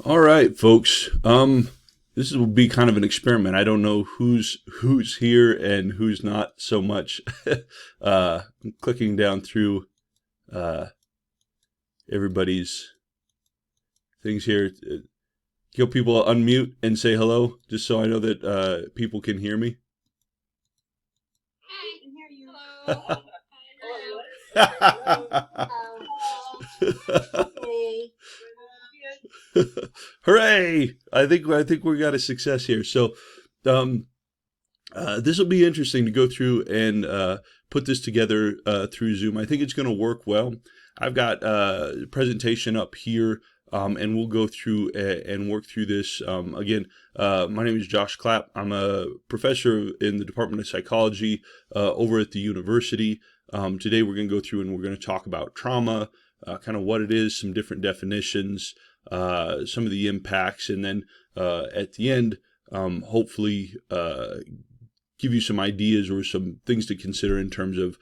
All right, folks. This will be kind of an experiment. I don't know who's here and who's not so much. I'm clicking down through uh, everybody's things here. Can people unmute and say hello, just so I know that people can hear me? I can hear you. Hello. Okay. Hooray! I think we got a success here. So, um, this will be interesting to go through and put this together through Zoom. I think it's going to work well. I've got a presentation up here, and we'll go through and work through this. Again, my name is Josh Clapp. I'm a professor in the Department of Psychology over at the university. Today we're going to go through and we're going to talk about trauma, kind of what it is, some different definitions, some of the impacts, and then at the end, hopefully give you some ideas or some things to consider in terms of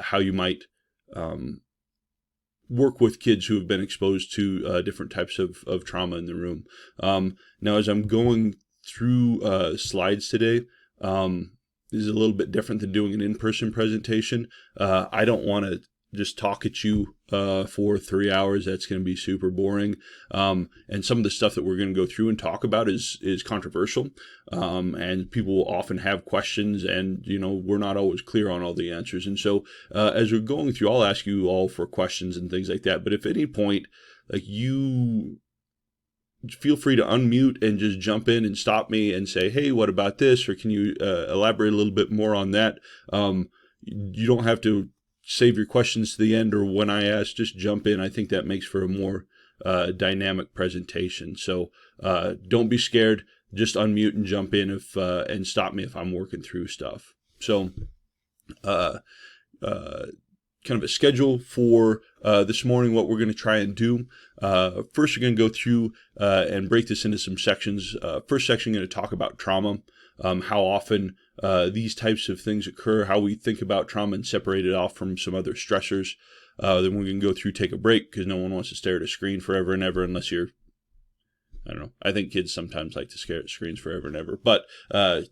how you might work with kids who have been exposed to different types of trauma in the room. Now, as I'm going through slides today, this is a little bit different than doing an in-person presentation. I don't want to just talk at you for 3 hours. That's going to be super boring. And some of the stuff that we're going to go through and talk about is controversial. And people will often have questions, and we're not always clear on all the answers. And so as we're going through, I'll ask you all for questions and things like that. But if at any point, like, you feel free to unmute and just jump in and stop me and say, hey, what about this? Or can you elaborate a little bit more on that? You don't have to save your questions to the end or when I ask, just jump in. I think that makes for a more dynamic presentation. So don't be scared. Just unmute and jump in and stop me if I'm working through stuff. So kind of a schedule for this morning, what we're going to try and do. First, we're going to go through and break this into some sections. First section, going to talk about trauma, how often these types of things occur, how we think about trauma and separate it off from some other stressors. Then we're going to go through, take a break, because no one wants to stare at a screen forever and ever unless you're, I don't know. I think kids sometimes like to stare at screens forever and ever, but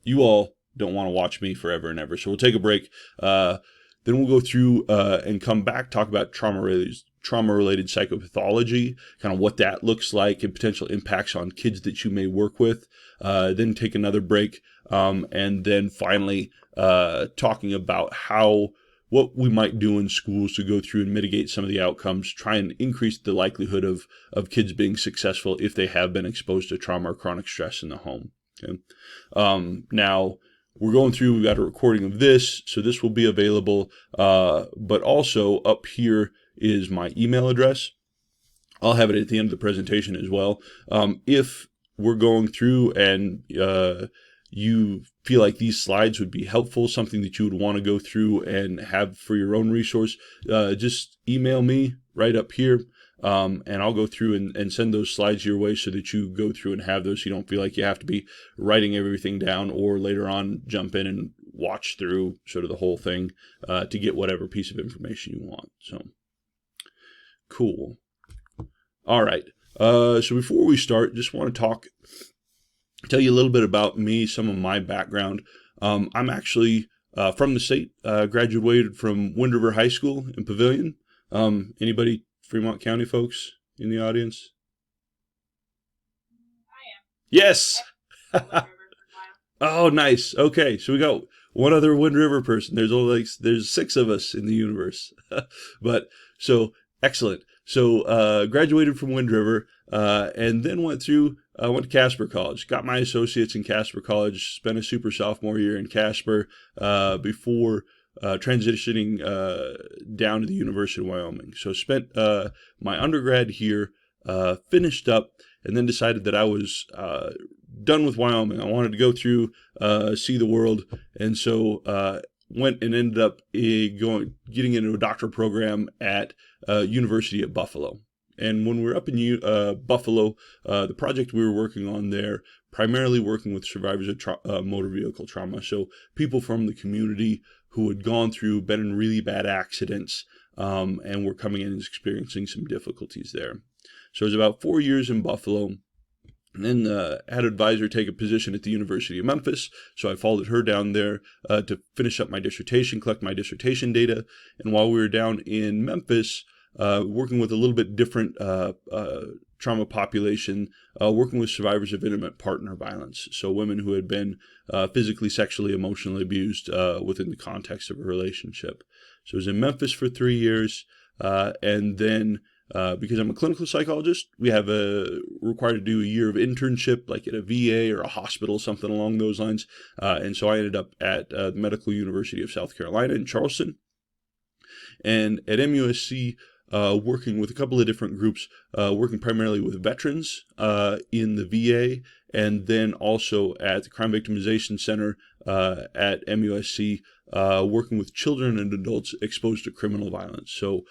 you all don't want to watch me forever and ever. So we'll take a break. Then we'll go through and come back, talk about trauma-related psychopathology, kind of what that looks like and potential impacts on kids that you may work with. Then take another break, and then finally talking about what we might do in schools to go through and mitigate some of the outcomes, try and increase the likelihood of kids being successful if they have been exposed to trauma or chronic stress in the home. Okay? Now, we're going through, we've got a recording of this, so this will be available, but also up here is my email address. I'll have it at the end of the presentation as well. If we're going through and you feel like these slides would be helpful, something that you would want to go through and have for your own resource, just email me right up here. And I'll go through and send those slides your way so that you go through and have those. So you don't feel like you have to be writing everything down, or later on jump in and watch through sort of the whole thing to get whatever piece of information you want. So cool. All right. So before we start, just want to tell you a little bit about me, some of my background. I'm actually from the state, graduated from Wind River High School in Pavilion. Anybody Fremont County folks in the audience? I am. Yes. Wind River for a while. Oh, nice. Okay, so we got one other Wind River person. There's 6 of us in the universe. But so excellent. So graduated from Wind River, and then went to Casper College. Got my associates in Casper College. Spent a super sophomore year in Casper before transitioning down to the University of Wyoming. So spent my undergrad here, finished up, and then decided that I was done with Wyoming. I wanted to go through, see the world, and so went and ended up getting into a doctoral program at University at Buffalo. And when we were up in Buffalo, the project we were working on there, primarily working with survivors of motor vehicle trauma. So people from the community who had gone through, been in really bad accidents, and were coming in and experiencing some difficulties there. So it was about 4 years in Buffalo. And then had an advisor take a position at the University of Memphis, so I followed her down there to finish up my dissertation, collect my dissertation data. And while we were down in Memphis, working with a little bit different trauma population, working with survivors of intimate partner violence, so women who had been physically, sexually, emotionally abused within the context of a relationship. So I was in Memphis for 3 years, and then because I'm a clinical psychologist, we have required to do a year of internship, like at a VA or a hospital, something along those lines. And so I ended up at the Medical University of South Carolina in Charleston, and at MUSC, working with a couple of different groups, working primarily with veterans in the VA, and then also at the Crime Victimization Center at MUSC, working with children and adults exposed to criminal violence. So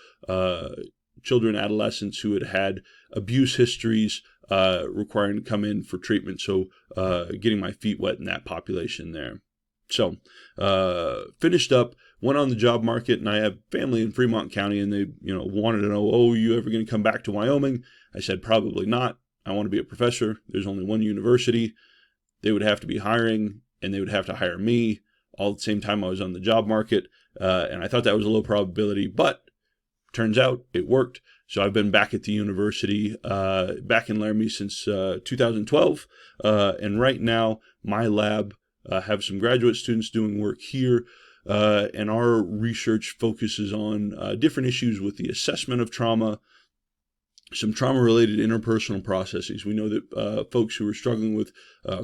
children, adolescents who had abuse histories requiring to come in for treatment. So getting my feet wet in that population there. So finished up, went on the job market, and I have family in Fremont County, and they wanted to know, oh, are you ever going to come back to Wyoming? I said, probably not. I want to be a professor. There's only one university. They would have to be hiring, and they would have to hire me all at the same time I was on the job market. And I thought that was a low probability, but turns out it worked. So I've been back at the university, back in Laramie since 2012. And right now, my lab have some graduate students doing work here. And our research focuses on different issues with the assessment of trauma, some trauma-related interpersonal processes. We know that folks who are struggling with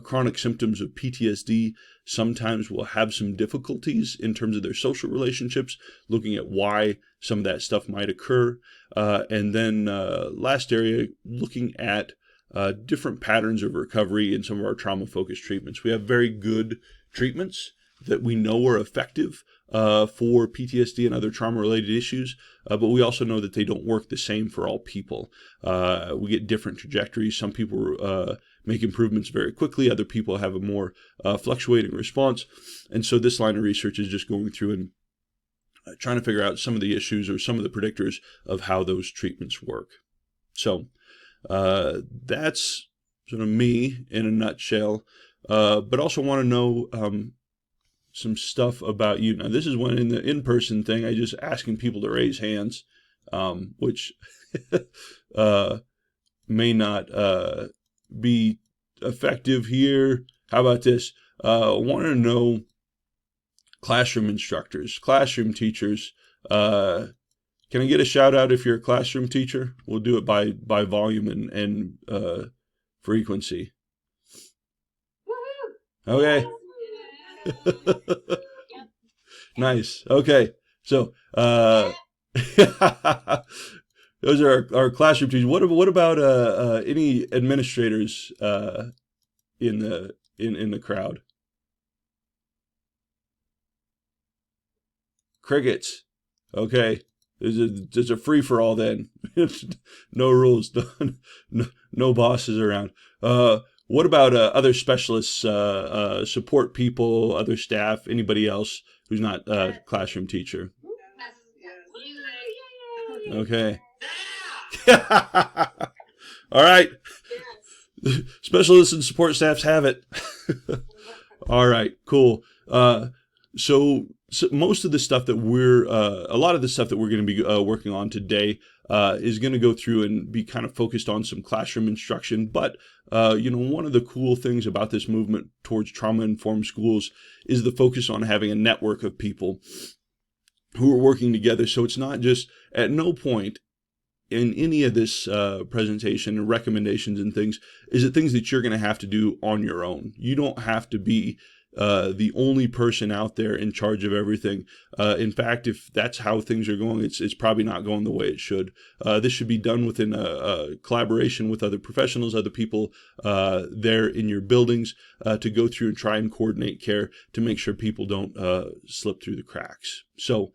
chronic symptoms of PTSD sometimes will have some difficulties in terms of their social relationships, looking at why some of that stuff might occur. And then last area, looking at different patterns of recovery in some of our trauma-focused treatments. We have very good treatments that we know are effective for PTSD and other trauma-related issues, but we also know that they don't work the same for all people. We get different trajectories. Some people make improvements very quickly. Other people have a more fluctuating response. And so this line of research is just going through and trying to figure out some of the issues or some of the predictors of how those treatments work. So that's sort of me in a nutshell, but also want to know some stuff about you. Now, this is one in the in-person thing. I just asking people to raise hands, which may not be effective here. How about this? Want to know classroom instructors, classroom teachers. Can I get a shout out if you're a classroom teacher? We'll do it by volume and frequency. Okay. Nice. Okay. So those are our classroom teachers. What about any administrators in the crowd? Crickets. Okay. There's a free for all then. No rules. No bosses around. What about other specialists, support people, other staff, anybody else who's not a classroom teacher? Okay. All right. Specialists and support staffs have it. All right, cool. So most of the stuff that a lot of the stuff that we're going to be working on today is going to go through and be kind of focused on some classroom instruction. But, one of the cool things about this movement towards trauma-informed schools is the focus on having a network of people who are working together. So it's not just, at no point in any of this presentation and recommendations and things, is it things that you're going to have to do on your own. You don't have to be the only person out there in charge of everything. In fact, if that's how things are going, it's probably not going the way it should. This should be done within a collaboration with other professionals, other people there in your buildings to go through and try and coordinate care to make sure people don't slip through the cracks. So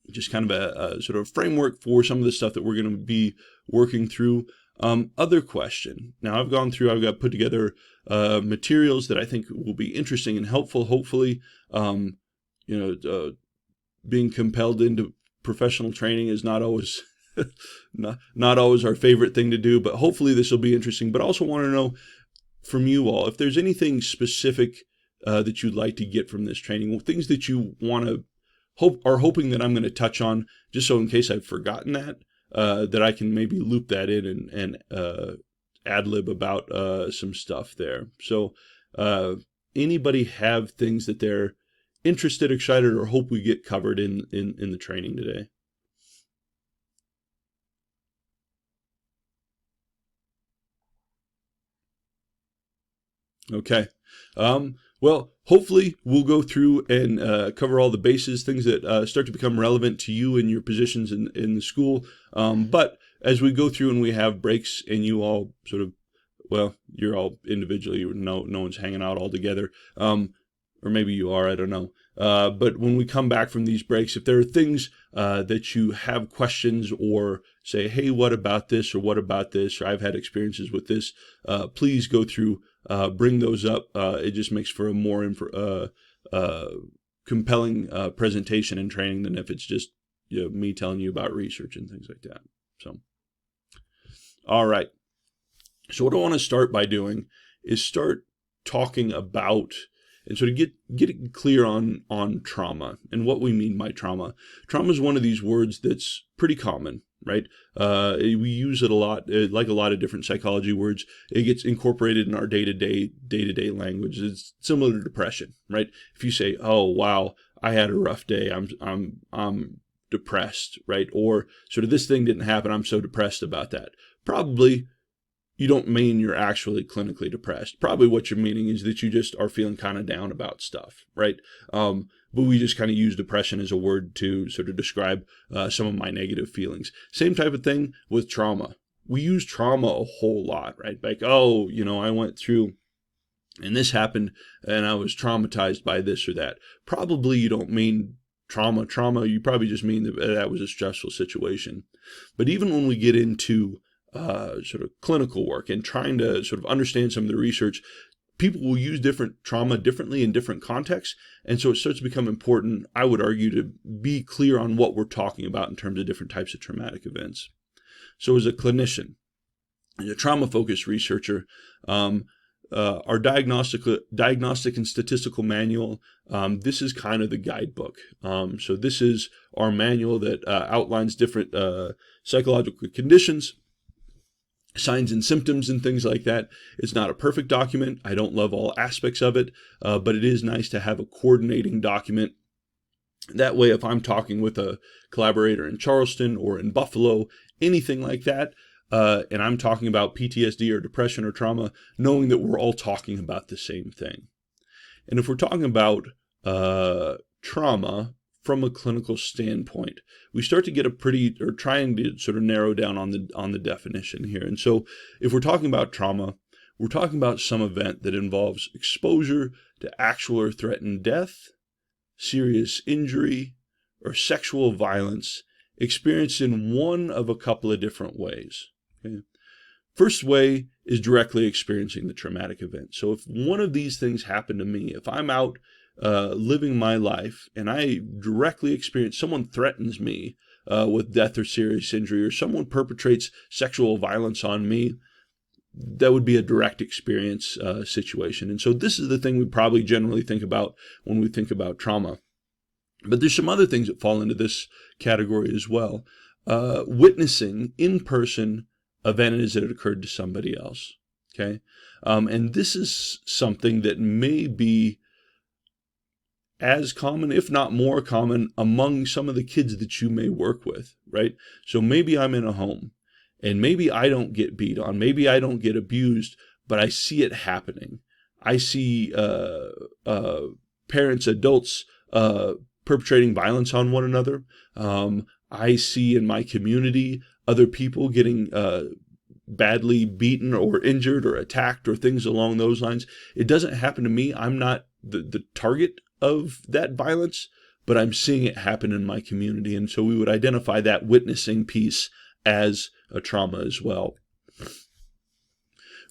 just kind of a sort of framework for some of the stuff that we're going to be working through. Other question. Now I've got put together materials that I think will be interesting and helpful. Hopefully, being compelled into professional training is not always not always our favorite thing to do, but hopefully this will be interesting. But I also want to know from you all if there's anything specific that you'd like to get from this training, things that you want to hoping that I'm going to touch on, just so in case I've forgotten that I can maybe loop that in and ad-lib about some stuff there. So anybody have things that they're interested, excited, or hope we get covered in the training today? Okay. Well, hopefully we'll go through and cover all the bases, things that start to become relevant to you and your positions in the school. But as we go through and we have breaks and you all sort of, well, you're all individually, no one's hanging out all together. Or maybe you are, I don't know. But when we come back from these breaks, if there are things that you have questions or say, hey, what about this or what about this, or I've had experiences with this, please go through, bring those up. It just makes for a more compelling presentation and training than if it's just me telling you about research and things like that. So, all right. So what I want to start by doing is start talking about and sort of get it clear on trauma and what we mean by trauma. Trauma is one of these words that's pretty common, right? We use it a lot, like a lot of different psychology words. It gets incorporated in our day-to-day language. It's similar to depression, right? If you say, "Oh, wow, I had a rough day. I'm depressed," right? Or sort of this thing didn't happen. I'm so depressed about that. Probably you don't mean you're actually clinically depressed. Probably what you're meaning is that you just are feeling kind of down about stuff, right? But we just kind of use depression as a word to sort of describe some of my negative feelings. Same type of thing with trauma. We use trauma a whole lot, right? Like, oh, I went through and this happened and I was traumatized by this or that. Probably you don't mean trauma. You probably just mean that was a stressful situation. But even when we get into sort of clinical work and trying to sort of understand some of the research, people will use different trauma differently in different contexts. And so it starts to become important, I would argue, to be clear on what we're talking about in terms of different types of traumatic events. So as a clinician, as a trauma-focused researcher, our diagnostic and statistical manual, this is kind of the guidebook. So this is our manual that outlines different psychological conditions, signs and symptoms and things like that. It's not a perfect document. I don't love all aspects of it, but it is nice to have a coordinating document. That way, if I'm talking with a collaborator in Charleston or in Buffalo, anything like that, and I'm talking about PTSD or depression or trauma, knowing that we're all talking about the same thing. And if we're talking about trauma from a clinical standpoint, we start to get trying to sort of narrow down on the definition here. And so if we're talking about trauma, we're talking about some event that involves exposure to actual or threatened death, serious injury, or sexual violence experienced in one of a couple of different ways. Okay? First way is directly experiencing the traumatic event. So if one of these things happen to me, if I'm out living my life and I directly experience someone threatens me with death or serious injury, or someone perpetrates sexual violence on me, that would be a direct experience situation. And so this is the thing we probably generally think about when we think about trauma. But there's some other things that fall into this category as well. Witnessing in-person events that had occurred to somebody else. Okay, and this is something that may be as common, if not more common, among some of the kids that you may work with, right? So maybe I'm in a home, and maybe I don't get beat on, maybe I don't get abused, but I see it happening. I see parents, adults perpetrating violence on one another. I see in my community other people getting badly beaten or injured or attacked or things along those lines. It doesn't happen to me. I'm not the target of that violence, but I'm seeing it happen in my community. And so we would identify that witnessing piece as a trauma as well.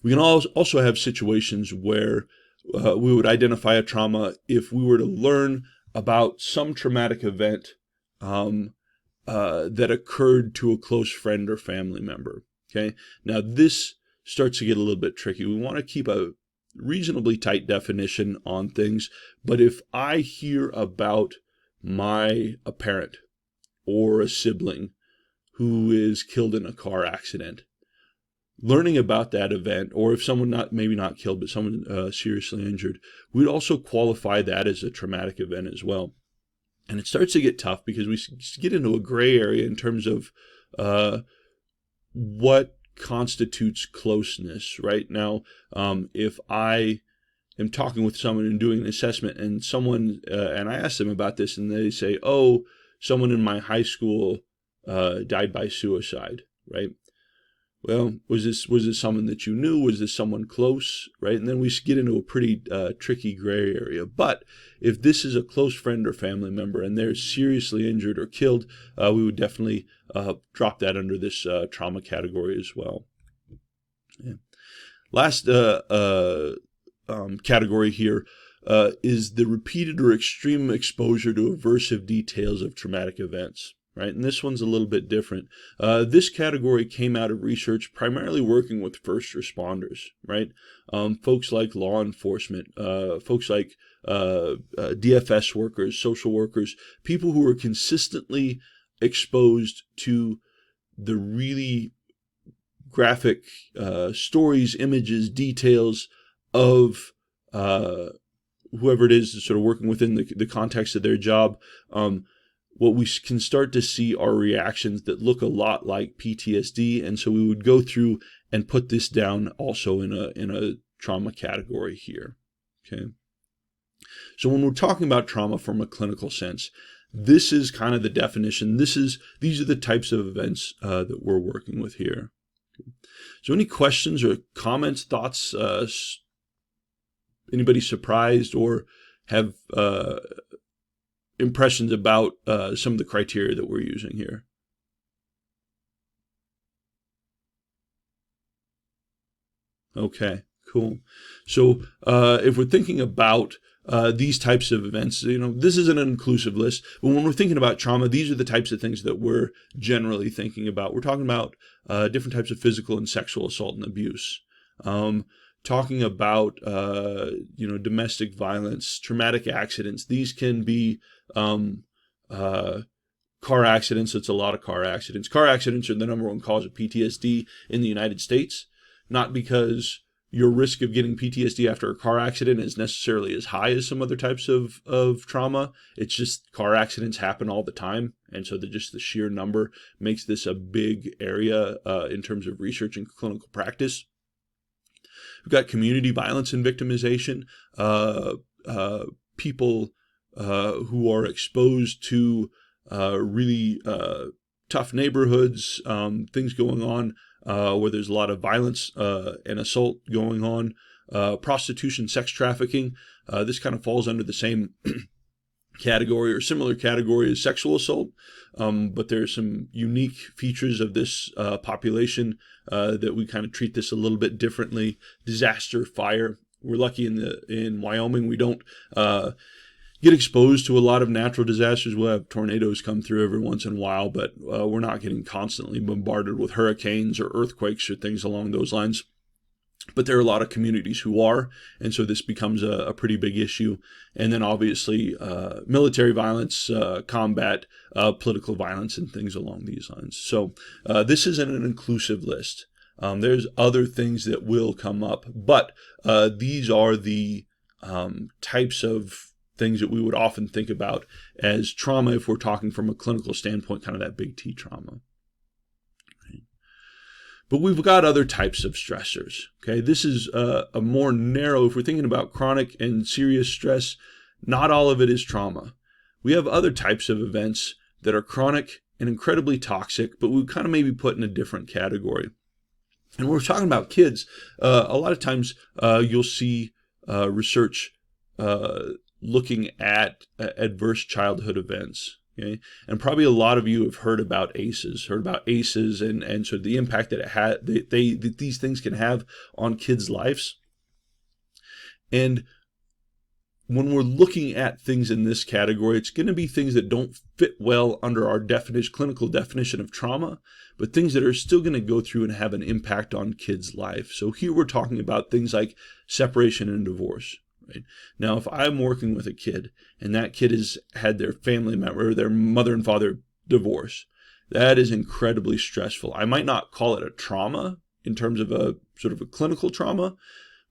We can also have situations where we would identify a trauma if we were to learn about some traumatic event that occurred to a close friend or family member. Okay, now this starts to get a little bit tricky. We want to keep a reasonably tight definition on things, but if I hear about a parent or a sibling who is killed in a car accident, learning about that event, or if someone maybe not killed, but someone seriously injured, we'd also qualify that as a traumatic event as well. And it starts to get tough because we get into a gray area in terms of what constitutes closeness. Right now, if I am talking with someone and doing an assessment, and and I ask them about this, and they say, "Oh, someone in my high school died by suicide," right? Well, was this someone that you knew? Was this someone close, right? And then we get into a pretty tricky gray area. But if this is a close friend or family member and they're seriously injured or killed, we would definitely drop that under this trauma category as well. Yeah. Last category here is the repeated or extreme exposure to aversive details of traumatic events. Right, and this one's a little bit different. This category came out of research primarily working with first responders, right? Folks like law enforcement, folks like DFS workers, social workers, people who are consistently exposed to the really graphic stories, images, details of whoever it is that's sort of working within the context of their job. What we can start to see are reactions that look a lot like PTSD, and so we would go through and put this down also in a trauma category here. Okay. So when we're talking about trauma from a clinical sense, this is kind of the definition. These are the types of events that we're working with here. So any questions or comments, thoughts? Anybody surprised or have impressions about some of the criteria that we're using here? Okay, cool. So if we're thinking about these types of events, this isn't an inclusive list, but when we're thinking about trauma, these are the types of things that we're generally thinking about. We're talking about different types of physical and sexual assault and abuse. Talking about domestic violence, traumatic accidents. These can be car accidents. It's a lot of car accidents. Car accidents are the number one cause of PTSD in the United States, not because your risk of getting PTSD after a car accident is necessarily as high as some other types of trauma. It's just car accidents happen all the time. And so the sheer number makes this a big area in terms of research and clinical practice. We've got community violence and victimization, people who are exposed to really tough neighborhoods, things going on where there's a lot of violence and assault going on, prostitution, sex trafficking. This kind of falls under the same category or similar category as sexual assault, but there are some unique features of this population that we kind of treat this a little bit differently. Disaster, fire. We're lucky in Wyoming we don't get exposed to a lot of natural disasters. We'll have tornadoes come through every once in a while, but we're not getting constantly bombarded with hurricanes or earthquakes or things along those lines. But there are a lot of communities who are, and so this becomes a pretty big issue. And then obviously military violence, combat, political violence, and things along these lines. So this isn't an inclusive list. There's other things that will come up, but these are the types of things that we would often think about as trauma if we're talking from a clinical standpoint, kind of that big T trauma. But we've got other types of stressors. Okay, this is a more narrow, if we're thinking about chronic and serious stress, not all of it is trauma. We have other types of events that are chronic and incredibly toxic, but we kind of maybe put in a different category. And when we're talking about kids, a lot of times you'll see research looking at adverse childhood events. Okay, and probably a lot of you have heard about ACEs, and so the impact that that these things can have on kids' lives. And when we're looking at things in this category, it's going to be things that don't fit well under our clinical definition of trauma, but things that are still going to go through and have an impact on kids' life. So here we're talking about things like separation and divorce. Right? Now, if I'm working with a kid and that kid has had their family member, their mother and father divorce, that is incredibly stressful. I might not call it a trauma in terms of a sort of a clinical trauma,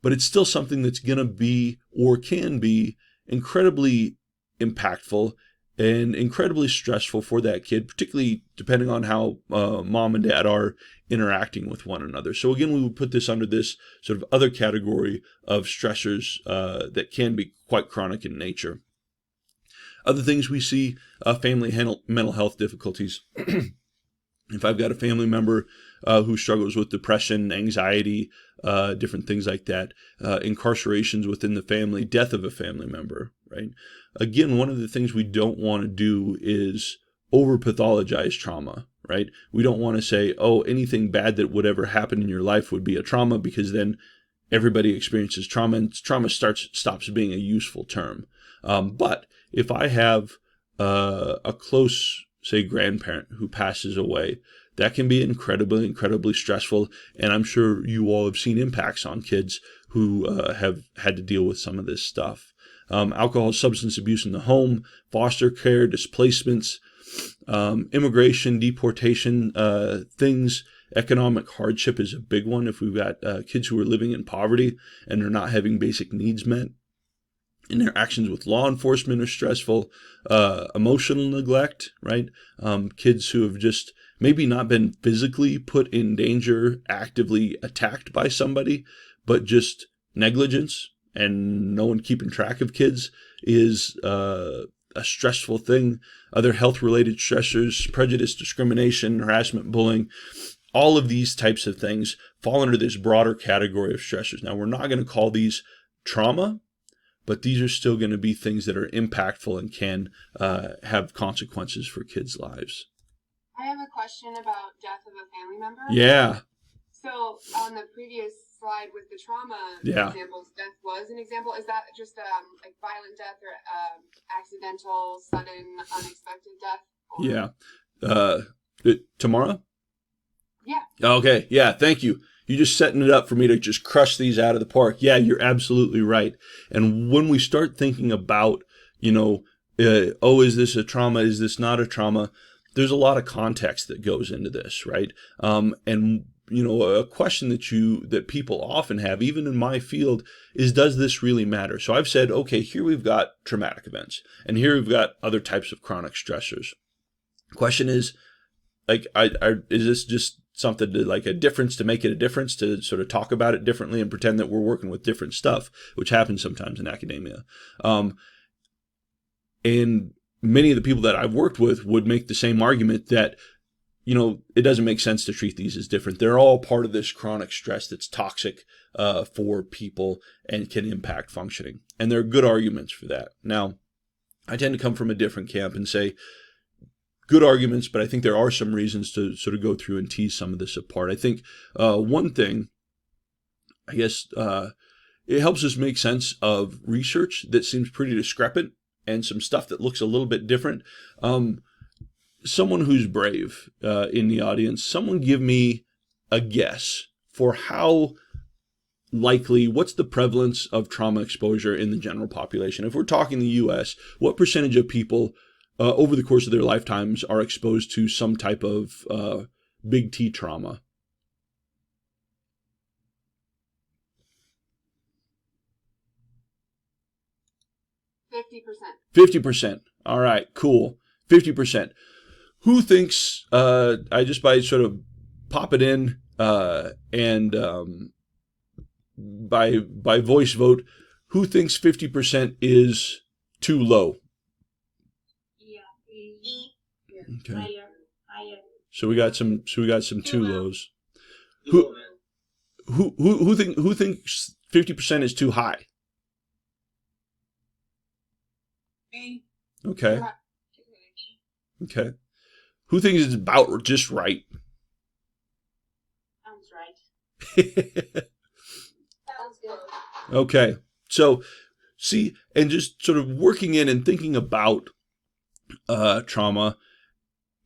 but it's still something that's going to be or can be incredibly impactful and incredibly stressful for that kid, particularly depending on how mom and dad are interacting with one another. So again, we would put this under this sort of other category of stressors that can be quite chronic in nature. Other things we see, family mental health difficulties. If I've got a family member who struggles with depression, anxiety, different things like that, incarcerations within the family, death of a family member, right? Again, one of the things we don't want to do is over-pathologize trauma, right? We don't want to say, oh, anything bad that would ever happen in your life would be a trauma, because then everybody experiences trauma and trauma stops being a useful term. But if I have a close, say, grandparent who passes away, that can be incredibly stressful. And I'm sure you all have seen impacts on kids who have had to deal with some of this stuff. Alcohol, substance abuse in the home, foster care, displacements, immigration, deportation, things. Economic hardship is a big one. If we've got kids who are living in poverty and they're not having basic needs met, interactions with law enforcement are stressful. Emotional neglect, right? Kids who have just maybe not been physically put in danger, actively attacked by somebody, but just negligence and no one keeping track of kids is a stressful thing. Other health-related stressors, prejudice, discrimination, harassment, bullying, all of these types of things fall under this broader category of stressors. Now, we're not going to call these trauma, but these are still going to be things that are impactful and can have consequences for kids' lives. I have a question about death of a family member. Yeah. So on the previous slide with the trauma examples, death was an example. Is that just like violent death or accidental, sudden, unexpected death? Or... Yeah. Tamara? Yeah. Okay. Yeah. Thank you. You're just setting it up for me to just crush these out of the park. Yeah, you're absolutely right. And when we start thinking about, is this a trauma? Is this not a trauma? There's a lot of context that goes into this, right? And a question that people often have, even in my field, is, does this really matter? So I've said, okay, here we've got traumatic events, and here we've got other types of chronic stressors. Question is, is this just something to like a difference to make it a difference, to sort of talk about it differently and pretend that we're working with different stuff, which happens sometimes in academia. And many of the people that I've worked with would make the same argument that, it doesn't make sense to treat these as different. They're all part of this chronic stress that's toxic for people and can impact functioning. And there are good arguments for that. Now, I tend to come from a different camp and say, good arguments, but I think there are some reasons to sort of go through and tease some of this apart. I think one thing, I guess, it helps us make sense of research that seems pretty discrepant and some stuff that looks a little bit different. Someone who's brave in the audience, someone give me a guess for how likely, what's the prevalence of trauma exposure in the general population? If we're talking the U.S., what percentage of people over the course of their lifetimes are exposed to some type of big T trauma? $50%. All right, cool. 50%. Who thinks, I just by sort of pop it in and by voice vote, who thinks 50% is too low? Okay. Higher. So we got some too lows. Who thinks 50% is too high? Okay. Okay. Who thinks it's about just right? Sounds right. Sounds good. Okay. So and just sort of working in and thinking about trauma,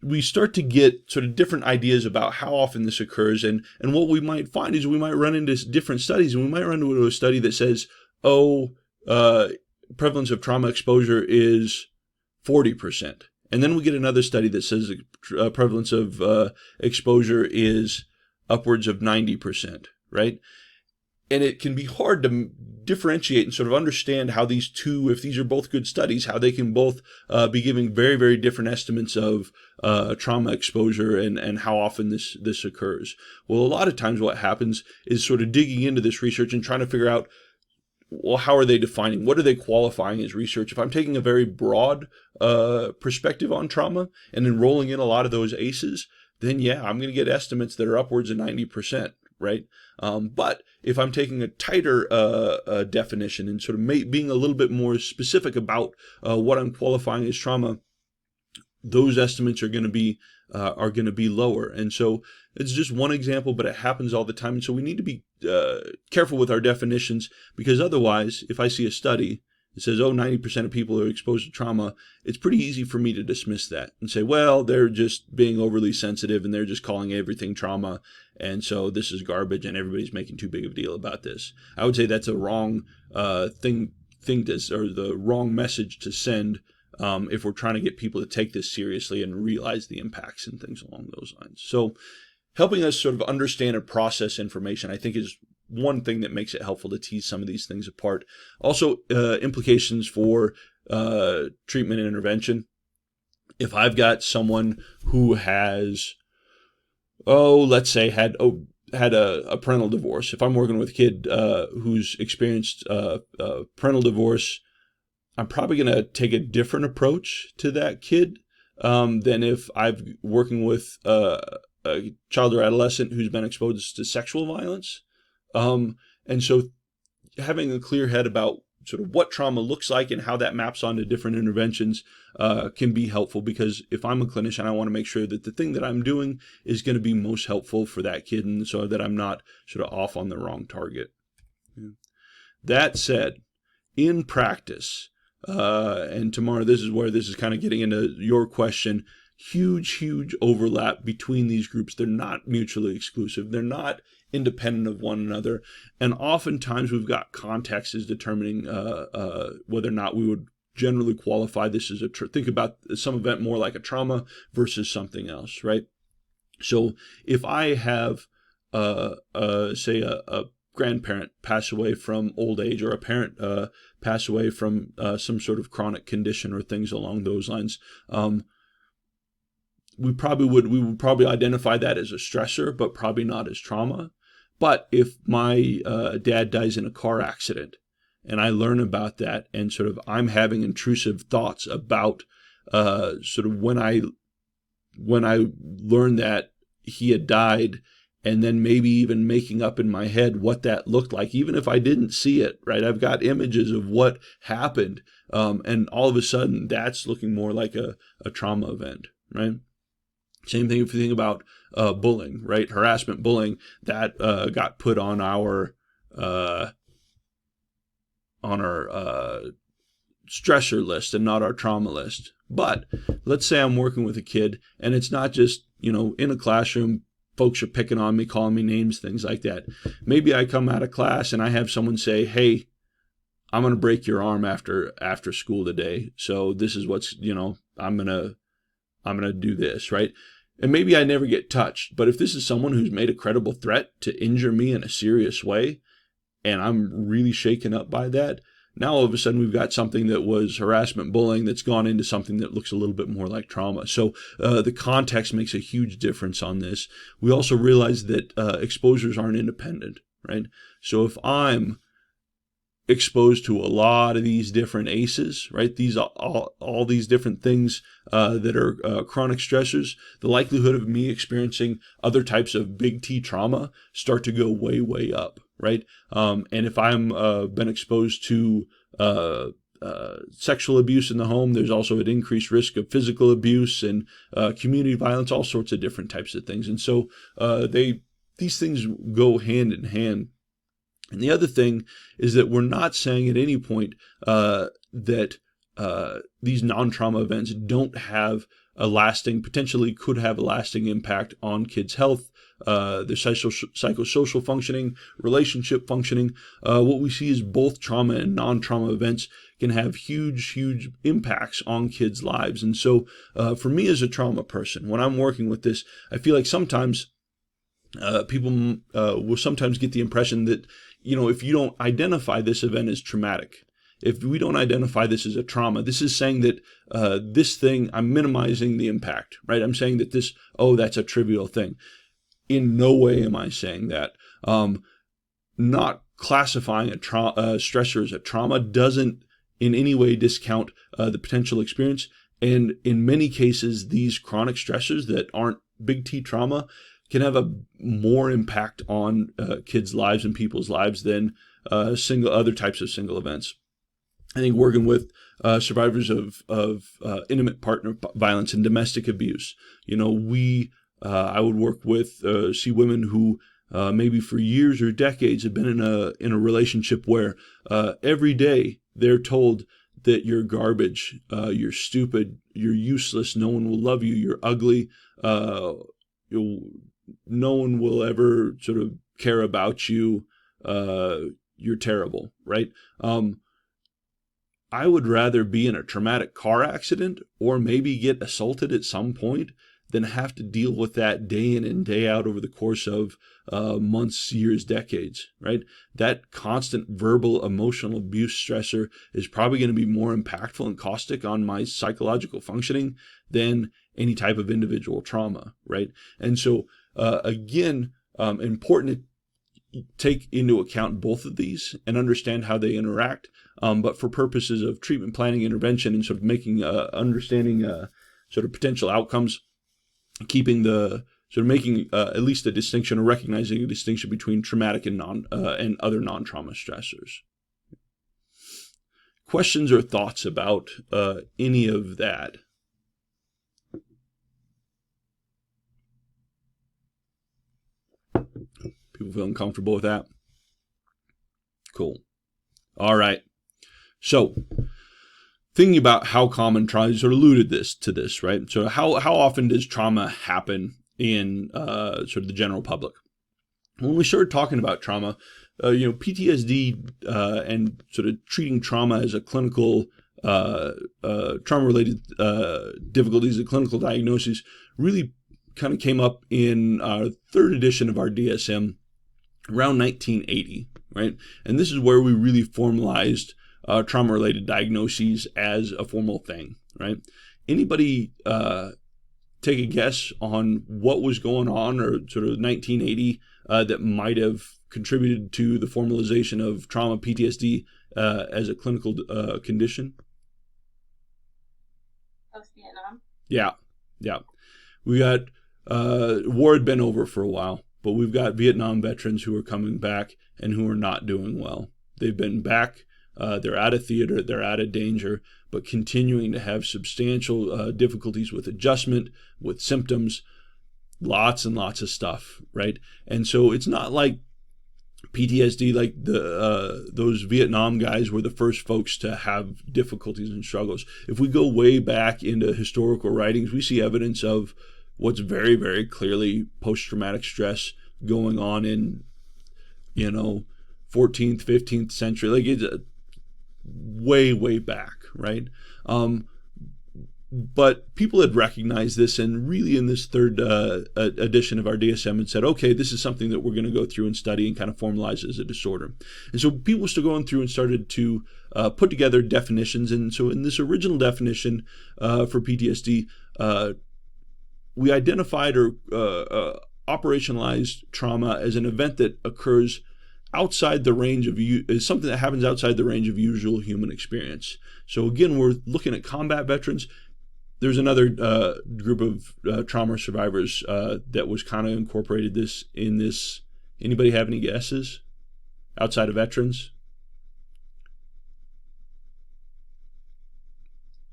we start to get sort of different ideas about how often this occurs. And what we might find is we might run into different studies, and we might run into a study that says, prevalence of trauma exposure is 40%. And then we get another study that says prevalence of exposure is upwards of 90%, right? And it can be hard to differentiate and sort of understand how these two, if these are both good studies, how they can both be giving very, very different estimates of trauma exposure and how often this occurs. Well, a lot of times what happens is sort of digging into this research and trying to figure out, well, how are they defining? What are they qualifying as research? If I'm taking a very broad perspective on trauma and enrolling in a lot of those ACEs, then yeah, I'm going to get estimates that are upwards of 90%, right? But if I'm taking a tighter definition and sort of being a little bit more specific about what I'm qualifying as trauma, those estimates are going to be lower. And so it's just one example, but it happens all the time. And so we need to be careful with our definitions, because otherwise, if I see a study that says, 90% of people are exposed to trauma, it's pretty easy for me to dismiss that and say, well, they're just being overly sensitive and they're just calling everything trauma. And so this is garbage and everybody's making too big of a deal about this. I would say that's a wrong thing or the wrong message to send if we're trying to get people to take this seriously and realize the impacts and things along those lines. So helping us sort of understand and process information, I think, is one thing that makes it helpful to tease some of these things apart. Also, implications for treatment and intervention. If I've got someone who has, let's say had a parental divorce, if I'm working with a kid who's experienced parental divorce, I'm probably going to take a different approach to that kid than if I'm working with a child or adolescent who's been exposed to sexual violence. And so having a clear head about sort of what trauma looks like and how that maps onto different interventions can be helpful, because if I'm a clinician, I want to make sure that the thing that I'm doing is going to be most helpful for that kid, and so that I'm not sort of off on the wrong target. Yeah. That said, in practice, and Tamara, this is where this is kind of getting into your question, huge overlap between these groups. They're not mutually exclusive. They're not independent of one another. And oftentimes we've got context as determining whether or not we would generally qualify this as think about some event more like a trauma versus something else, right? So if I have, say, a grandparent pass away from old age, or a parent pass away from some sort of chronic condition or things along those lines, we would probably identify that as a stressor, but probably not as trauma. But if my dad dies in a car accident and I learn about that, and sort of I'm having intrusive thoughts about sort of when I learned that he had died, and then maybe even making up in my head what that looked like, even if I didn't see it, right? I've got images of what happened, and all of a sudden that's looking more like a trauma event, right? Same thing if you think about bullying, right? Harassment, bullying, that got put on our stressor list and not our trauma list. But let's say I'm working with a kid, and it's not just, in a classroom, folks are picking on me, calling me names, things like that. Maybe I come out of class and I have someone say, hey, I'm going to break your arm after school today. So this is what's, I'm going to do this, right? And maybe I never get touched, but if this is someone who's made a credible threat to injure me in a serious way, and I'm really shaken up by that, now all of a sudden we've got something that was harassment, bullying, that's gone into something that looks a little bit more like trauma. So the context makes a huge difference on this. We also realize that exposures aren't independent, right? So if I'm exposed to a lot of these different ACEs, right? These all these different things that are chronic stressors, the likelihood of me experiencing other types of big T trauma start to go way up, right? And if I'm been exposed to sexual abuse in the home, there's also an increased risk of physical abuse and community violence, all sorts of different types of things. And so these things go hand in hand. And the other thing is that we're not saying at any point that these non-trauma events don't have potentially could have a lasting impact on kids' health, their psychosocial functioning, relationship functioning. What we see is both trauma and non-trauma events can have huge, huge impacts on kids' lives. And so for me as a trauma person, when I'm working with this, I feel like sometimes people will sometimes get the impression that, if you don't identify this event as traumatic, if we don't identify this as a trauma, this is saying that this thing, I'm minimizing the impact, right? I'm saying that that's a trivial thing. In no way am I saying that. Not classifying a stressor as a trauma doesn't in any way discount the potential experience. And in many cases, these chronic stressors that aren't big T trauma can have a more impact on kids' lives and people's lives than other types of single events. I think working with survivors of intimate partner violence and domestic abuse, I would work with see women who maybe for years or decades have been in a relationship where every day they're told that you're garbage, you're stupid, you're useless, no one will love you, you're ugly, no one will ever sort of care about you, you're terrible, right? I would rather be in a traumatic car accident or maybe get assaulted at some point than have to deal with that day in and day out over the course of months, years, decades, right? That constant verbal, emotional abuse stressor is probably going to be more impactful and caustic on my psychological functioning than any type of individual trauma, right? And so, again, important to take into account both of these and understand how they interact. But for purposes of treatment planning, intervention, and sort of making understanding sort of potential outcomes, making at least a distinction or recognizing a distinction between traumatic and other non-trauma stressors. Questions or thoughts about any of that? People feeling comfortable with that? Cool. All right. So, thinking about how common trauma, you sort of alluded to this, right? So, how often does trauma happen in sort of the general public? When we started talking about trauma, PTSD and sort of treating trauma as a clinical trauma-related difficulties, a clinical diagnosis, really kind of came up in our third edition of our DSM around 1980, right? And this is where we really formalized trauma-related diagnoses as a formal thing, right? Anybody take a guess on what was going on or sort of 1980 that might have contributed to the formalization of trauma, PTSD as a clinical condition? Post-Vietnam? Yeah. We got, war had been over for a while, but we've got Vietnam veterans who are coming back and who are not doing well. They've been back, they're out of theater, they're out of danger, but continuing to have substantial difficulties with adjustment, with symptoms, lots and lots of stuff, right? And so it's not like PTSD, like those Vietnam guys were the first folks to have difficulties and struggles. If we go way back into historical writings, we see evidence of what's very, very clearly post-traumatic stress going on in, 14th, 15th century, like it's way, way back, right? But people had recognized this, and really in this third edition of our DSM had said, okay, this is something that we're going to go through and study and kind of formalize as a disorder. And so people started going through and started to put together definitions. And so in this original definition for PTSD, we identified or operationalized trauma as an event that occurs outside the range of is something that happens outside the range of usual human experience. So again, we're looking at combat veterans. There's another group of trauma survivors that was kind of incorporated in this. Anybody have any guesses outside of veterans?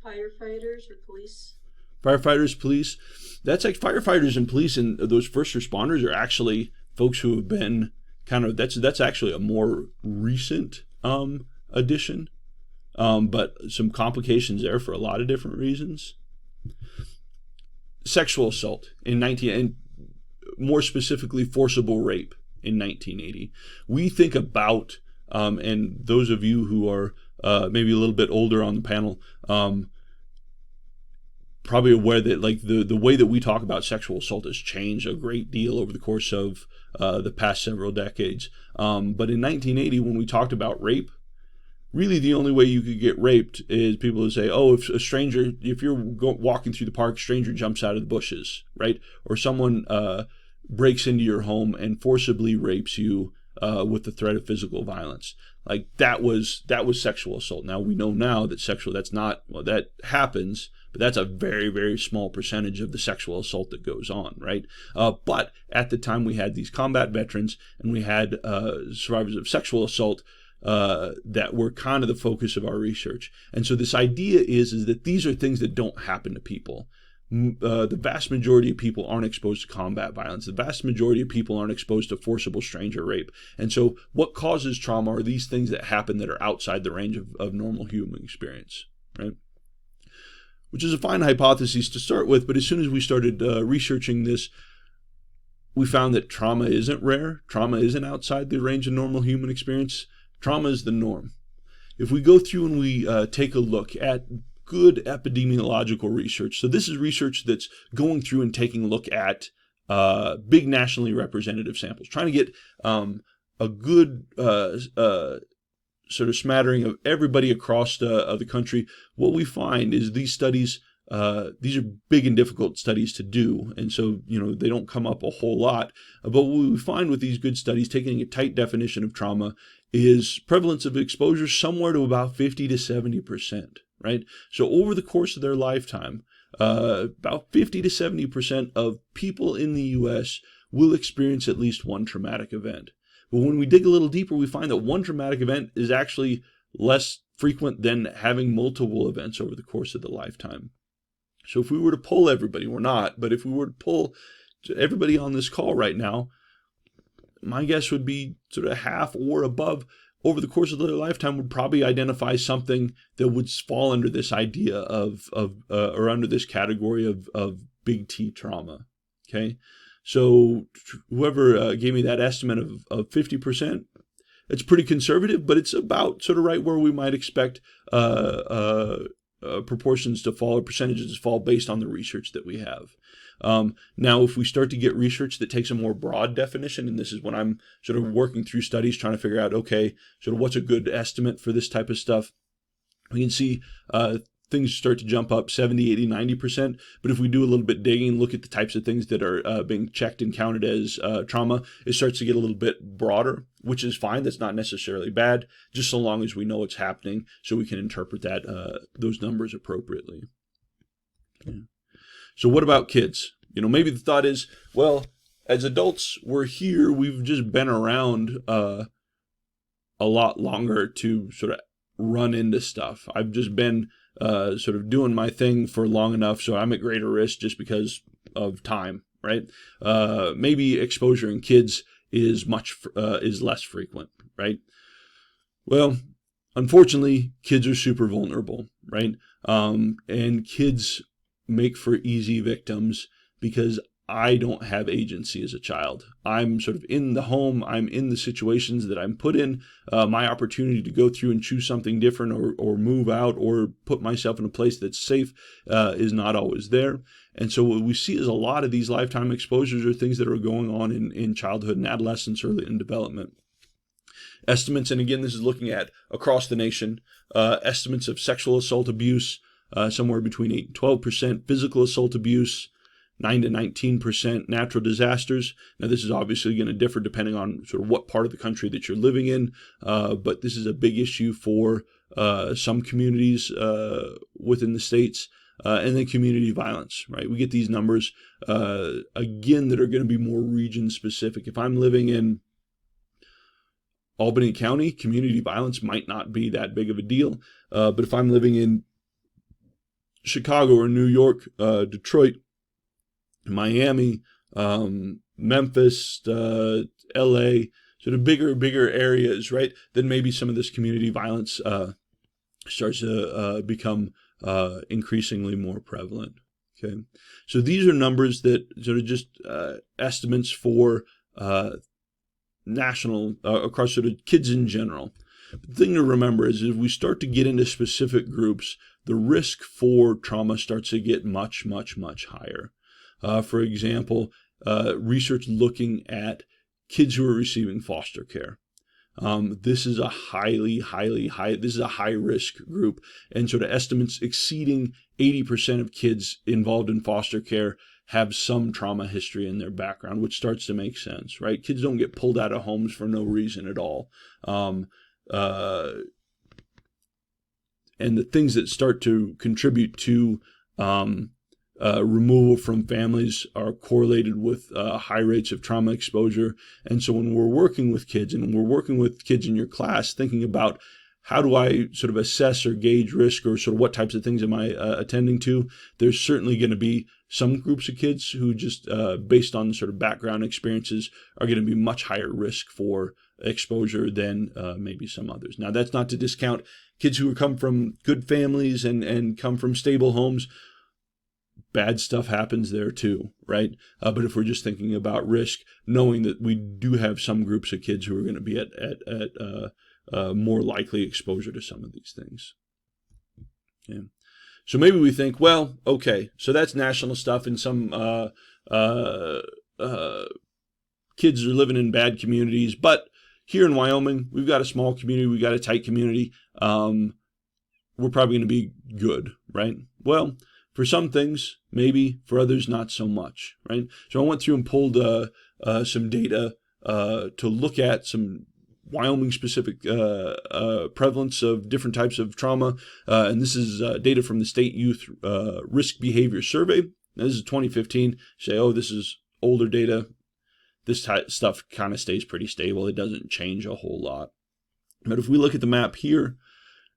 Firefighters or police? Firefighters, police. That's like firefighters and police and those first responders are actually folks who have been that's actually a more recent addition, but some complications there for a lot of different reasons. Sexual assault and more specifically forcible rape in 1980. We think about, and those of you who are maybe a little bit older on the panel, probably aware that like the way that we talk about sexual assault has changed a great deal over the course of the past several decades. But in 1980, when we talked about rape, really the only way you could get raped is people would say, oh, if you're walking through the park, a stranger jumps out of the bushes, right? Or someone breaks into your home and forcibly rapes you with the threat of physical violence. Like that was sexual assault. Now we know now that that happens, but that's a very, very small percentage of the sexual assault that goes on, right? But at the time we had these combat veterans and we had survivors of sexual assault that were kind of the focus of our research. And so this idea is that these are things that don't happen to people. The vast majority of people aren't exposed to combat violence. The vast majority of people aren't exposed to forcible stranger rape. And so what causes trauma are these things that happen that are outside the range of normal human experience, right? Which is a fine hypothesis to start with, but as soon as we started researching this, we found that trauma isn't rare. Trauma isn't outside the range of normal human experience. Trauma is the norm. If we go through and we take a look at good epidemiological research, so this is research that's going through and taking a look at big nationally representative samples, trying to get a good sort of smattering of everybody across the country. What we find is these studies, these are big and difficult studies to do, and so they don't come up a whole lot. But what we find with these good studies, taking a tight definition of trauma, is prevalence of exposure somewhere to about 50 to 70%, right? So over the course of their lifetime, about 50 to 70% of people in the U.S. will experience at least one traumatic event. But when we dig a little deeper, we find that one traumatic event is actually less frequent than having multiple events over the course of the lifetime. So if we were to poll everybody, we're not, but if we were to poll everybody on this call right now, my guess would be sort of half or above over the course of their lifetime would probably identify something that would fall under this idea or under this category of big T trauma. Okay. So whoever gave me that estimate of 50%, it's pretty conservative, but it's about sort of right where we might expect proportions to fall or percentages to fall based on the research that we have. Now, if we start to get research that takes a more broad definition, and this is when I'm sort of working through studies trying to figure out, okay, sort of what's a good estimate for this type of stuff, we can see things start to jump up 70, 80, 90%. But if we do a little bit digging, look at the types of things that are being checked and counted as trauma, it starts to get a little bit broader, which is fine. That's not necessarily bad, just so long as we know what's happening so we can interpret those numbers appropriately. Okay. So what about kids? Maybe the thought is, well, as adults, we're here. We've just been around a lot longer to sort of run into stuff. I've just been sort of doing my thing for long enough, so I'm at greater risk just because of time, right? Maybe exposure in kids is less frequent, right? Well, unfortunately, kids are super vulnerable, right? And kids make for easy victims because I don't have agency as a child. I'm sort of in the home. I'm in the situations that I'm put in. My opportunity to go through and choose something different or move out or put myself in a place that's safe is not always there. And so what we see is a lot of these lifetime exposures are things that are going on in childhood and adolescence, early in development. Estimates, and again, this is looking at across the nation, estimates of sexual assault abuse, somewhere between 8 and 12%, physical assault abuse, 9 to 19%, natural disasters. Now, this is obviously going to differ depending on sort of what part of the country that you're living in, but this is a big issue for some communities within the states, and then community violence, right? We get these numbers, again, that are going to be more region specific. If I'm living in Albany County, community violence might not be that big of a deal, but if I'm living in Chicago or New York, Detroit, Miami, Memphis, LA, sort of bigger areas, right, then maybe some of this community violence starts to become increasingly more prevalent. Okay, so these are numbers that sort of just estimates for national across sort of kids in general. The thing to remember is if we start to get into specific groups, the risk for trauma starts to get much higher. For example, research looking at kids who are receiving foster care. This is a this is a high risk group, and sort of estimates exceeding 80% of kids involved in foster care have some trauma history in their background, which starts to make sense, right? Kids don't get pulled out of homes for no reason at all. And the things that start to contribute to removal from families are correlated with high rates of trauma exposure. And so when we're working with kids, and we're working with kids in your class, thinking about how do I sort of assess or gauge risk, or sort of what types of things am I attending to, there's certainly going to be some groups of kids who just based on sort of background experiences are going to be much higher risk for exposure than maybe some others. Now, that's not to discount kids who come from good families and come from stable homes. Bad stuff happens there too, right? But if we're just thinking about risk, knowing that we do have some groups of kids who are going to be at more likely exposure to some of these things. Okay. So maybe we think, well, okay, so that's national stuff, and some kids are living in bad communities, but here in Wyoming, we've got a small community, we've got a tight community, we're probably going to be good, right? Well, for some things, maybe. For others, not so much, right? So I went through and pulled some data to look at some Wyoming-specific prevalence of different types of trauma. And this is data from the State Youth Risk Behavior Survey. Now, this is 2015. You say, oh, this is older data. This type stuff kind of stays pretty stable. It doesn't change a whole lot. But if we look at the map here,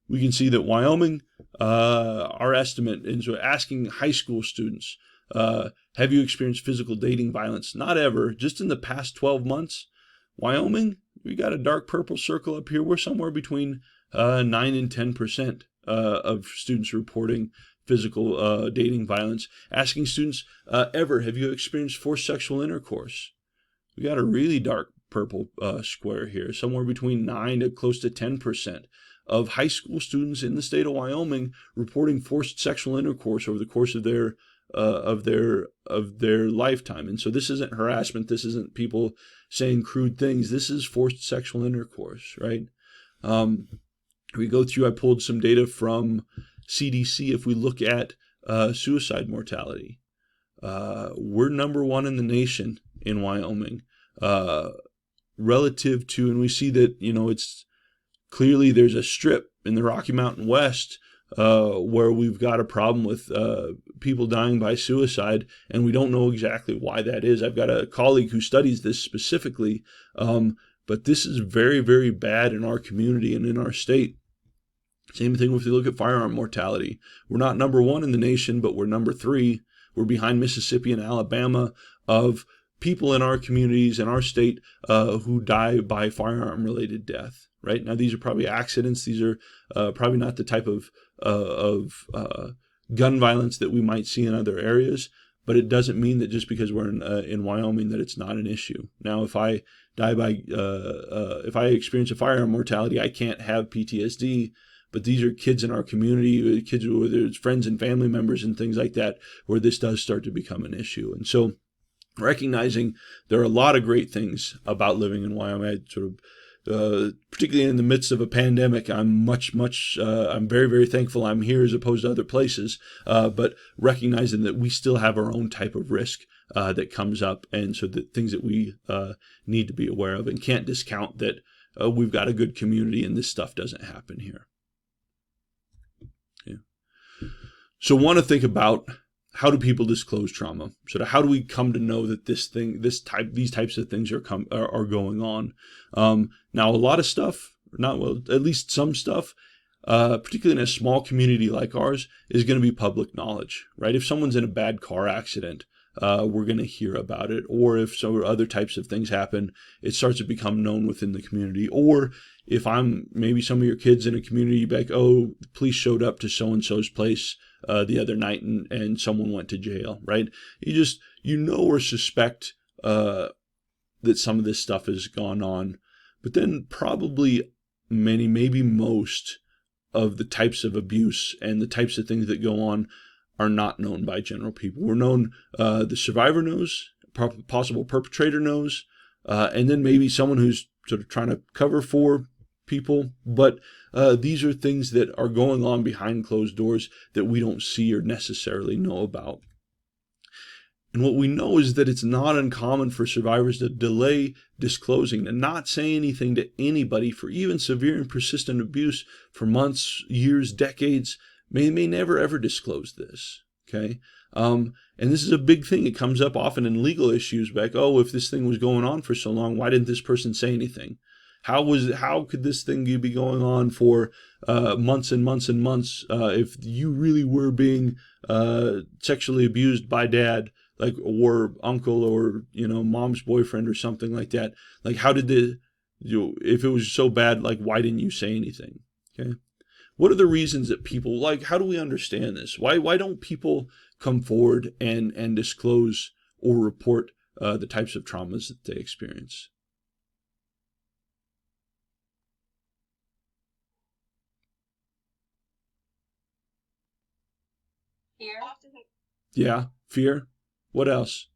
we can see that Wyoming, our estimate, and so asking high school students, have you experienced physical dating violence? Not ever, just in the past 12 months. Wyoming, we got a dark purple circle up here. We're somewhere between 9 and 10% of students reporting physical dating violence. Asking students, ever, have you experienced forced sexual intercourse? We got a really dark purple square here, somewhere between 9 to close to 10% of high school students in the state of Wyoming reporting forced sexual intercourse over the course of their lifetime. And so this isn't harassment. This isn't people saying crude things. This is forced sexual intercourse, right? We go through, I pulled some data from CDC. If we look at suicide mortality, we're number one in the nation in Wyoming relative to, and we see that, it's clearly there's a strip in the Rocky Mountain West where we've got a problem with people dying by suicide, and we don't know exactly why that is. I've got a colleague who studies this specifically, but this is very, very bad in our community and in our state. Same thing if you look at firearm mortality. We're not number one in the nation, but we're number 3. We're behind Mississippi and Alabama of people in our communities and our state who die by firearm-related death. Right now, these are probably accidents. These are probably not the type of gun violence that we might see in other areas. But it doesn't mean that just because we're in Wyoming that it's not an issue. Now, if I die by if I experience a firearm mortality, I can't have PTSD. But these are kids in our community, kids whether it's friends and family members and things like that, where this does start to become an issue. And so, recognizing there are a lot of great things about living in Wyoming, particularly in the midst of a pandemic, I'm I'm very, very thankful I'm here as opposed to other places, but recognizing that we still have our own type of risk that comes up, and so the things that we need to be aware of, and can't discount that we've got a good community and this stuff doesn't happen here. Yeah. So want to think about, how do people disclose trauma? So how do we come to know that these types of things are going on? Now, a lot of stuff, at least some stuff, particularly in a small community like ours, is going to be public knowledge, right? If someone's in a bad car accident, we're going to hear about it. Or if some other types of things happen, it starts to become known within the community. Or if maybe some of your kids in a community, like, oh, the police showed up to so-and-so's place the other night and someone went to jail, right? You know or suspect that some of this stuff has gone on. But then probably many, maybe most of the types of abuse and the types of things that go on are not known by general people. We're known, the survivor knows, possible perpetrator knows, and then maybe someone who's sort of trying to cover for people. But these are things that are going on behind closed doors that we don't see or necessarily know about. And what we know is that it's not uncommon for survivors to delay disclosing and not say anything to anybody for even severe and persistent abuse for months, years, decades. May never ever disclose this. Okay. And this is a big thing. It comes up often in legal issues, like, oh, if this thing was going on for so long, why didn't this person say anything? How could this thing be going on for months and months and months if you really were being sexually abused by dad, like, or uncle, or mom's boyfriend or something like that? Like, how did if it was so bad, like, why didn't you say anything? Okay. What are the reasons that people, like, how do we understand this? Why don't people come forward and disclose or report the types of traumas that they experience? Fear. Yeah, fear. What else?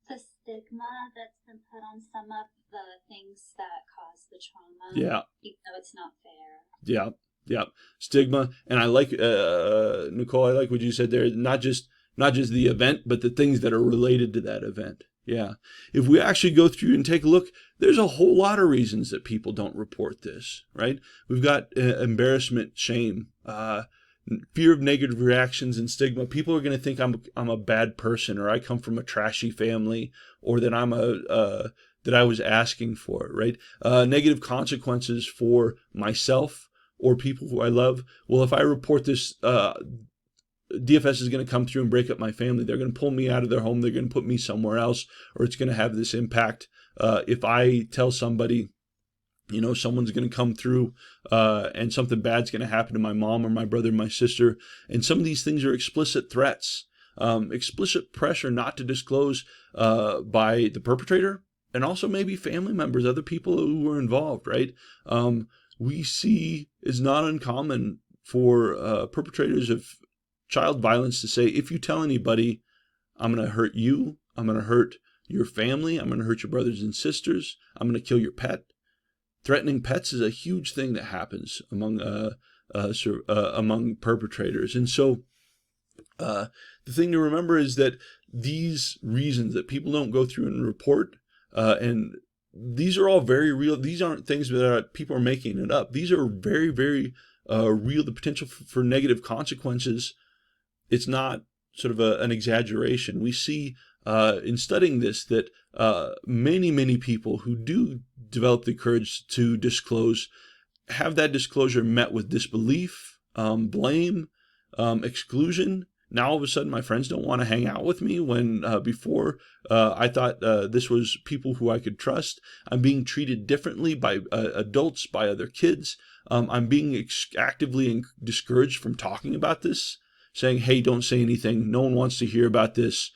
The stigma that's been put on some of the things that cause the trauma. Yeah. Even though it's not fair. Yeah. Stigma. And I like, Nicole, I like what you said there. Not just the event, but the things that are related to that event. Yeah. If we actually go through and take a look, there's a whole lot of reasons that people don't report this, right? We've got embarrassment, shame, fear of negative reactions and stigma. People are going to think I'm a bad person, or I come from a trashy family, or that that I was asking for it, right? Negative consequences for myself or people who I love. Well, if I report this, DFS is going to come through and break up my family. They're going to pull me out of their home. They're going to put me somewhere else, or it's going to have this impact. If I tell somebody, someone's going to come through and something bad's going to happen to my mom or my brother, my sister. And some of these things are explicit threats, explicit pressure not to disclose by the perpetrator, and also maybe family members, other people who were involved, right? We see it's not uncommon for perpetrators of child violence to say, if you tell anybody, I'm going to hurt you, I'm going to hurt your family, I'm going to hurt your brothers and sisters, I'm going to kill your pet. Threatening pets is a huge thing that happens among perpetrators. And so the thing to remember is that these reasons that people don't go through and report, and these are all very real. These aren't things that people are making it up. These are very, very real. The potential for negative consequences, it's not sort of an exaggeration. We see in studying this that many, many people who do develop the courage to disclose have that disclosure met with disbelief, blame, exclusion. Now all of a sudden my friends don't want to hang out with me when before I thought this was people who I could trust. I'm being treated differently by adults, by other kids. I'm being actively discouraged from talking about this, saying, hey, don't say anything. No one wants to hear about this.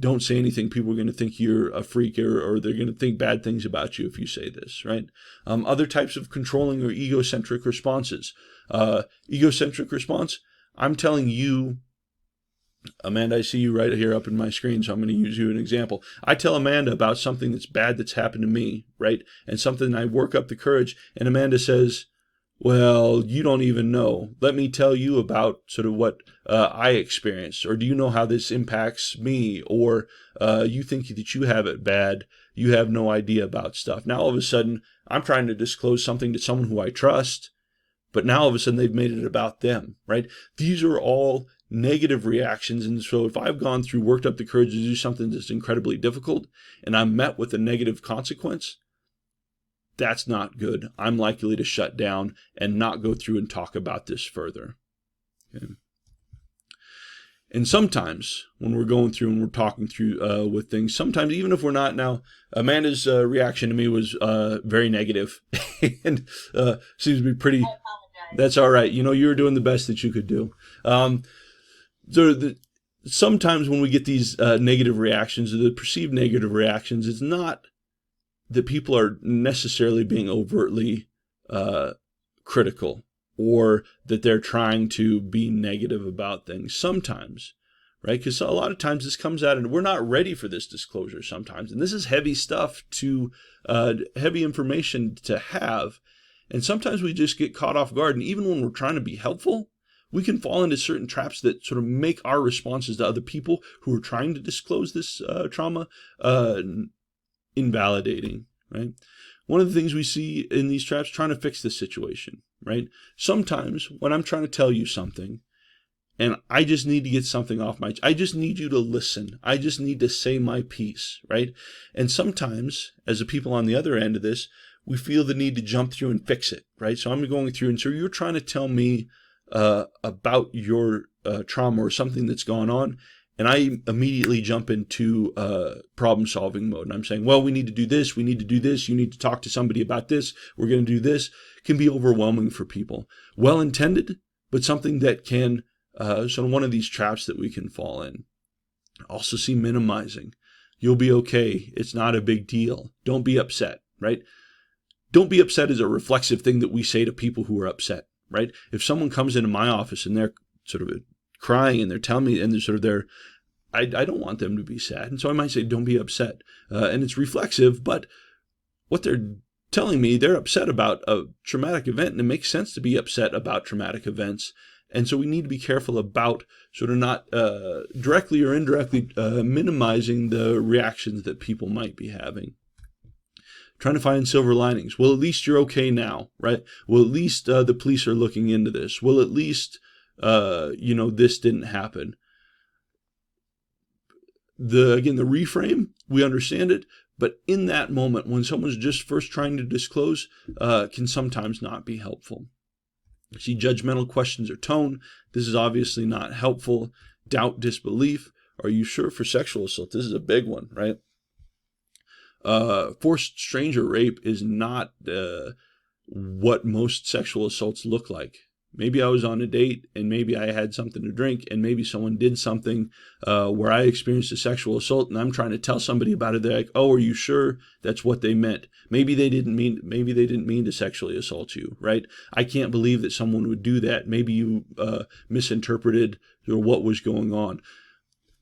Don't say anything. People are going to think you're a freak, or they're going to think bad things about you if you say this, right? Other types of controlling or egocentric responses. Egocentric response, I'm telling you, Amanda, I see you right here up in my screen, so I'm going to use you as an example. I tell Amanda about something that's bad that's happened to me, right? And something I work up the courage, and Amanda says, well, you don't even know. Let me tell you about sort of what I experienced. Or do you know how this impacts me? Or you think that you have it bad. You have no idea about stuff. Now, all of a sudden, I'm trying to disclose something to someone who I trust. But now, all of a sudden, they've made it about them, right? These are all negative reactions. And so if I've gone through, worked up the courage to do something that's incredibly difficult, and I'm met with a negative consequence, that's not good. I'm likely to shut down and not go through and talk about this further. Okay. And sometimes when we're going through and we're talking through with things, sometimes even if we're not now, Amanda's reaction to me was very negative and seems to be pretty. I apologize. That's all right. You were doing the best that you could do. Sometimes when we get these negative reactions, or the perceived negative reactions, it's not that people are necessarily being overtly critical, or that they're trying to be negative about things sometimes, right? Because a lot of times this comes out and we're not ready for this disclosure sometimes. And this is heavy stuff heavy information to have. And sometimes we just get caught off guard. And even when we're trying to be helpful, we can fall into certain traps that sort of make our responses to other people who are trying to disclose this trauma invalidating, right? One of the things we see in these traps, trying to fix this situation, right? Sometimes when I'm trying to tell you something and I just need to get something off I just need you to listen. I just need to say my piece, right? And sometimes as the people on the other end of this, we feel the need to jump through and fix it, right? So I'm going through and so you're trying to tell me about your trauma or something that's gone on. And I immediately jump into problem-solving mode. And I'm saying, well, we need to do this. We need to do this. You need to talk to somebody about this. We're going to do this. It can be overwhelming for people. Well-intended, but something that can, sort of one of these traps that we can fall in. Also see minimizing. You'll be okay. It's not a big deal. Don't be upset, right? Don't be upset is a reflexive thing that we say to people who are upset, right? If someone comes into my office and they're sort of crying and they're telling me and they're sort of I don't want them to be sad. And so I might say, don't be upset. And it's reflexive, but what they're telling me, they're upset about a traumatic event, and it makes sense to be upset about traumatic events. And so we need to be careful about sort of not directly or indirectly minimizing the reactions that people might be having. Trying to find silver linings. Well, at least you're okay now, right? Well, at least the police are looking into this. Well, at least this didn't happen. The reframe, we understand it, but in that moment, when someone's just first trying to disclose, can sometimes not be helpful. See, judgmental questions or tone. This is obviously not helpful. Doubt, disbelief. Are you sure for sexual assault? This is a big one, right? Forced stranger rape is not what most sexual assaults look like. Maybe I was on a date and maybe I had something to drink and maybe someone did something where I experienced a sexual assault and I'm trying to tell somebody about it. They're like, "Oh, are you sure that's what they meant?" Maybe they didn't mean to sexually assault you, right? I can't believe that someone would do that. Maybe you misinterpreted what was going on.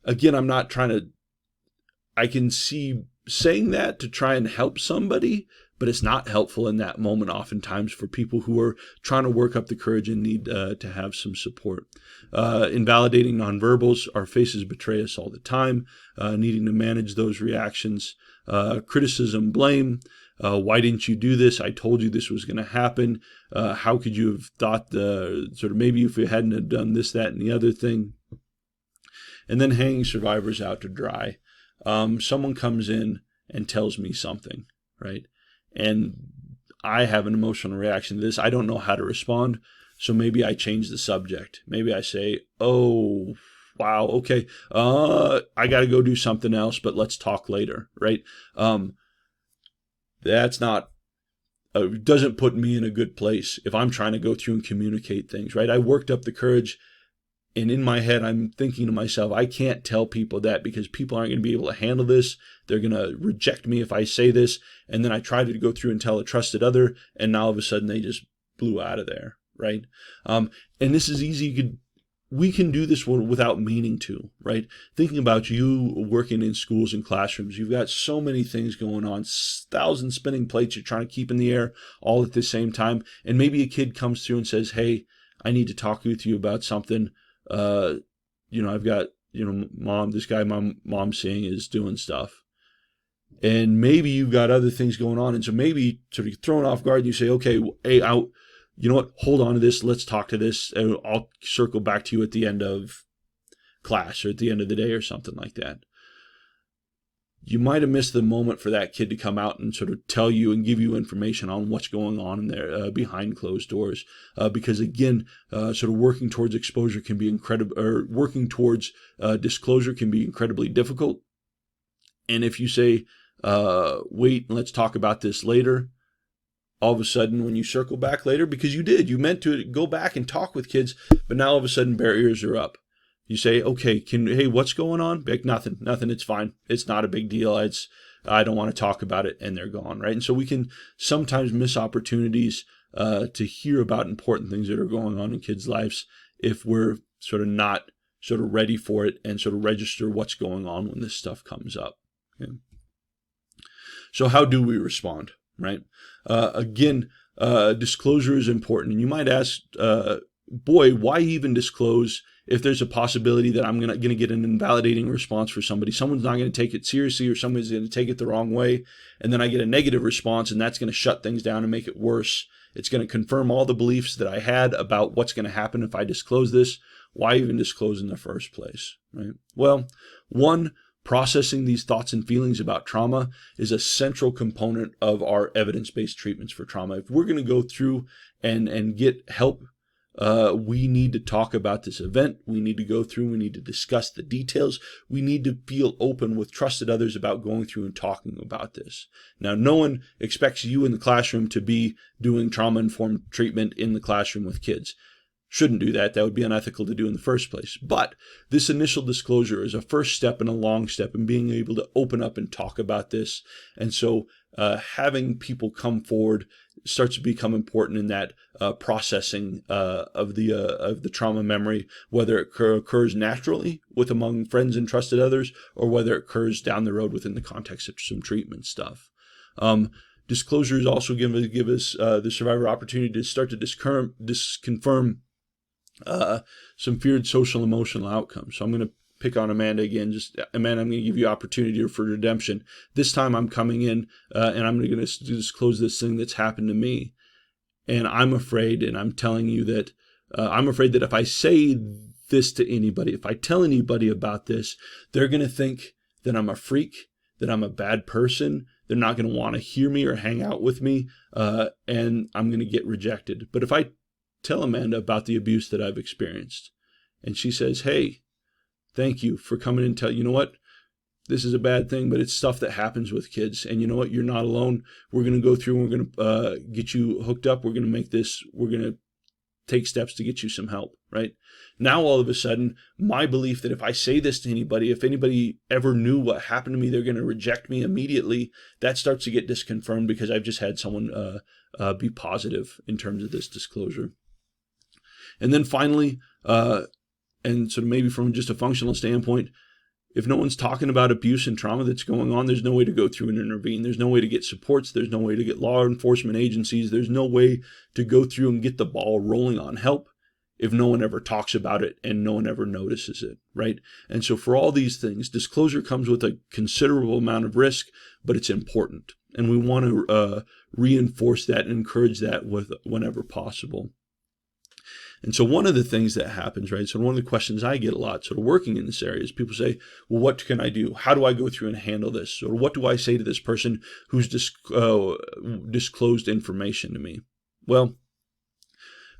Again, I'm not trying to, I can see saying that to try and help somebody, but it's not helpful in that moment oftentimes for people who are trying to work up the courage and need to have some support. Invalidating nonverbals. Our faces betray us all the time. Needing to manage those reactions. Criticism, blame. Why didn't you do this? I told you this was going to happen. How could you have thought maybe if you hadn't have done this, that, and the other thing. And then hanging survivors out to dry. Someone comes in and tells me something, right? And I have an emotional reaction to this. I don't know how to respond. So maybe I change the subject. Maybe I say, "Oh, wow, okay. I got to go do something else, but let's talk later," right? That's not, doesn't put me in a good place if I'm trying to go through and communicate things, right? I worked up the courage. And in my head, I'm thinking to myself, I can't tell people that because people aren't going to be able to handle this. They're going to reject me if I say this. And then I tried to go through and tell a trusted other, and now all of a sudden they just blew out of there, right? And this is easy. We can do this without meaning to, right? Thinking about you working in schools and classrooms, you've got so many things going on, 1,000 spinning plates you're trying to keep in the air all at the same time. And maybe a kid comes through and says, "Hey, I need to talk with you about something. I've got, mom, this guy my mom's seeing is doing stuff." And maybe you've got other things going on. And so maybe sort of thrown off guard, you say, "Okay, hey, you know what? Hold on to this. Let's talk to this. And I'll circle back to you at the end of class or at the end of the day," or something like that. you might have missed the moment for that kid to come out and sort of tell you and give you information on what's going on in there behind closed doors. Because again, sort of working towards exposure can be incredible, or working towards disclosure can be incredibly difficult. And if you say, wait, let's talk about this later, all of a sudden when you circle back later, because you meant to go back and talk with kids, but now all of a sudden barriers are up. You say, okay, hey, what's going on? Like, nothing, it's fine. It's not a big deal. I don't want to talk about it, and they're gone, right? And so we can sometimes miss opportunities to hear about important things that are going on in kids' lives if we're sort of not sort of ready for it and sort of register what's going on when this stuff comes up. Okay? So how do we respond, right? Again, disclosure is important. And you might ask, boy, why even disclose if there's a possibility that I'm going to get an invalidating response for somebody? Someone's not going to take it seriously, or somebody's going to take it the wrong way, and then I get a negative response, and that's going to shut things down and make it worse. It's going to confirm all the beliefs that I had about what's going to happen if I disclose this. Why even disclose in the first place, right? Well, one, processing these thoughts and feelings about trauma is a central component of our evidence-based treatments for trauma. If we're going to go through and get help, we need to talk about this event. We need to go through, we need to discuss the details. We need to feel open with trusted others about going through and talking about this. Now, no one expects you in the classroom to be doing trauma-informed treatment in the classroom with kids. Shouldn't do that. That would be unethical to do in the first place. But this initial disclosure is a first step and a long step in being able to open up and talk about this. And so having people come forward starts to become important in that processing of the trauma memory, whether it occurs naturally among friends and trusted others, or whether it occurs down the road within the context of some treatment stuff. Disclosures also give us the survivor opportunity to start to disconfirm some feared social emotional outcomes. So I'm going to pick on Amanda again. Amanda, I'm going to give you opportunity for redemption. This time I'm coming in and I'm going to disclose this thing that's happened to me. And I'm afraid, and I'm telling you that I'm afraid that if I say this to anybody, if I tell anybody about this, they're going to think that I'm a freak, that I'm a bad person. They're not going to want to hear me or hang out with me, and I'm going to get rejected. But if I tell Amanda about the abuse that I've experienced, and she says, hey, thank you for coming and you know what? This is a bad thing, but it's stuff that happens with kids. And you know what? You're not alone. We're going to go through and we're going to get you hooked up. We're going to take steps to get you some help, right? Now, all of a sudden, my belief that if I say this to anybody, if anybody ever knew what happened to me, they're going to reject me immediately. That starts to get disconfirmed because I've just had someone be positive in terms of this disclosure. And then finally, and sort of maybe from just a functional standpoint, if no one's talking about abuse and trauma that's going on, there's no way to go through and intervene. There's no way to get supports. There's no way to get law enforcement agencies. There's no way to go through and get the ball rolling on help if no one ever talks about it and no one ever notices it, right? And so for all these things, disclosure comes with a considerable amount of risk, but it's important. And we want to reinforce that and encourage that whenever possible. And so one of the things that happens, right, so one of the questions I get a lot sort of working in this area is people say, well, what can I do? How do I go through and handle this? Or what do I say to this person who's disclosed information to me? Well,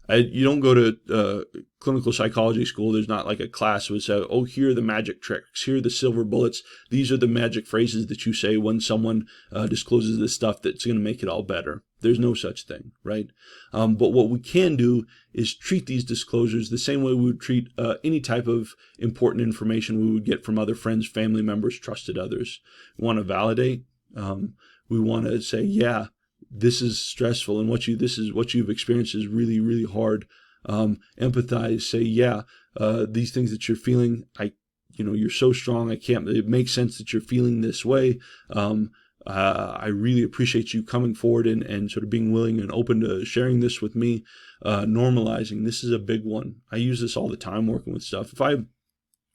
you don't go to clinical psychology school. There's not like a class that would say, oh, here are the magic tricks. Here are the silver bullets. These are the magic phrases that you say when someone discloses this stuff that's going to make it all better. There's no such thing, right? But what we can do is treat these disclosures the same way we would treat any type of important information we would get from other friends, family members, trusted others. We want to validate. We want to say, yeah, this is stressful, and what you've experienced is really, really hard. Empathize, say, yeah, these things that you're feeling, you're so strong. It makes sense that you're feeling this way. I really appreciate you coming forward and sort of being willing and open to sharing this with me. Normalizing, this is a big one. I use this all the time working with stuff. If I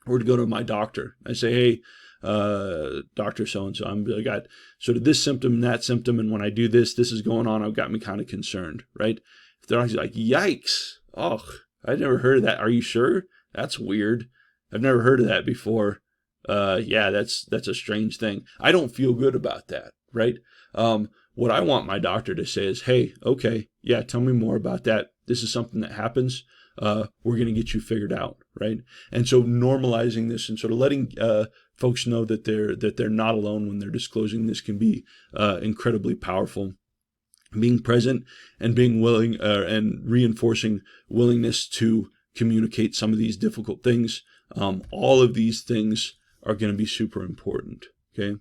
were to go to my doctor, I say, hey, Dr. So-and-so, I got sort of this symptom, that symptom, and when I do this is going on, I've got me kind of concerned, right? If they're like, yikes, oh, I've never heard of that. Are you sure? That's weird. I've never heard of that before. yeah, that's a strange thing. I don't feel good about that, right? What I want my doctor to say is, hey, okay, yeah, tell me more about that. This is something that happens. We're going to get you figured out, right? And so normalizing this and sort of letting folks know that they're not alone when they're disclosing this can be incredibly powerful. Being present and being willing and reinforcing willingness to communicate some of these difficult things. All of these things are going to be super important. Okay.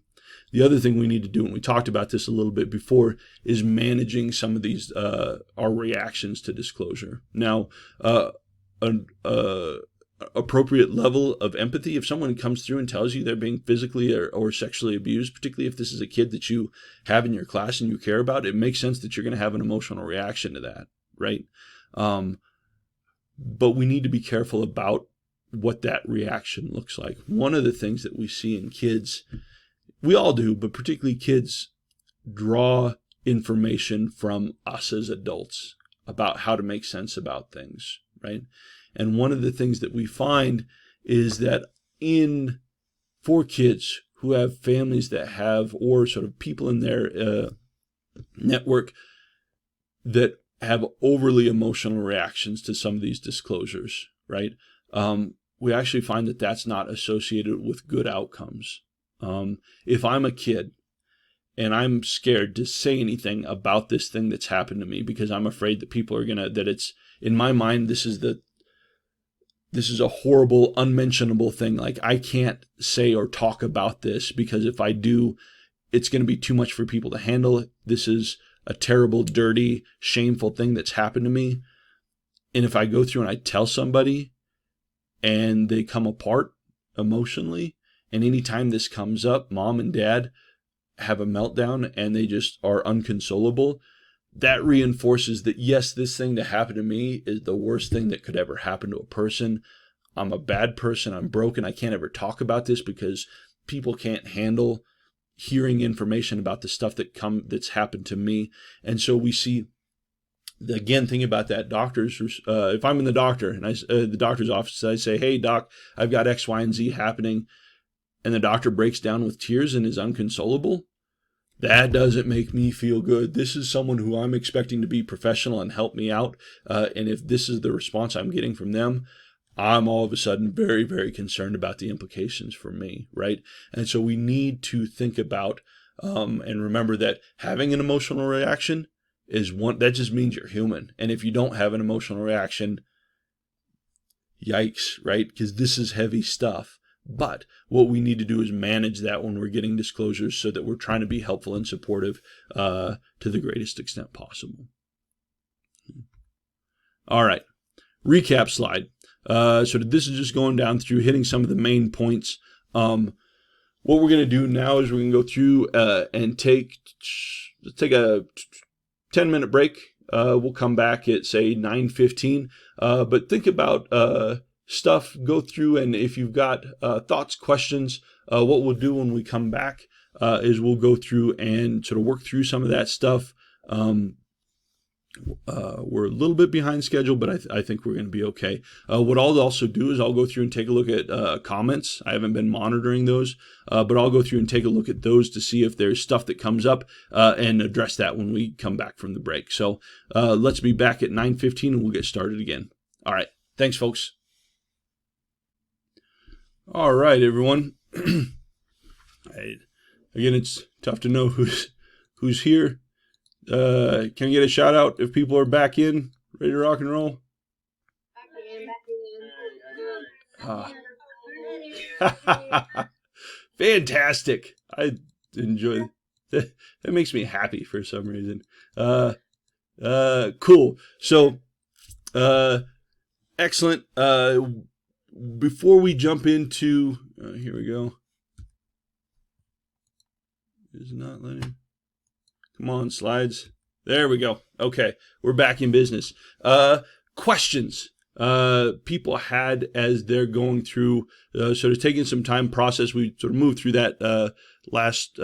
The other thing we need to do, and we talked about this a little bit before, is managing some of these our reactions to disclosure. Now, an appropriate level of empathy. If someone comes through and tells you they're being physically or sexually abused, particularly if this is a kid that you have in your class and you care about, it makes sense that you're going to have an emotional reaction to that, right? But we need to be careful about what that reaction looks like. One of the things that we see in kids, we all do, but particularly kids, draw information from us as adults about how to make sense about things, right? And one of the things that we find is that for kids who have families that have, or sort of people in their network that have overly emotional reactions to some of these disclosures, right? We actually find that that's not associated with good outcomes. If I'm a kid and I'm scared to say anything about this thing that's happened to me because I'm afraid that people are that it's, in my mind, this is a horrible, unmentionable thing. Like, I can't say or talk about this because if I do, it's going to be too much for people to handle. This is a terrible, dirty, shameful thing that's happened to me. And if I go through and I tell somebody and they come apart emotionally, and anytime this comes up, mom and dad have a meltdown and they just are unconsolable, that reinforces that, yes, this thing that happened to me is the worst thing that could ever happen to a person. I'm a bad person. I'm broken. I can't ever talk about this because people can't handle hearing information about the stuff that's happened to me. And so we see, again, thinking about that, doctors, if I'm in the doctor and the doctor's office, I say, hey, doc, I've got X, Y, and Z happening. And the doctor breaks down with tears and is unconsolable. That doesn't make me feel good. This is someone who I'm expecting to be professional and help me out. And if this is the response I'm getting from them, I'm all of a sudden very, very concerned about the implications for me, right? And so we need to think about and remember that having an emotional reaction that just means you're human. And if you don't have an emotional reaction, yikes, right? Because this is heavy stuff. But what we need to do is manage that when we're getting disclosures so that we're trying to be helpful and supportive to the greatest extent possible. All right, recap slide. So this is just going down through hitting some of the main points. What we're going to do now is we're going to go through and take a 10-minute break. We'll come back at, say, 9:15. But think about stuff, go through, and if you've got thoughts, questions, what we'll do when we come back is we'll go through and sort of work through some of that stuff. We're a little bit behind schedule, but I think we're going to be okay. What I'll also do is I'll go through and take a look at comments. I haven't been monitoring those, but I'll go through and take a look at those to see if there's stuff that comes up and address that when we come back from the break. So let's be back at 9:15 and we'll get started again. All right. Thanks, folks. All right, everyone. Again, it's tough to know who's here. Can I get a shout out if people are back in, ready to rock and roll? Fantastic. I enjoy that. That makes me happy for some reason. Cool. So, excellent. Before we jump into, here we go. It's not letting. Come on, slides. There we go. Okay, we're back in business. Questions people had as they're going through, sort of taking some time process. We sort of moved through that last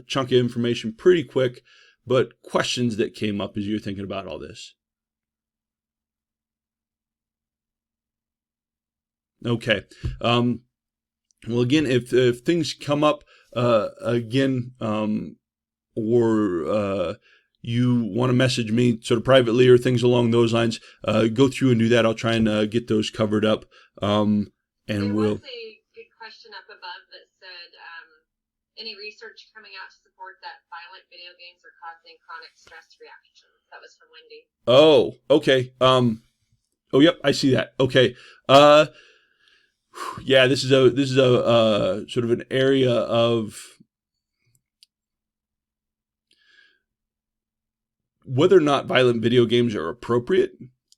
chunk of information pretty quick, but questions that came up as you're thinking about all this. Okay. Well, again, if things come up again, or you want to message me sort of privately or things along those lines, go through and do that. I'll try and get those covered up. And there we'll. was a good question up above that said, any research coming out to support that violent video games are causing chronic stress reactions? That was from Wendy. Oh, okay. Oh, yep, I see that. Okay. Yeah, this is a sort of an area of whether or not violent video games are appropriate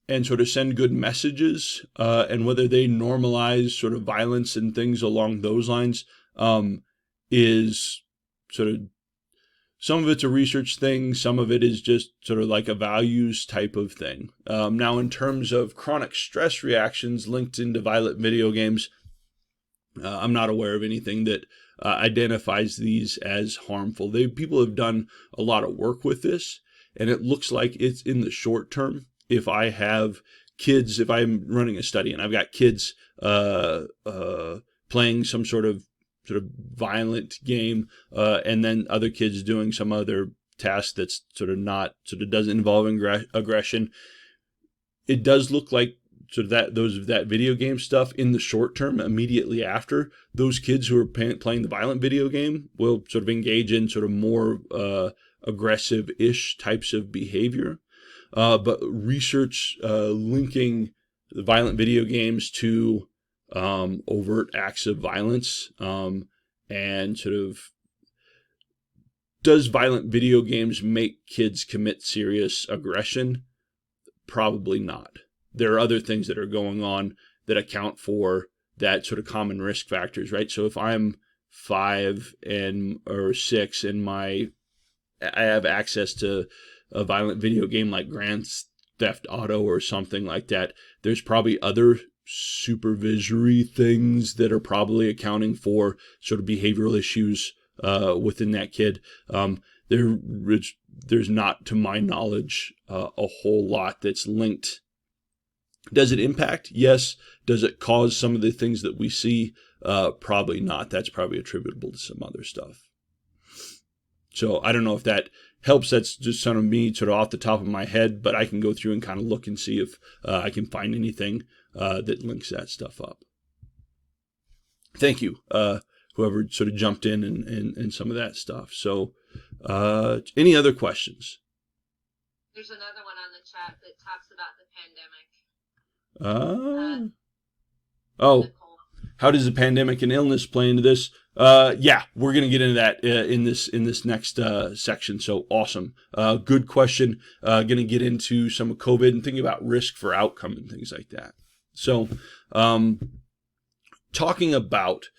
and sort of send good messages, and whether they normalize sort of violence and things along those lines, is sort of, some of it's a research thing, some of it is just sort of like a values type of thing. Now, in terms of chronic stress reactions linked into violent video games, I'm not aware of anything that identifies these as harmful. People have done a lot of work with this, and it looks like it's in the short term. If I have kids, if I'm running a study and I've got kids playing some sort of violent game, and then other kids doing some other task that's sort of doesn't involve aggression, it does look like sort of that video game stuff in the short term, immediately after, those kids who are playing the violent video game will sort of engage in sort of more aggressive-ish types of behavior. But research linking the violent video games to overt acts of violence, and sort of, does violent video games make kids commit serious aggression? Probably not. There are other things that are going on that account for that sort of common risk factors, right? So if I'm 5 or 6 and I have access to a violent video game like Grand Theft Auto or something like that, there's probably other supervisory things that are probably accounting for sort of behavioral issues within that kid. There's not, to my knowledge, a whole lot that's linked. Does it impact? Yes. Does it cause some of the things that we see? Probably not. That's probably attributable to some other stuff. So I don't know if that helps. That's just sort of me sort of off the top of my head, but I can go through and kind of look and see if I can find anything that links that stuff up. Thank you, whoever sort of jumped in and some of that stuff. So any other questions? There's another one on the chat that talks about the pandemic. How does the pandemic and illness play into this? Yeah, we're going to get into that in this next section. So awesome. Good question. Going to get into some of COVID and thinking about risk for outcome and things like that. So, talking about,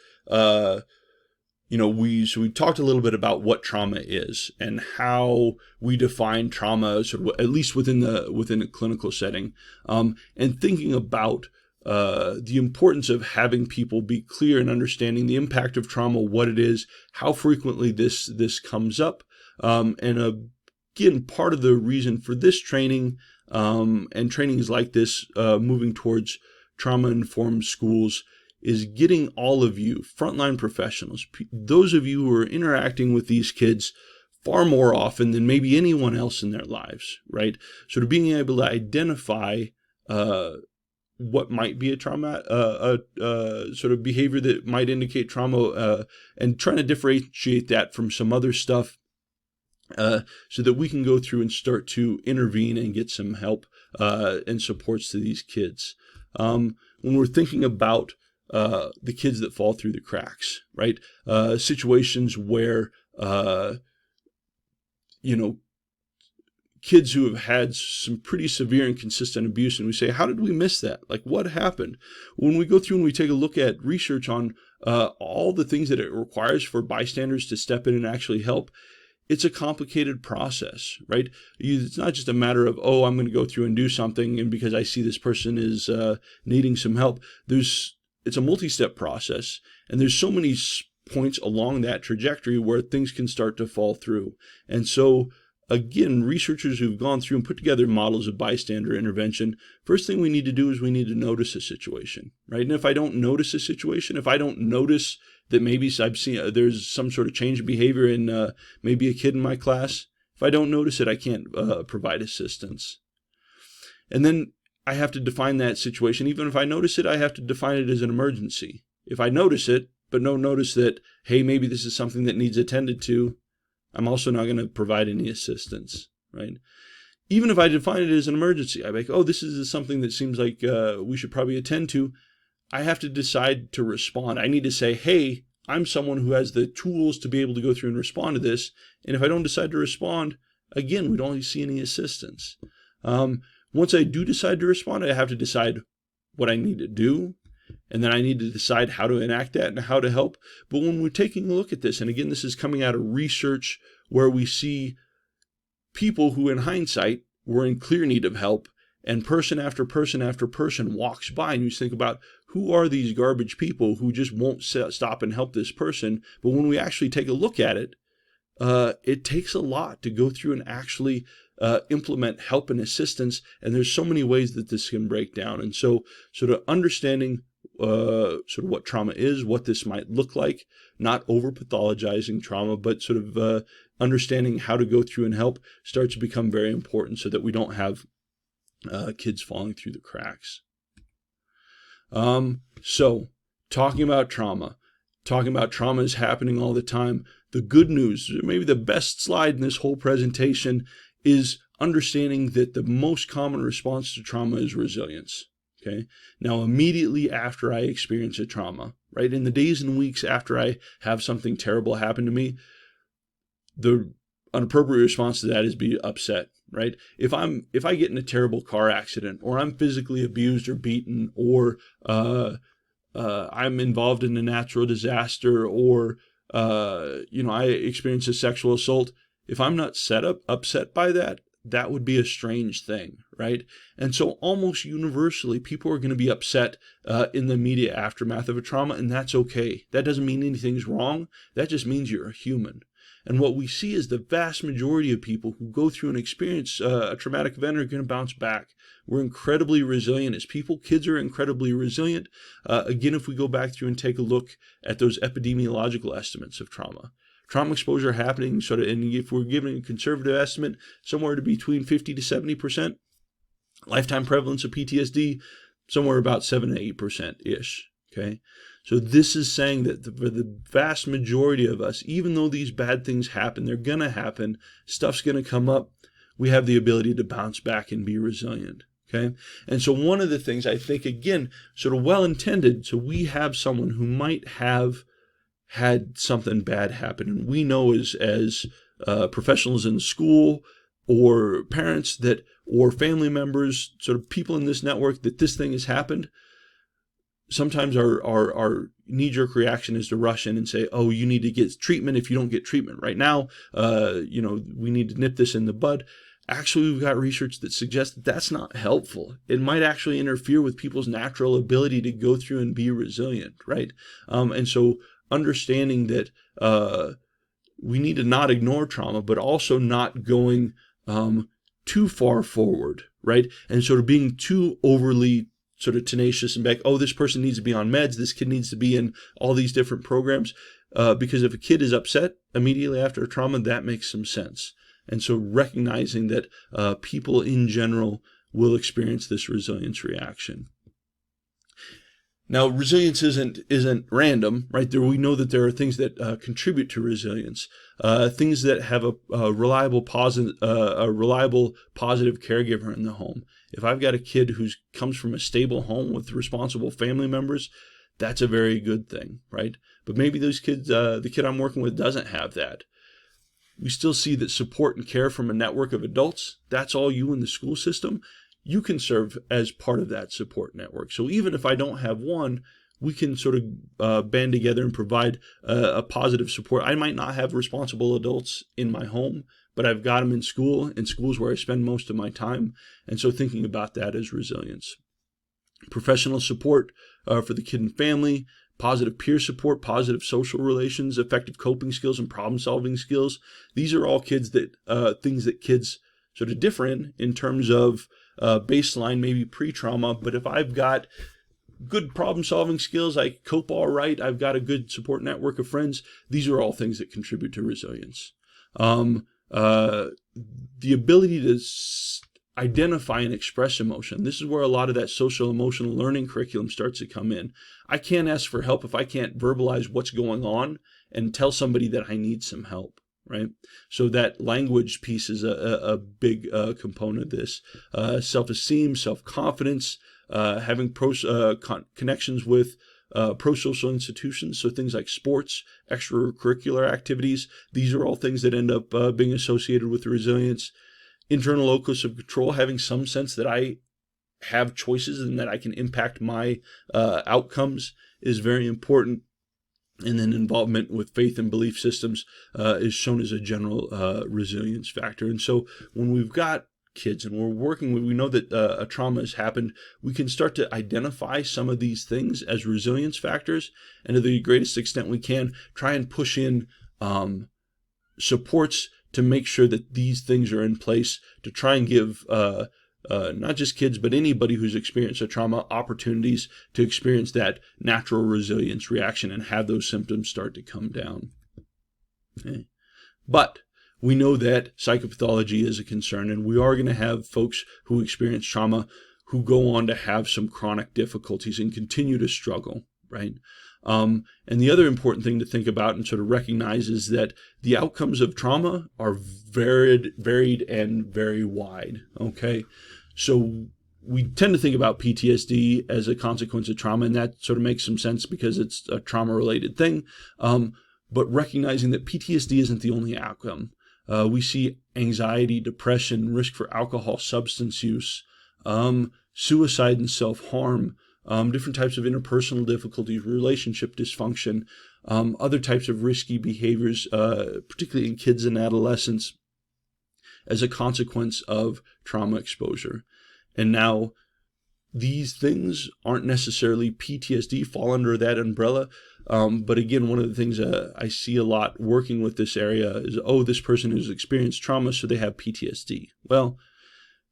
we talked a little bit about what trauma is and how we define trauma, sort of at least within a clinical setting, and thinking about the importance of having people be clear and understanding the impact of trauma, what it is, how frequently this comes up, and again, part of the reason for this training and trainings like this, moving towards trauma-informed schools, is getting all of you, frontline professionals, those of you who are interacting with these kids far more often than maybe anyone else in their lives, right? Sort of being able to identify what might be a trauma, sort of behavior that might indicate trauma, and trying to differentiate that from some other stuff, so that we can go through and start to intervene and get some help and supports to these kids. When we're thinking about the kids that fall through the cracks, right? Situations where, kids who have had some pretty severe and consistent abuse, and we say, how did we miss that? Like, what happened? When we go through and we take a look at research on all the things that it requires for bystanders to step in and actually help, it's a complicated process, right? It's not just a matter of, I'm going to go through and do something, and because I see this person is needing some help. It's a multi-step process, and there's so many points along that trajectory where things can start to fall through. And so again, researchers who've gone through and put together models of bystander intervention, first thing we need to do is we need to notice a situation, right? And if I don't notice a situation, if I don't notice that maybe I've seen there's some sort of change of behavior in maybe a kid in my class, if I don't notice it, I can't provide assistance. And then I have to define that situation. Even if I notice it, I have to define it as an emergency. If I notice it, but don't notice that, hey, maybe this is something that needs attended to, I'm also not going to provide any assistance, right? Even if I define it as an emergency, I'm like, oh, this is something that seems like we should probably attend to, I have to decide to respond. I need to say, hey, I'm someone who has the tools to be able to go through and respond to this. And if I don't decide to respond, again, we don't see any assistance. Once I do decide to respond, I have to decide what I need to do. And then I need to decide how to enact that and how to help. But when we're taking a look at this, and again, this is coming out of research where we see people who in hindsight were in clear need of help, and person after person after person walks by, and you think about who are these garbage people who just won't stop and help this person. But when we actually take a look at it, it takes a lot to go through and actually implement help and assistance. And there's so many ways that this can break down. And so sort of understanding sort of what trauma is, what this might look like, not over pathologizing trauma, but sort of understanding how to go through and help starts to become very important so that we don't have kids falling through the cracks. So talking about trauma is happening all the time. The good news, maybe the best slide in this whole presentation, is understanding that the most common response to trauma is resilience. Okay. Now, immediately after I experience a trauma, right, in the days and weeks after I have something terrible happen to me, the appropriate response to that is be upset, right? If I get in a terrible car accident, or I'm physically abused or beaten, or I'm involved in a natural disaster, or I experience a sexual assault, if I'm not upset by that, that would be a strange thing, right? And so almost universally, people are going to be upset in the immediate aftermath of a trauma, and that's okay. That doesn't mean anything's wrong. That just means you're a human. And what we see is the vast majority of people who go through and experience a traumatic event are going to bounce back. We're incredibly resilient as people. Kids are incredibly resilient. Again, if we go back through and take a look at those epidemiological estimates of trauma exposure happening sort of, and if we're giving a conservative estimate, somewhere to between 50 to 70%. Lifetime prevalence of PTSD, somewhere about 7 to 8%-ish. Okay. So this is saying that for the vast majority of us, even though these bad things happen, they're going to happen, stuff's going to come up, we have the ability to bounce back and be resilient. Okay. And so one of the things I think, again, sort of well-intended, so we have someone who might have had something bad happen, and we know as professionals in school or parents that, or family members, sort of people in this network, that this thing has happened. Sometimes our knee-jerk reaction is to rush in and say, oh, you need to get treatment. If you don't get treatment right now, we need to nip this in the bud. Actually, we've got research that suggests that that's not helpful. It might actually interfere with people's natural ability to go through and be resilient, right? And so understanding that we need to not ignore trauma, but also not going too far forward, right? And sort of being too overly sort of tenacious and back, oh, this person needs to be on meds, this kid needs to be in all these different programs, because if a kid is upset immediately after a trauma, that makes some sense. And so recognizing that people in general will experience this resilience reaction. Now, resilience isn't random, right? We know that there are things that contribute to resilience, things that have a reliable positive caregiver in the home. If I've got a kid who comes from a stable home with responsible family members, that's a very good thing, right? But maybe those kids, the kid I'm working with doesn't have that. We still see that support and care from a network of adults, that's all you in the school system. You can serve as part of that support network. So even if I don't have one, we can sort of band together and provide a positive support. I might not have responsible adults in my home, but I've got them in school, and school's where I spend most of my time. And so thinking about that as resilience. Professional support for the kid and family, positive peer support, positive social relations, effective coping skills, and problem-solving skills. These are all things that kids sort of differ in terms of baseline, maybe pre-trauma. But if I've got good problem-solving skills, I cope all right, I've got a good support network of friends, these are all things that contribute to resilience. The ability to identify and express emotion. This is where a lot of that social emotional learning curriculum starts to come in. I can't ask for help if I can't verbalize what's going on and tell somebody that I need some help, right? So that language piece is a big component of this. Self-esteem, self-confidence, having connections with pro-social institutions, so things like sports, extracurricular activities. These are all things that end up being associated with resilience. Internal locus of control, having some sense that I have choices and that I can impact my outcomes is very important. And then involvement with faith and belief systems is shown as a general resilience factor. And so when we've got kids and we're working with, we know that a trauma has happened, we can start to identify some of these things as resilience factors, and to the greatest extent we can, try and push in supports to make sure that these things are in place to try and give not just kids, but anybody who's experienced a trauma opportunities to experience that natural resilience reaction and have those symptoms start to come down. Okay. But we know that psychopathology is a concern, and we are going to have folks who experience trauma who go on to have some chronic difficulties and continue to struggle, right? And the other important thing to think about and sort of recognize is that the outcomes of trauma are varied and very wide, okay? So we tend to think about PTSD as a consequence of trauma, and that sort of makes some sense because it's a trauma-related thing. But recognizing that PTSD isn't the only outcome. We see anxiety, depression, risk for alcohol, substance use, suicide and self-harm, different types of interpersonal difficulties, relationship dysfunction, other types of risky behaviors, particularly in kids and adolescents, as a consequence of trauma exposure. And now these things aren't necessarily PTSD, fall under that umbrella. But again, one of the things I see a lot working with this area is, this person has experienced trauma, so they have PTSD. Well,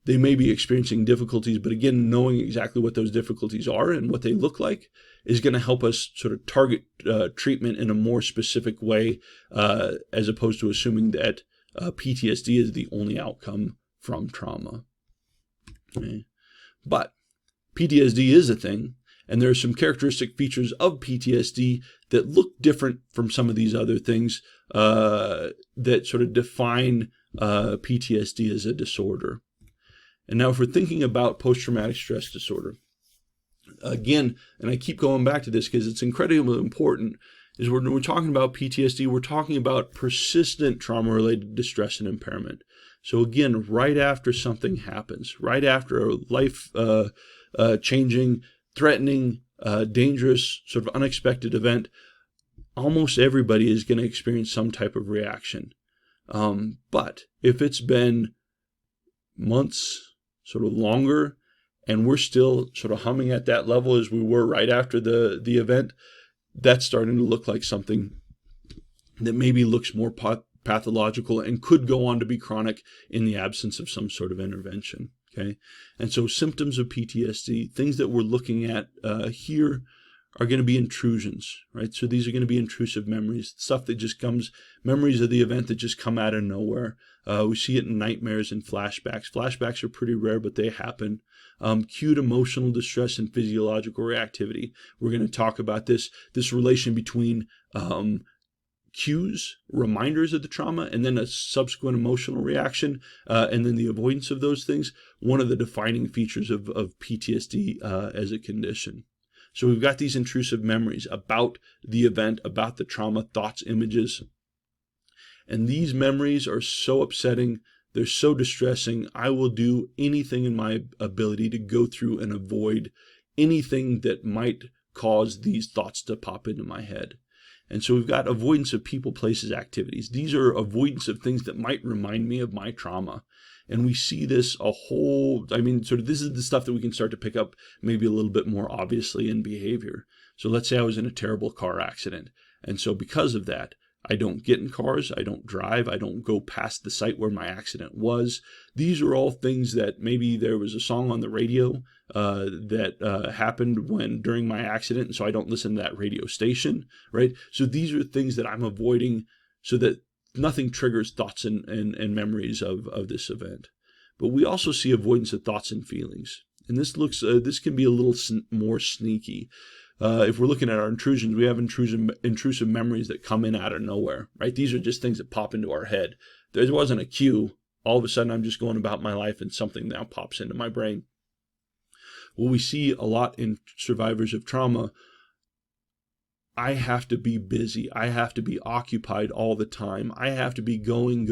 they may be experiencing difficulties, but again, knowing exactly what those difficulties are and what they look like is going to help us sort of target treatment in a more specific way, as opposed to assuming that PTSD is the only outcome from trauma. Okay. But PTSD is a thing, and there are some characteristic features of PTSD that look different from some of these other things that sort of define PTSD as a disorder. And now if we're thinking about post-traumatic stress disorder, again, and I keep going back to this because it's incredibly important, is when we're talking about PTSD, we're talking about persistent trauma-related distress and impairment. So again, right after something happens, right after a life-changing, threatening, dangerous, sort of unexpected event, almost everybody is going to experience some type of reaction. But if it's been months, sort of longer, and we're still sort of humming at that level as we were right after the event, that's starting to look like something that maybe looks more pathological and could go on to be chronic in the absence of some sort of intervention. Okay, and so symptoms of PTSD, things that we're looking at here, are going to be intrusions, right? So these are going to be intrusive memories, stuff that just comes, memories of the event that just come out of nowhere. We see it in nightmares and flashbacks. Flashbacks are pretty rare, but they happen. Acute emotional distress and physiological reactivity. We're going to talk about this relation between cues, reminders of the trauma, and then a subsequent emotional reaction, and then the avoidance of those things, one of the defining features of PTSD as a condition. So we've got these intrusive memories about the event, about the trauma, thoughts, images. And these memories are so upsetting, they're so distressing, I will do anything in my ability to go through and avoid anything that might cause these thoughts to pop into my head. And so we've got avoidance of people, places, activities. These are avoidance of things that might remind me of my trauma. And we see this sort of this is the stuff that we can start to pick up maybe a little bit more obviously in behavior. So let's say I was in a terrible car accident. And so because of that, I don't get in cars, I don't drive, I don't go past the site where my accident was. These are all things that maybe there was a song on the radio that happened during my accident, and so I don't listen to that radio station, right? So these are things that I'm avoiding so that nothing triggers thoughts and memories of this event. But we also see avoidance of thoughts and feelings. And this can be a little more sneaky. If we're looking at our intrusions, we have intrusive memories that come in out of nowhere, right? These are just things that pop into our head. There wasn't a cue. All of a sudden, I'm just going about my life and something now pops into my brain. What we see a lot in survivors of trauma, I have to be busy. I have to be occupied all the time. I have to be going.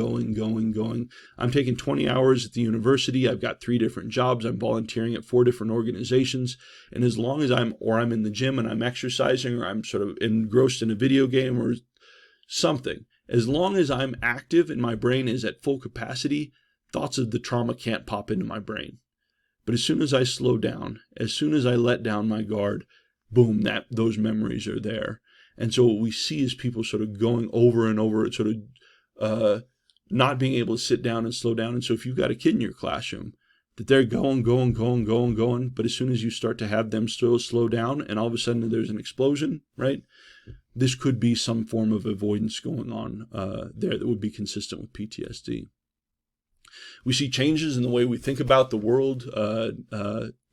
I'm taking 20 hours at the university. I've got 3 different jobs. I'm volunteering at 4 different organizations. And as long as I'm in the gym and I'm exercising, or I'm sort of engrossed in a video game or something, as long as I'm active and my brain is at full capacity, thoughts of the trauma can't pop into my brain. But as soon as I slow down, as soon as I let down my guard, boom, those memories are there. And so what we see is people sort of going over and over, sort of not being able to sit down and slow down. And so if you've got a kid in your classroom, that they're going, but as soon as you start to have them slow down, and all of a sudden there's an explosion, right? This could be some form of avoidance going on there that would be consistent with PTSD. We see changes in the way we think about the world,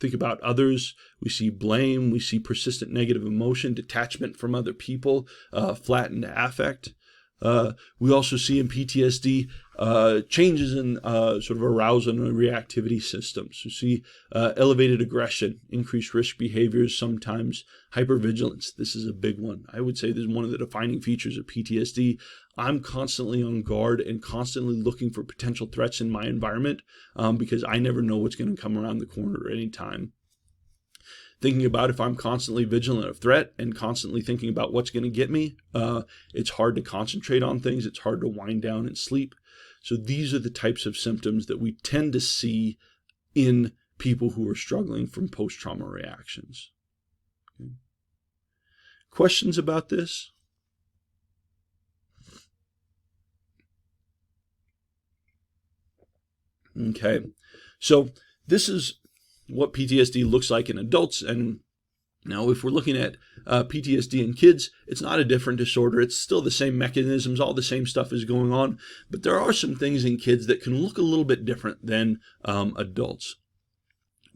think about others. We see blame. We see persistent negative emotion, detachment from other people, flattened affect. We also see in PTSD changes in sort of arousal and reactivity systems. We see elevated aggression, increased risk behaviors, sometimes hypervigilance. This is a big one. I would say this is one of the defining features of PTSD. I'm constantly on guard and constantly looking for potential threats in my environment because I never know what's going to come around the corner at any time. Thinking about if I'm constantly vigilant of threat and constantly thinking about what's going to get me, it's hard to concentrate on things. It's hard to wind down and sleep. So these are the types of symptoms that we tend to see in people who are struggling from post-trauma reactions. Okay. Questions about this? Okay, so this is what PTSD looks like in adults. And now if we're looking at PTSD in kids, it's not a different disorder. It's still the same mechanisms, all the same stuff is going on. But there are some things in kids that can look a little bit different than adults.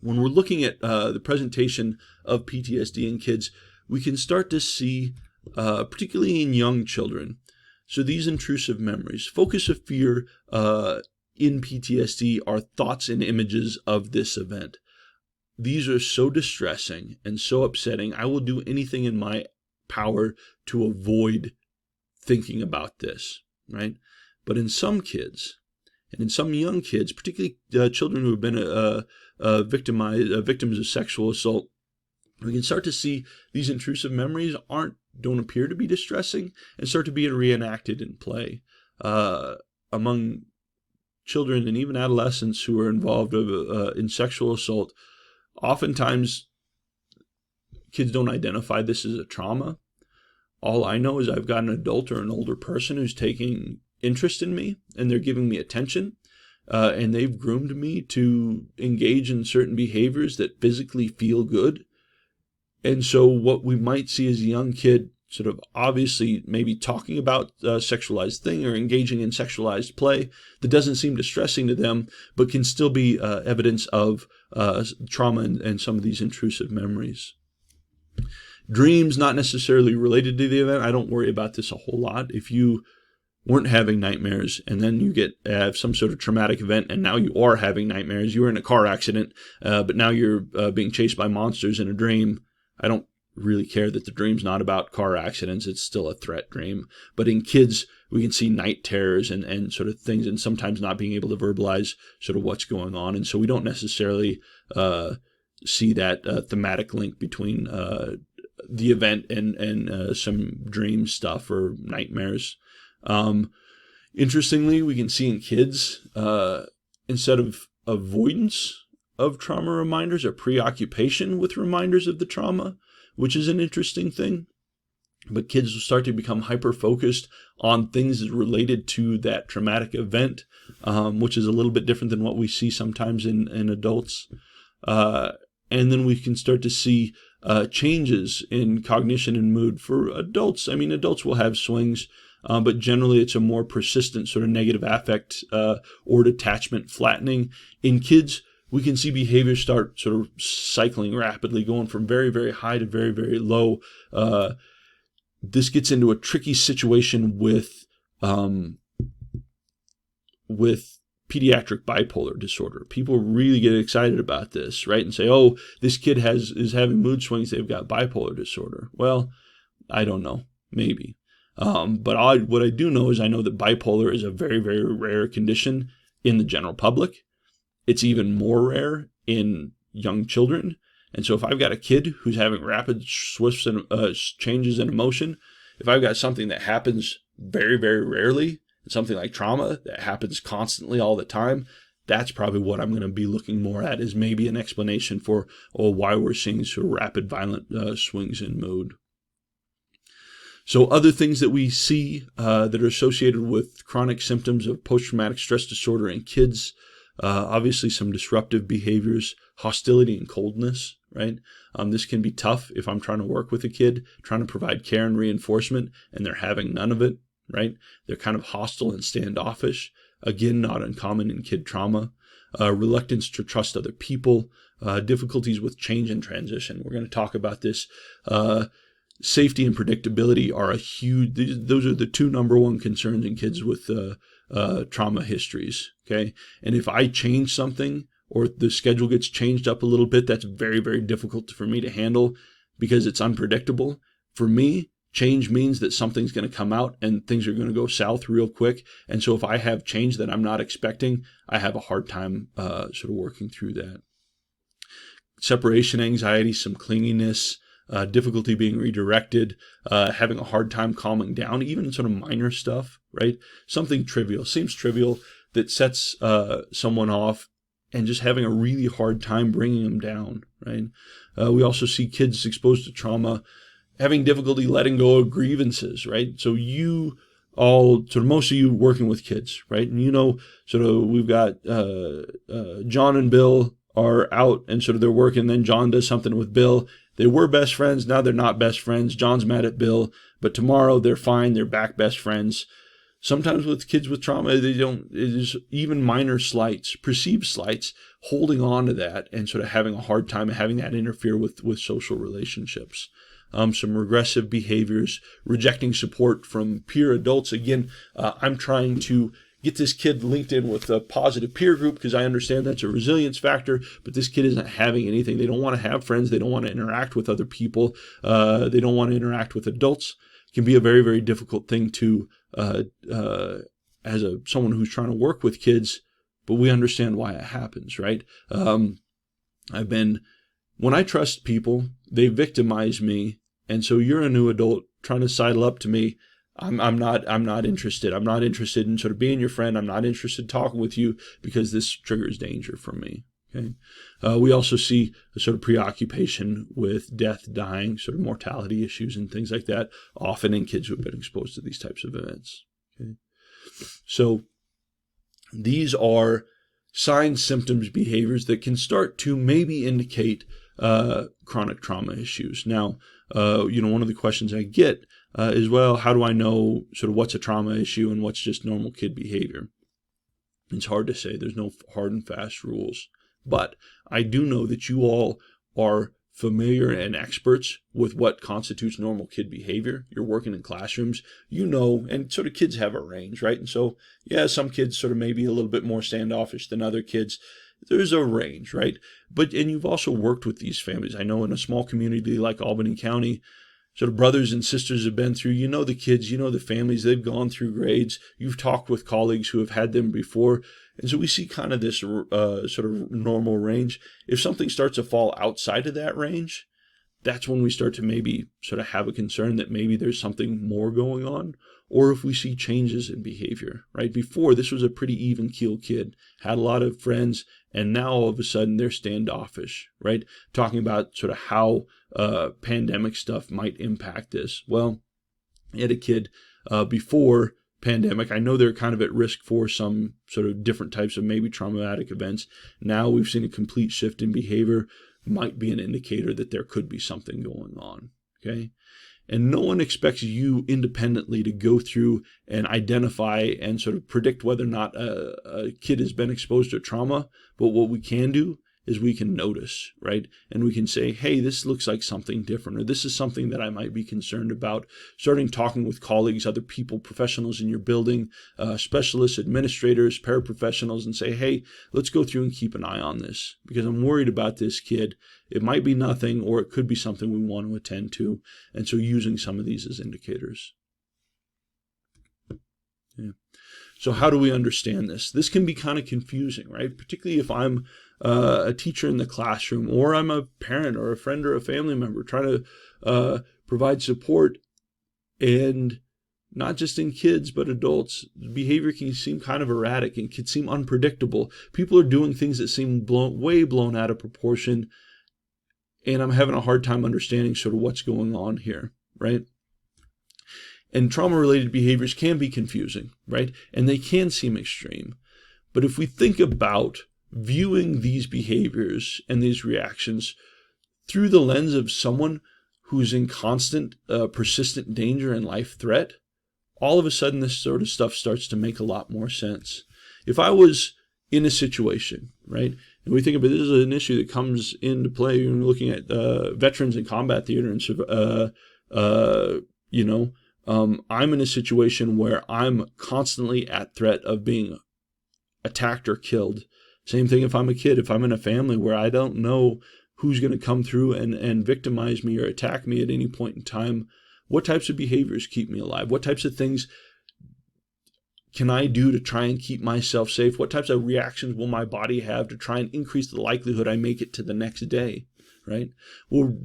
When we're looking at the presentation of PTSD in kids, we can start to see, particularly in young children, so these intrusive memories, focus of fear in PTSD are thoughts and images of this event. These are so distressing and so upsetting. I will do anything in my power to avoid thinking about this, right? But in some kids, and in some young kids, particularly children who have been victims of sexual assault, we can start to see these intrusive memories don't appear to be distressing and start to be reenacted in play. Among children and even adolescents who are involved in sexual assault, oftentimes kids don't identify this as a trauma. All I know is I've got an adult or an older person who's taking interest in me and they're giving me attention, and they've groomed me to engage in certain behaviors that physically feel good. And so what we might see as a young kid sort of obviously maybe talking about a sexualized thing or engaging in sexualized play that doesn't seem distressing to them, but can still be evidence of trauma and some of these intrusive memories. Dreams not necessarily related to the event. I don't worry about this a whole lot. If you weren't having nightmares and then you have some sort of traumatic event and now you are having nightmares, you were in a car accident, but now you're being chased by monsters in a dream, I don't really care that the dream's not about car accidents. It's still a threat dream. But in kids, we can see night terrors and sort of things, and sometimes not being able to verbalize sort of what's going on. And so we don't necessarily see that thematic link between the event and some dream stuff or nightmares. Interestingly, we can see in kids, instead of avoidance of trauma reminders or preoccupation with reminders of the trauma, which is an interesting thing. But kids will start to become hyper-focused on things related to that traumatic event, which is a little bit different than what we see sometimes in adults. And then we can start to see changes in cognition and mood for adults. I mean, adults will have swings, but generally it's a more persistent sort of negative affect or detachment flattening. In kids, we can see behaviors start sort of cycling rapidly, going from very, very high to very, very low. This gets into a tricky situation with pediatric bipolar disorder. People really get excited about this, right? And say, oh, this kid is having mood swings. They've got bipolar disorder. Well, I don't know. Maybe. But what I do know is I know that bipolar is a very, very rare condition in the general public. It's even more rare in young children. And so if I've got a kid who's having rapid swifts and changes in emotion, if I've got something that happens very, very rarely, something like trauma that happens constantly all the time, that's probably what I'm going to be looking more at, is maybe an explanation for why we're seeing sort of rapid, violent swings in mood. So other things that we see that are associated with chronic symptoms of post-traumatic stress disorder in kids, obviously some disruptive behaviors, hostility and coldness, right? This can be tough if I'm trying to work with a kid, trying to provide care and reinforcement, and they're having none of it, right? They're kind of hostile and standoffish. Again, not uncommon in kid trauma. Reluctance to trust other people, difficulties with change and transition. We're going to talk about this. Safety and predictability are those are the two number one concerns in kids with trauma histories, okay? And if I change something or the schedule gets changed up a little bit, that's very, very difficult for me to handle because it's unpredictable. For me, change means that something's going to come out and things are going to go south real quick. And so if I have change that I'm not expecting, I have a hard time sort of working through that. Separation anxiety, some clinginess, difficulty being redirected, having a hard time calming down, even sort of minor stuff, right? Something trivial, seems trivial, that sets someone off, and just having a really hard time bringing them down, right? We also see kids exposed to trauma having difficulty letting go of grievances, right? So most of you working with kids, right? And sort of we've got John and Bill are out and sort of they're working, then John does something with Bill. They were best friends, now they're not best friends. John's mad at Bill, but tomorrow they're fine, they're back best friends. Sometimes with kids with trauma, it is even minor slights, perceived slights, holding on to that and sort of having a hard time having that interfere with social relationships. Some regressive behaviors, rejecting support from peer adults. Again, I'm trying to get this kid linked in with a positive peer group because I understand that's a resilience factor, but this kid isn't having anything. They don't want to have friends. They don't want to interact with other people. They don't want to interact with adults. It can be a very, very difficult thing to as someone who's trying to work with kids, but we understand why it happens, right? When I trust people, they victimize me, and so you're a new adult trying to sidle up to me. I'm not interested. I'm not interested in sort of being your friend. I'm not interested in talking with you because this triggers danger for me. Okay. We also see a sort of preoccupation with death, dying, sort of mortality issues and things like that, often in kids who have been exposed to these types of events. Okay. So these are signs, symptoms, behaviors that can start to maybe indicate chronic trauma issues. Now, one of the questions I get is, well, how do I know sort of what's a trauma issue and what's just normal kid behavior? It's hard to say. There's no hard and fast rules. But I do know that you all are familiar and experts with what constitutes normal kid behavior. You're working in classrooms, and sort of kids have a range, right? And so, yeah, some kids sort of maybe a little bit more standoffish than other kids. There's a range, right? And you've also worked with these families. I know in a small community like Albany County, sort of brothers and sisters have been through, the kids, the families, they've gone through grades. You've talked with colleagues who have had them before. And so we see kind of this sort of normal range. If something starts to fall outside of that range, that's when we start to maybe sort of have a concern that maybe there's something more going on, or if we see changes in behavior, right? Before, this was a pretty even-keeled kid, had a lot of friends, and now all of a sudden they're standoffish, right? Talking about sort of how pandemic stuff might impact this. Well, I had a kid before pandemic. I know they're kind of at risk for some sort of different types of maybe traumatic events. Now we've seen a complete shift in behavior, might be an indicator that there could be something going on, okay? And no one expects you independently to go through and identify and sort of predict whether or not a kid has been exposed to trauma. But what we can do is we can notice, right? And we can say, hey, this looks like something different, or this is something that I might be concerned about. Starting talking with colleagues, other people, professionals in your building, specialists, administrators, paraprofessionals, and say, hey, let's go through and keep an eye on this because I'm worried about this kid. It might be nothing, or it could be something we want to attend to. And so using some of these as indicators. Yeah. So how do we understand this? This can be kind of confusing, right? Particularly if I'm a teacher in the classroom, or I'm a parent or a friend or a family member trying to provide support, and not just in kids, but adults. Behavior can seem kind of erratic and can seem unpredictable. People are doing things that seem way blown out of proportion, and I'm having a hard time understanding sort of what's going on here, right? And trauma-related behaviors can be confusing, right? And they can seem extreme. But if we think about viewing these behaviors and these reactions through the lens of someone who's in constant, persistent danger and life threat, all of a sudden this sort of stuff starts to make a lot more sense. If I was in a situation, right, and we think about this is an issue that comes into play when we're looking at veterans in combat theater and, I'm in a situation where I'm constantly at threat of being attacked or killed. Same thing if I'm a kid, if I'm in a family where I don't know who's going to come through and victimize me or attack me at any point in time. What types of behaviors keep me alive? What types of things can I do to try and keep myself safe? What types of reactions will my body have to try and increase the likelihood I make it to the next day, right? Well,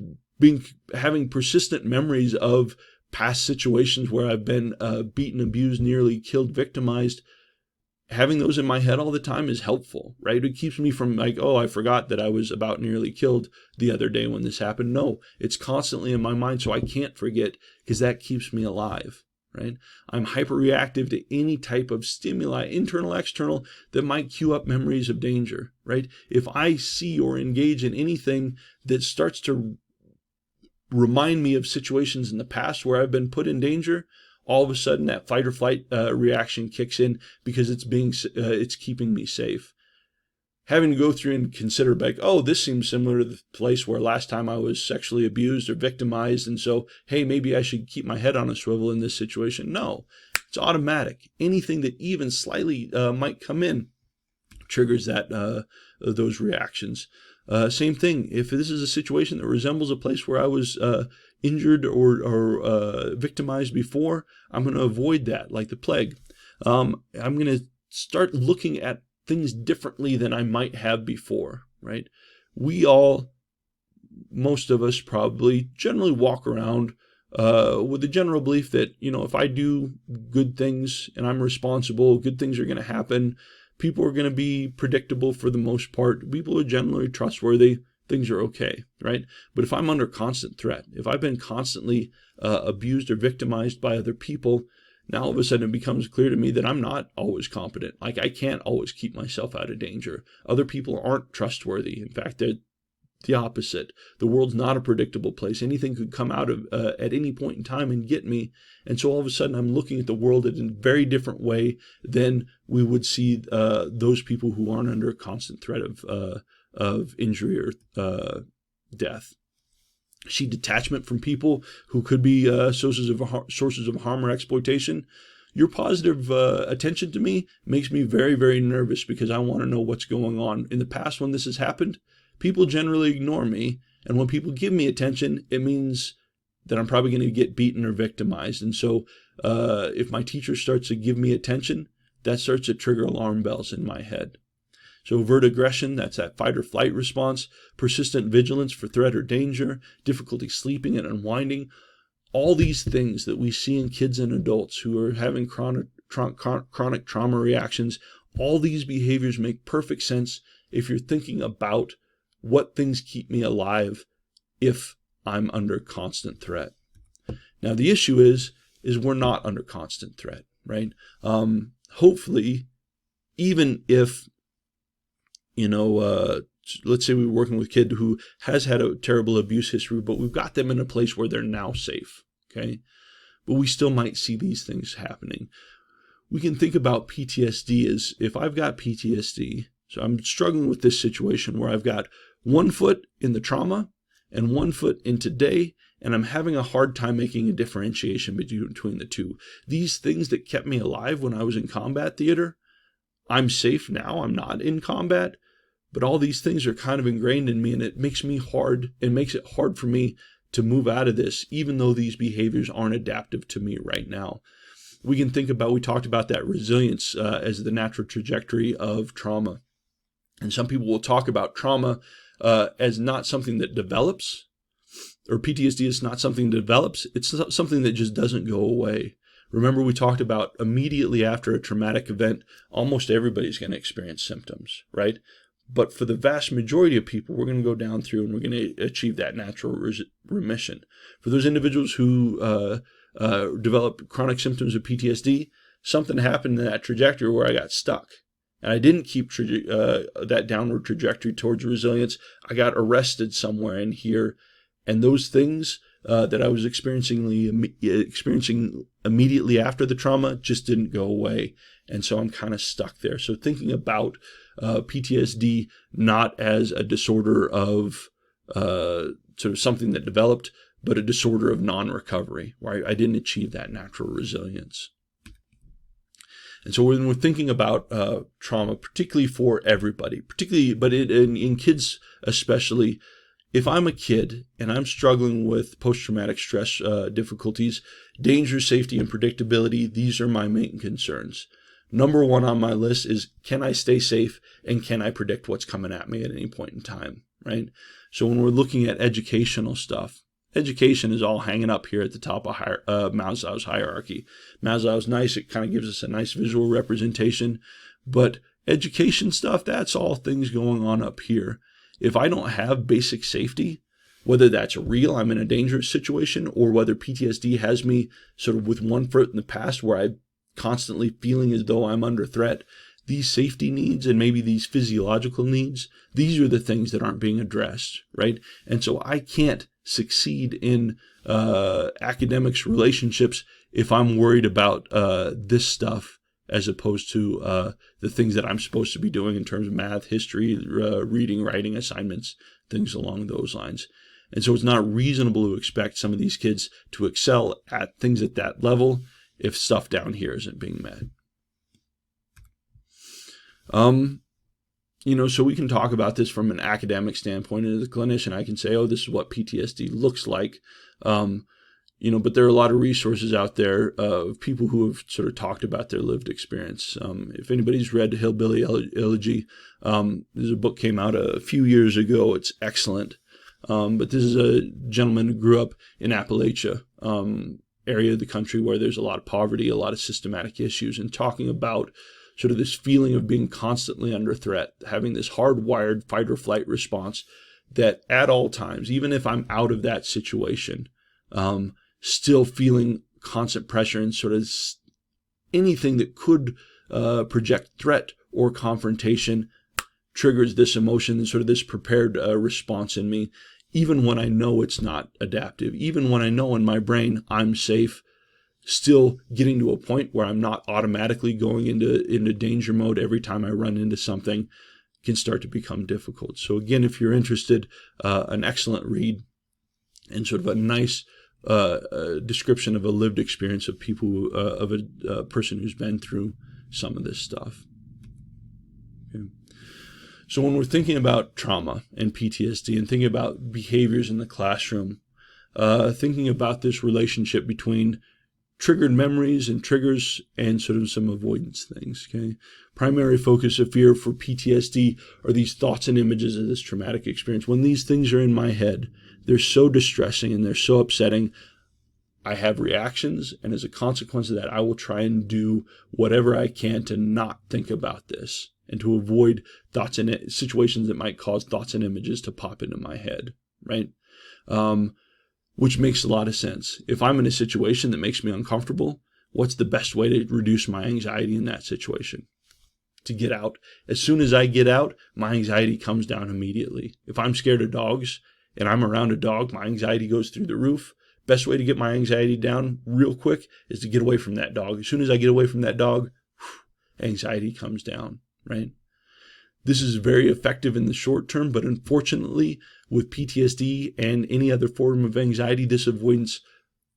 having persistent memories of past situations where I've been beaten, abused, nearly killed, victimized, having those in my head all the time is helpful, right? It keeps me from like, oh, I forgot that I was about nearly killed the other day when this happened. No, it's constantly in my mind, so I can't forget because that keeps me alive, right? I'm hyperreactive to any type of stimuli, internal, external, that might cue up memories of danger, right? If I see or engage in anything that starts to remind me of situations in the past where I've been put in danger, all of a sudden that fight or flight reaction kicks in because it's keeping me safe. Having to go through and consider like, oh, this seems similar to the place where last time I was sexually abused or victimized, and so, hey, maybe I should keep my head on a swivel in this situation. No, it's automatic. Anything that even slightly might come in triggers those reactions. Same thing, if this is a situation that resembles a place where I was injured or victimized before, I'm going to avoid that like the plague. I'm going to start looking at things differently than I might have before, right? We all, most of us probably, generally walk around with the general belief that, if I do good things and I'm responsible, good things are going to happen. People are going to be predictable for the most part. People are generally trustworthy. Things are okay, right? But if I'm under constant threat, if I've been constantly abused or victimized by other people, now all of a sudden it becomes clear to me that I'm not always competent. Like I can't always keep myself out of danger. Other people aren't trustworthy. In fact, they're the opposite. The world's not a predictable place. Anything could come out of at any point in time and get me. And so all of a sudden I'm looking at the world in a very different way than we would see those people who aren't under a constant threat of injury or death. See detachment from people who could be sources of harm or exploitation. Your positive attention to me makes me very, very nervous because I want to know what's going on. In the past, when this has happened, people generally ignore me. And when people give me attention, it means that I'm probably going to get beaten or victimized. And so if my teacher starts to give me attention, that starts to trigger alarm bells in my head. So overt aggression, that's that fight or flight response, persistent vigilance for threat or danger, difficulty sleeping and unwinding. all these things that we see in kids and adults who are having chronic trauma reactions, all these behaviors make perfect sense if you're thinking about what things keep me alive if I'm under constant threat. Now, the issue is we're not under constant threat, right? Hopefully, even if, let's say we're working with a kid who has had a terrible abuse history, but we've got them in a place where they're now safe, okay? But we still might see these things happening. We can think about PTSD as if I've got PTSD, so I'm struggling with this situation where I've got one foot in the trauma and one foot in today, and I'm having a hard time making a differentiation between the two. These things that kept me alive when I was in combat theater, I'm safe now, I'm not in combat, but all these things are kind of ingrained in me, and it makes it hard for me to move out of this, even though these behaviors aren't adaptive to me right now. We talked about that resilience as the natural trajectory of trauma. And some people will talk about trauma as not something that develops, or PTSD is not something that develops. It's something that just doesn't go away. Remember, we talked about immediately after a traumatic event, almost everybody's going to experience symptoms, right? But for the vast majority of people, we're going to go down through and we're going to achieve that natural remission. For those individuals who develop chronic symptoms of PTSD, something happened in that trajectory where I got stuck. And I didn't keep that downward trajectory towards resilience. I got arrested somewhere in here. And those things that I was experiencing immediately after the trauma just didn't go away. And so I'm kind of stuck there. So thinking about PTSD not as a disorder of sort of something that developed, but a disorder of non-recovery, where I didn't achieve that natural resilience. And so when we're thinking about trauma, particularly for everybody, but in kids especially, if I'm a kid and I'm struggling with post-traumatic stress difficulties, danger, safety, and predictability, these are my main concerns. Number one on my list is, can I stay safe and can I predict what's coming at me at any point in time, right? So when we're looking at educational stuff, education is all hanging up here at the top of Maslow's hierarchy. Maslow's nice. It kind of gives us a nice visual representation. But education stuff, that's all things going on up here. If I don't have basic safety, whether that's real, I'm in a dangerous situation, or whether PTSD has me sort of with one foot in the past where I'm constantly feeling as though I'm under threat, these safety needs and maybe these physiological needs, these are the things that aren't being addressed, right? And so I can't succeed in academics relationships if I'm worried about this stuff as opposed to the things that I'm supposed to be doing in terms of math, history, reading, writing assignments, things along those lines. And so it's not reasonable to expect some of these kids to excel at things at that level if stuff down here isn't being met. So we can talk about this from an academic standpoint. And as a clinician, I can say, oh, this is what PTSD looks like. But there are a lot of resources out there of people who have sort of talked about their lived experience. If anybody's read Hillbilly Elegy, there's a book came out a few years ago. It's excellent. But this is a gentleman who grew up in Appalachia, area of the country where there's a lot of poverty, a lot of systematic issues, and talking about sort of this feeling of being constantly under threat, having this hardwired fight or flight response that at all times, even if I'm out of that situation, still feeling constant pressure and sort of anything that could project threat or confrontation triggers this emotion and sort of this prepared response in me, even when I know it's not adaptive, even when I know in my brain I'm safe, still getting to a point where I'm not automatically going into danger mode every time I run into something can start to become difficult. So again, if you're interested, an excellent read and sort of a nice description of a lived experience of people, of a person who's been through some of this stuff. Okay. So when we're thinking about trauma and PTSD and thinking about behaviors in the classroom, thinking about this relationship between triggered memories and triggers and sort of some avoidance things, okay? Primary focus of fear for PTSD are these thoughts and images of this traumatic experience. When these things are in my head, they're so distressing and they're so upsetting. I have reactions, and as a consequence of that, I will try and do whatever I can to not think about this and to avoid thoughts and situations that might cause thoughts and images to pop into my head, right? Which makes a lot of sense. If I'm in a situation that makes me uncomfortable, what's the best way to reduce my anxiety in that situation? To get out. As soon as I get out, my anxiety comes down immediately. If I'm scared of dogs and I'm around a dog, my anxiety goes through the roof. Best way to get my anxiety down real quick is to get away from that dog. As soon as I get away from that dog, anxiety comes down, right? This is very effective in the short term, but unfortunately, with PTSD and any other form of anxiety, this avoidance,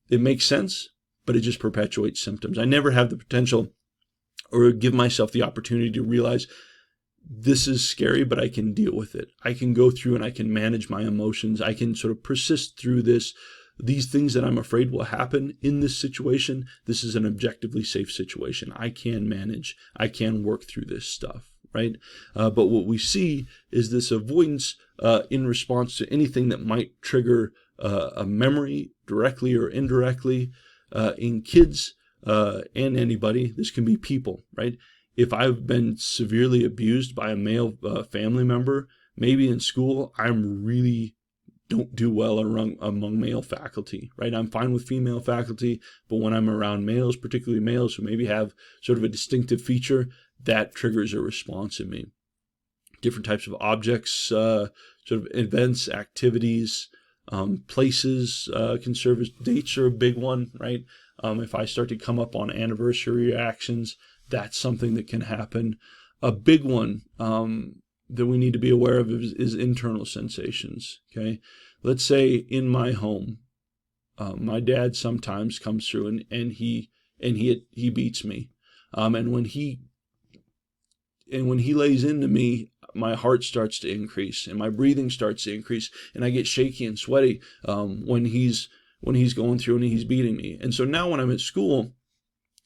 it makes sense, but it just perpetuates symptoms. I never have the potential or give myself the opportunity to realize this is scary, but I can deal with it. I can go through and I can manage my emotions. I can sort of persist through this. These things that I'm afraid will happen in this situation, this is an objectively safe situation. I can manage. I can work through this stuff, right? But what we see is this avoidance in response to anything that might trigger a memory directly or indirectly in kids and anybody. This can be people, right? If I've been severely abused by a male family member, maybe in school, I'm really don't do well among male faculty, right? I'm fine with female faculty, but when I'm around males, particularly males who maybe have sort of a distinctive feature, that triggers a response in me. Different types of objects, sort of events, activities, places can serve as dates are a big one, right? If I start to come up on anniversary reactions, that's something that can happen. A big one that we need to be aware of is internal sensations, okay? Let's say in my home, my dad sometimes comes through and he beats me. And when he lays into me, my heart starts to increase and my breathing starts to increase and I get shaky and sweaty when he's going through and he's beating me. And so now when I'm at school,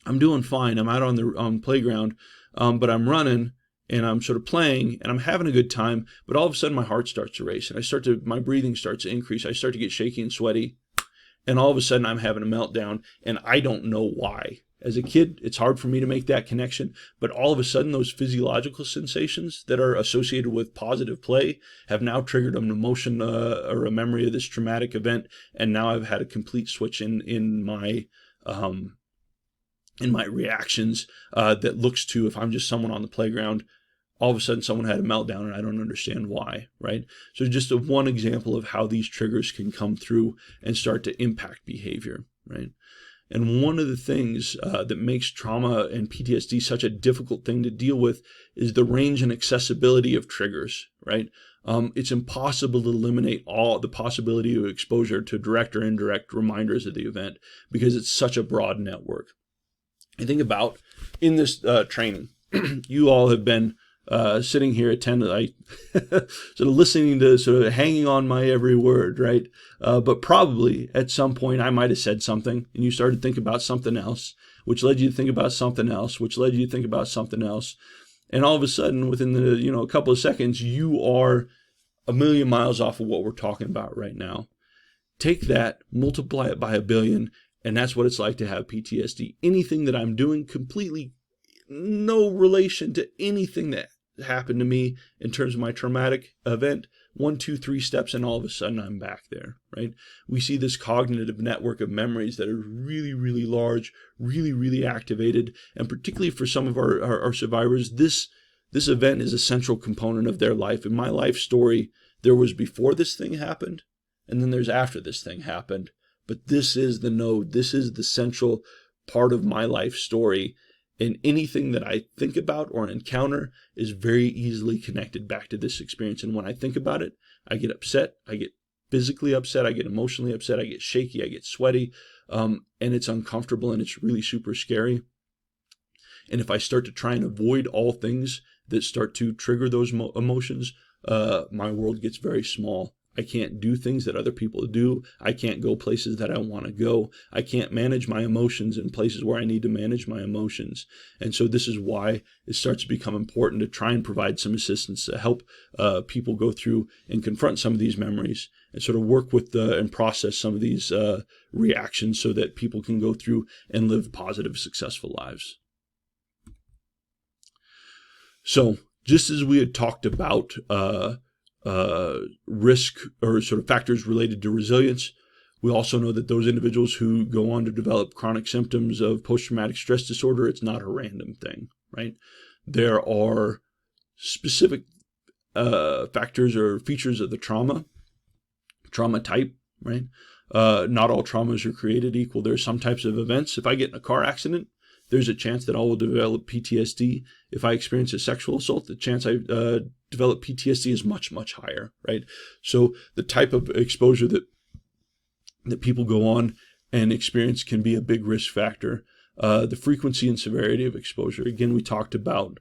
I'm doing fine. I'm out on the playground, but I'm running and I'm sort of playing and I'm having a good time. But all of a sudden my heart starts to race and my breathing starts to increase. I start to get shaky and sweaty. And all of a sudden I'm having a meltdown and I don't know why. As a kid, it's hard for me to make that connection, but all of a sudden those physiological sensations that are associated with positive play have now triggered an emotion or a memory of this traumatic event, and now I've had a complete switch in my reactions that looks to, if I'm just someone on the playground, all of a sudden someone had a meltdown and I don't understand why, right? So just one example of how these triggers can come through and start to impact behavior, right? And one of the things that makes trauma and PTSD such a difficult thing to deal with is the range and accessibility of triggers, right? It's impossible to eliminate all the possibility of exposure to direct or indirect reminders of the event because it's such a broad network. I think about in this training, you all have been sitting here attentive, sort of listening to, sort of hanging on my every word, right? But probably at some point I might have said something and you started to think about something else, which led you to think about something else, which led you to think about something else. And all of a sudden within the, a couple of seconds, you are a million miles off of what we're talking about right now. Take that, multiply it by 1 billion, and that's what it's like to have PTSD. Anything that I'm doing completely no relation to anything that happened to me in terms of my traumatic event, 1, 2, 3 steps, and all of a sudden I'm back there, right? We see this cognitive network of memories that are really, really large, really, really activated, and particularly for some of our survivors, this event is a central component of their life. In my life story, there was before this thing happened, and then there's after this thing happened. But this is the node, this is the central part of my life story. And anything that I think about or encounter is very easily connected back to this experience. And when I think about it, I get upset, I get physically upset, I get emotionally upset, I get shaky, I get sweaty, and it's uncomfortable and it's really super scary. And if I start to try and avoid all things that start to trigger those emotions, my world gets very small. I can't do things that other people do. I can't go places that I want to go. I can't manage my emotions in places where I need to manage my emotions. And so this is why it starts to become important to try and provide some assistance to help people go through and confront some of these memories and sort of work with and process some of these reactions so that people can go through and live positive, successful lives. So just as we had talked about risk or sort of factors related to resilience, we also know that those individuals who go on to develop chronic symptoms of post-traumatic stress disorder, it's not a random thing, right? There are specific factors or features of the trauma type, right? Not all traumas are created equal. There are some types of events. If I get in a car accident, there's a chance that I will develop PTSD. If I experience a sexual assault, the chance I develop PTSD is much, much higher, right? So the type of exposure that people go on and experience can be a big risk factor. The frequency and severity of exposure. Again, we talked about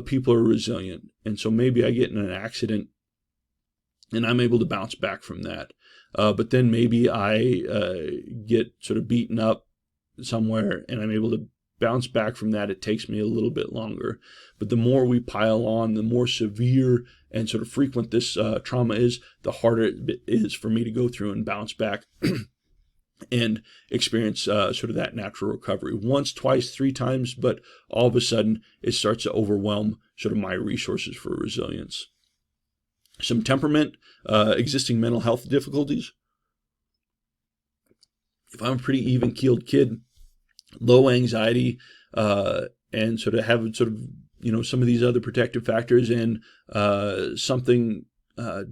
people are resilient. And so maybe I get in an accident and I'm able to bounce back from that. But then maybe I get sort of beaten up somewhere and I'm able to bounce back from that. It takes me a little bit longer. But the more we pile on, the more severe and sort of frequent this trauma is, the harder it is for me to go through and bounce back and experience sort of that natural recovery. Once, twice, 3 times, but all of a sudden it starts to overwhelm sort of my resources for resilience. Some temperament, existing mental health difficulties. If I'm a pretty even-keeled kid, low anxiety, and sort of have sort of, some of these other protective factors, and something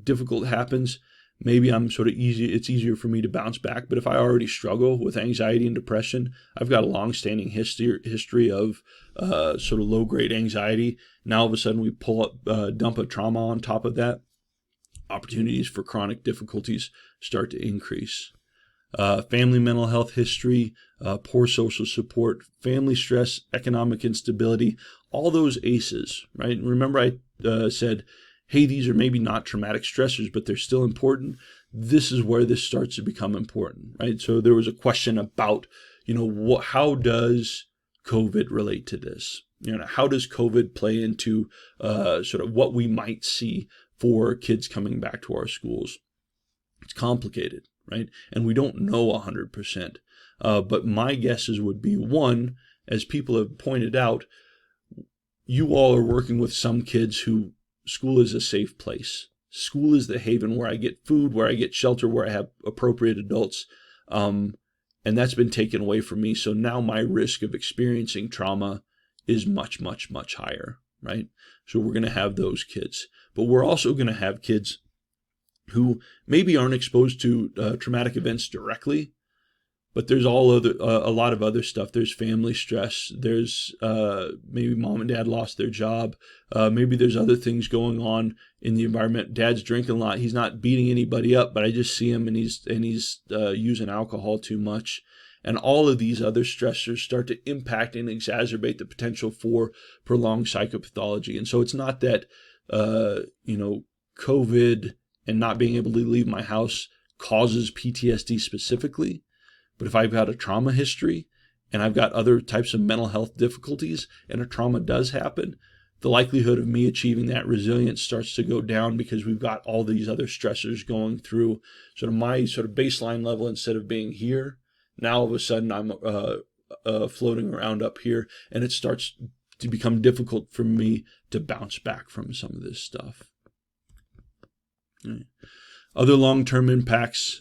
difficult happens, maybe it's easier for me to bounce back. But if I already struggle with anxiety and depression, I've got a long-standing history of sort of low-grade anxiety. Now all of a sudden we dump a trauma on top of that, opportunities for chronic difficulties start to increase. Family mental health history, poor social support, family stress, economic instability, all those ACEs, right? And remember I said, hey, these are maybe not traumatic stressors, but they're still important. This is where this starts to become important, right? So there was a question about, how does COVID relate to this? How does COVID play into sort of what we might see for kids coming back to our schools? It's complicated, right? And we don't know 100%. But my guesses would be, one, as people have pointed out, you all are working with some kids who school is a safe place. School is the haven where I get food, where I get shelter, where I have appropriate adults. And that's been taken away from me. So now my risk of experiencing trauma is much, much, much higher, right? So we're going to have those kids. But we're also going to have kids who maybe aren't exposed to traumatic events directly, but there's a lot of other stuff. There's family stress. There's maybe mom and dad lost their job. Maybe there's other things going on in the environment. Dad's drinking a lot. He's not beating anybody up, but I just see him and he's using alcohol too much. And all of these other stressors start to impact and exacerbate the potential for prolonged psychopathology. And so it's not that COVID and not being able to leave my house causes PTSD specifically. But if I've got a trauma history and I've got other types of mental health difficulties and a trauma does happen, the likelihood of me achieving that resilience starts to go down because we've got all these other stressors going through sort of my sort of baseline level. Instead of being here, now all of a sudden I'm floating around up here, and it starts to become difficult for me to bounce back from some of this stuff. Right. Other long-term impacts,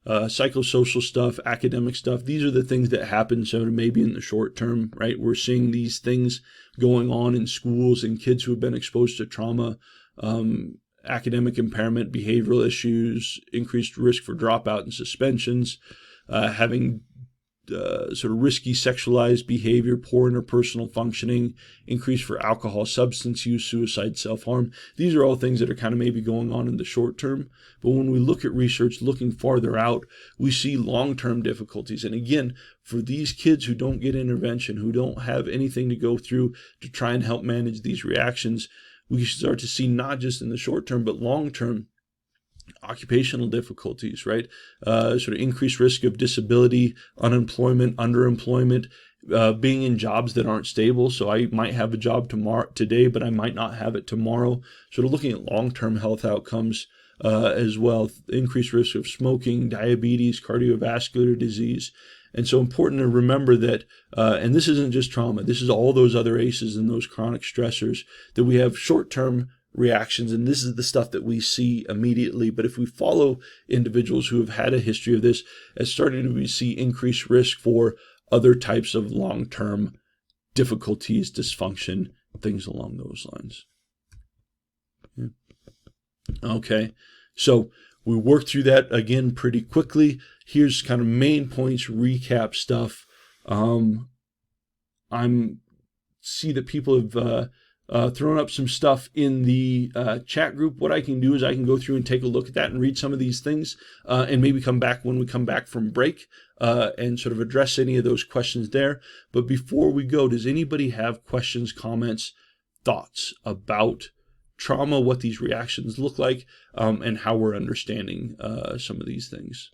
psychosocial stuff, academic stuff. These are the things that happen sort of maybe in the short term, right? We're seeing these things going on in schools and kids who have been exposed to trauma, academic impairment, behavioral issues, increased risk for dropout and suspensions, having sort of risky sexualized behavior, poor interpersonal functioning, increase for alcohol, substance use, suicide, self-harm. These are all things that are kind of maybe going on in the short term. But when we look at research looking farther out, we see long-term difficulties. And again, for these kids who don't get intervention, who don't have anything to go through to try and help manage these reactions, we start to see not just in the short term, but long term, occupational difficulties, right? Sort of increased risk of disability, unemployment, underemployment, being in jobs that aren't stable. So I might have a job today, but I might not have it tomorrow. Sort of looking at long-term health outcomes as well, increased risk of smoking, diabetes, cardiovascular disease. And so important to remember that, and this isn't just trauma, this is all those other ACEs and those chronic stressors, that we have short-term reactions, and this is the stuff that we see immediately. But if we follow individuals who have had a history of this, as starting to see increased risk for other types of long-term difficulties, dysfunction, things along those lines. Yeah. Okay, so we worked through that again pretty quickly. Here's kind of main points, recap stuff. I'm see that people have thrown up some stuff in the chat group. What I can do is I can go through and take a look at that and read some of these things and maybe come back when we come back from break and sort of address any of those questions there. But before we go, does anybody have questions, comments, thoughts about trauma, what these reactions look like, and how we're understanding some of these things?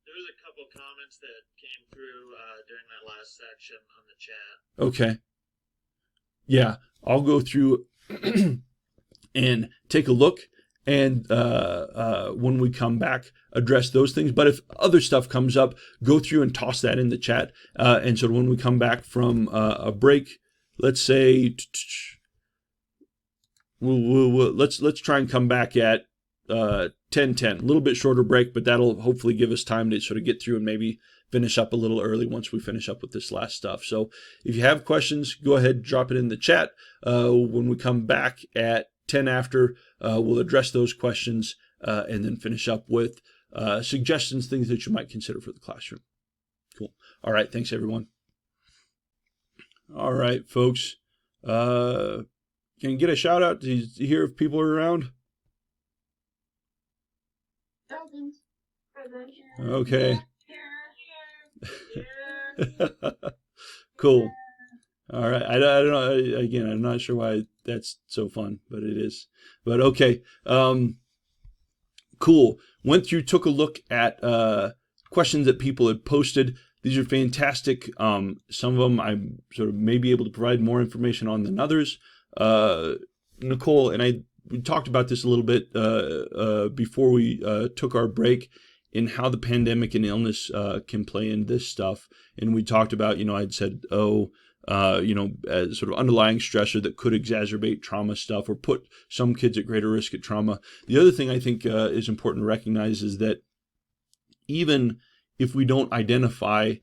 There's a couple comments that came through during that last section on the chat. Okay. Yeah, I'll go through and take a look, and when we come back, address those things. But if other stuff comes up, go through and toss that in the chat. And so when we come back from a break, let's say let's try and come back at 10:10, a little bit shorter break, but that'll hopefully give us time to sort of get through and maybe finish up a little early once we finish up with this last stuff. So if you have questions, go ahead, drop it in the chat. When we come back at 10 after, we'll address those questions and then finish up with suggestions, things that you might consider for the classroom. Cool. All right. Thanks, everyone. All right, folks. Can you get a shout out to hear if people are around? Okay. Cool. All right. I don't know. Again, I'm not sure why that's so fun, but it is. But okay. Cool. Went through, took a look at questions that people had posted. These are fantastic. Some of them I'm sort of maybe able to provide more information on than others. Nicole and we talked about this a little bit before we took our break, in how the pandemic and illness can play in this stuff. And we talked about, I'd said, as sort of underlying stressor that could exacerbate trauma stuff or put some kids at greater risk at trauma. The other thing I think is important to recognize is that even if we don't identify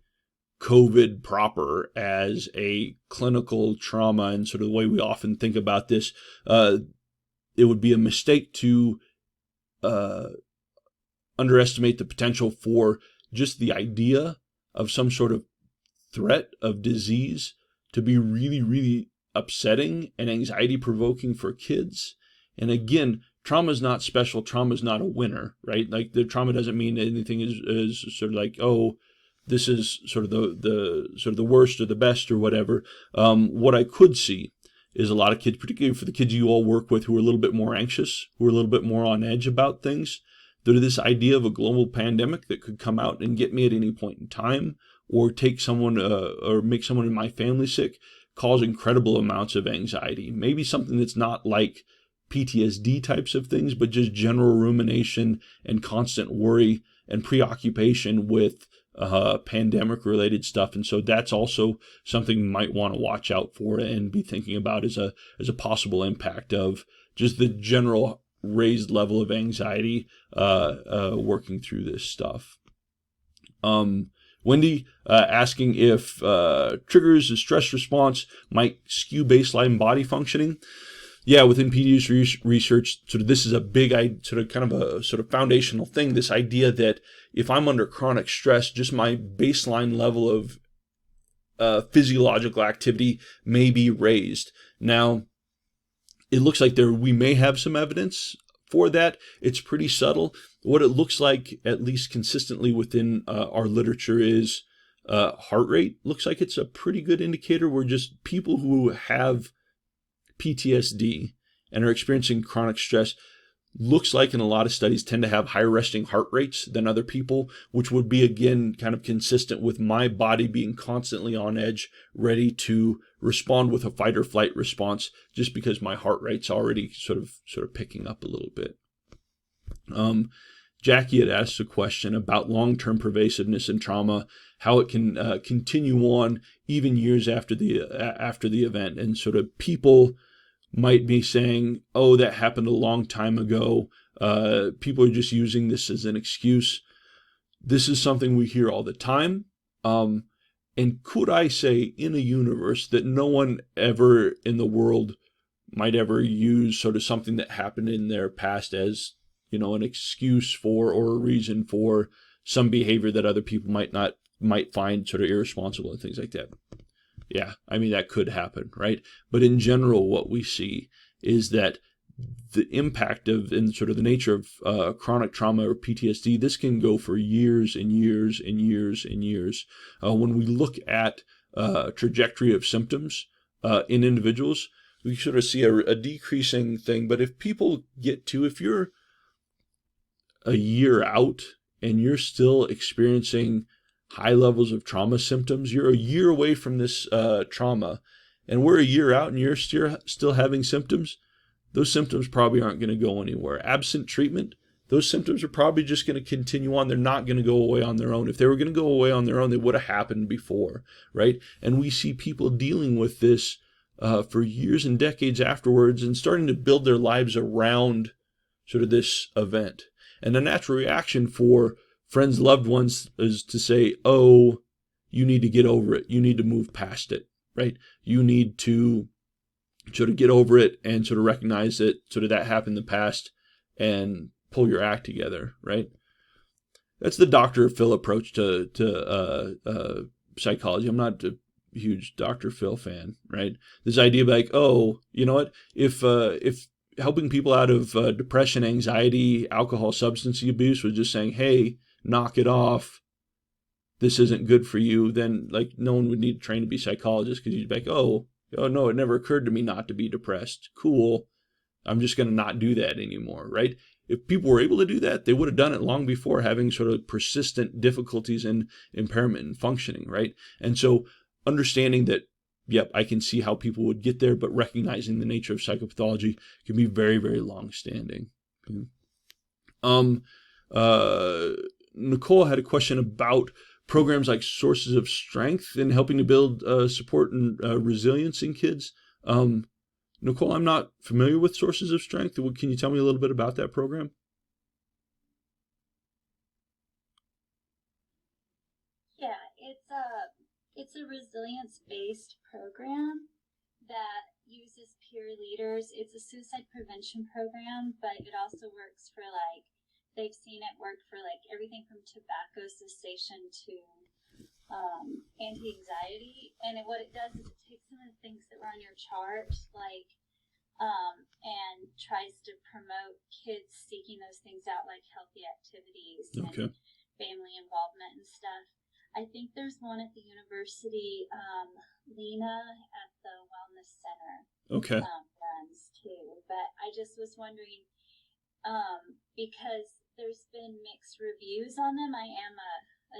COVID proper as a clinical trauma and sort of the way we often think about this, it would be a mistake to underestimate the potential for just the idea of some sort of threat of disease to be really, really upsetting and anxiety provoking for kids. And again, trauma is not special. Trauma is not a winner, right? Like the trauma doesn't mean anything is sort of like, oh, this is sort of the worst or the best or whatever. What I could see is a lot of kids, particularly for the kids you all work with, who are a little bit more anxious, who are a little bit more on edge about things. There's this idea of a global pandemic that could come out and get me at any point in time, or take someone or make someone in my family sick, cause incredible amounts of anxiety. Maybe something that's not like PTSD types of things, but just general rumination and constant worry and preoccupation with pandemic related stuff. And so that's also something you might want to watch out for and be thinking about as a possible impact of just the general raised level of anxiety working through this stuff. Wendy asking if triggers and stress response might skew baseline body functioning. Yeah, within PD's research, sort of this is a big, kind of a sort of foundational thing, this idea that if I'm under chronic stress, just my baseline level of physiological activity may be raised. Now, it looks like we may have some evidence for that. It's pretty subtle. What it looks like, at least consistently within our literature, is heart rate. Looks like it's a pretty good indicator where just people who have PTSD and are experiencing chronic stress looks like in a lot of studies tend to have higher resting heart rates than other people, which would be, again, kind of consistent with my body being constantly on edge, ready to respond with a fight or flight response, just because my heart rate's already sort of picking up a little bit. Jackie had asked a question about long-term pervasiveness and trauma, how it can continue on even years after the event, and sort of people might be saying, oh, that happened a long time ago. People are just using this as an excuse. This is something we hear all the time. And could I say in a universe that no one ever in the world might ever use sort of something that happened in their past as, an excuse for or a reason for some behavior that other people might find sort of irresponsible and things like that? Yeah, I mean, that could happen, right? But in general, what we see is that the impact of and sort of the nature of chronic trauma or PTSD, this can go for years and years and years and years. When we look at trajectory of symptoms in individuals, we sort of see a decreasing thing. But if you're a year out and you're still experiencing high levels of trauma symptoms, you're a year away from this trauma, and we're a year out and you're still having symptoms, those symptoms probably aren't going to go anywhere. Absent treatment, those symptoms are probably just going to continue on. They're not going to go away on their own. If they were going to go away on their own, they would have happened before, right? And we see people dealing with this for years and decades afterwards and starting to build their lives around sort of this event. And the natural reaction for friends, loved ones, is to say, oh, you need to get over it. You need to move past it, right? You need to sort of get over it and sort of recognize that sort of that happened in the past and pull your act together, right? That's the Dr. Phil approach to psychology. I'm not a huge Dr. Phil fan, right? This idea of like, oh, you know what? If helping people out of depression, anxiety, alcohol, substance abuse was just saying, hey, knock it off, this isn't good for you, then like no one would need to train to be psychologists, because you'd be like, oh no, it never occurred to me not to be depressed. Cool. I'm just going to not do that anymore, right? If people were able to do that, they would have done it long before, having sort of persistent difficulties and impairment in functioning, right? And so understanding that, yep, I can see how people would get there, but recognizing the nature of psychopathology can be very, very long-standing. Nicole had a question about programs like Sources of Strength and helping to build support and resilience in kids. Nicole, I'm not familiar with Sources of Strength. Can you tell me a little bit about that program? Yeah, it's a resilience-based program that uses peer leaders. It's a suicide prevention program, but it also works for they've seen it work for everything from tobacco cessation to anti-anxiety. And what it does is it takes some of the things that were on your chart, and tries to promote kids seeking those things out, like healthy activities and family involvement and stuff. I think there's one at the university, Lena at the Wellness Center runs too. But I just was wondering, because there's been mixed reviews on them. I am a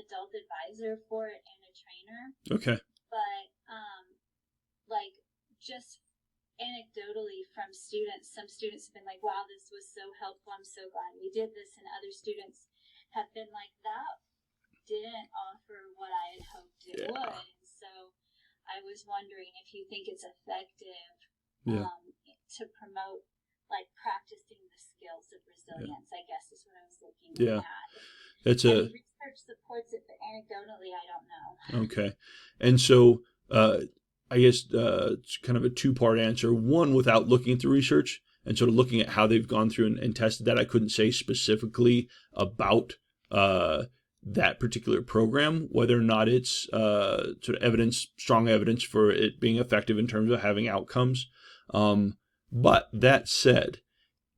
adult advisor for it and a trainer. Okay. But just anecdotally from students, some students have been like, wow, this was so helpful. I'm so glad we did this. And other students have been like, that didn't offer what I had hoped it would. So I was wondering if you think it's effective to promote practicing the skills of resilience, I guess is what I was looking at. Research supports it, but anecdotally, I don't know. Okay. And so I guess it's kind of a two-part answer. One, without looking at the research and sort of looking at how they've gone through and tested that, I couldn't say specifically about that particular program, whether or not it's sort of strong evidence for it being effective in terms of having outcomes. But that said,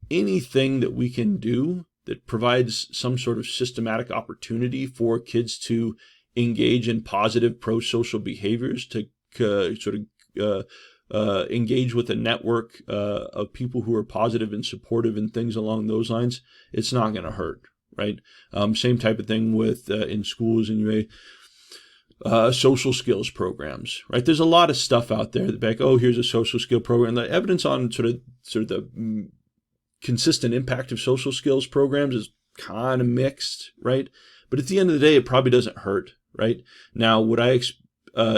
anything that we can do that provides some sort of systematic opportunity for kids to engage in positive pro-social behaviors, to sort of engage with a network of people who are positive and supportive and things along those lines, it's not going to hurt, right? Same type of thing with in schools and UA. Social skills programs, right? There's a lot of stuff out there that like, oh, here's a social skill program. The evidence on sort of the consistent impact of social skills programs is kind of mixed, right? But at the end of the day, it probably doesn't hurt, right? Now, would I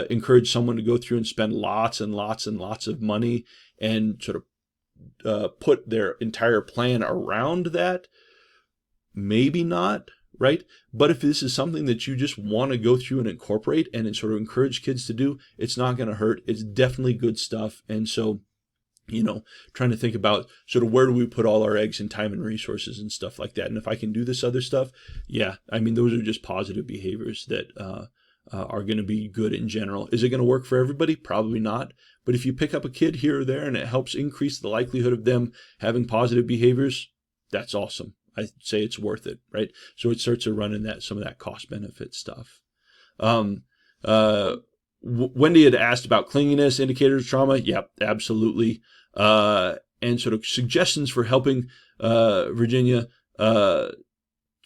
encourage someone to go through and spend lots and lots and lots of money and sort of put their entire plan around that? Maybe not, right? But if this is something that you just want to go through and incorporate and sort of encourage kids to do, it's not going to hurt. It's definitely good stuff. And so, trying to think about sort of where do we put all our eggs and time and resources and stuff like that. And if I can do this other stuff, yeah, I mean, those are just positive behaviors that are going to be good in general. Is it going to work for everybody? Probably not. But if you pick up a kid here or there and it helps increase the likelihood of them having positive behaviors, that's awesome. I say it's worth it, right? So it starts to run in some of that cost benefit stuff. Wendy had asked about clinginess, indicators of trauma. Yep, absolutely. And sort of suggestions for helping Virginia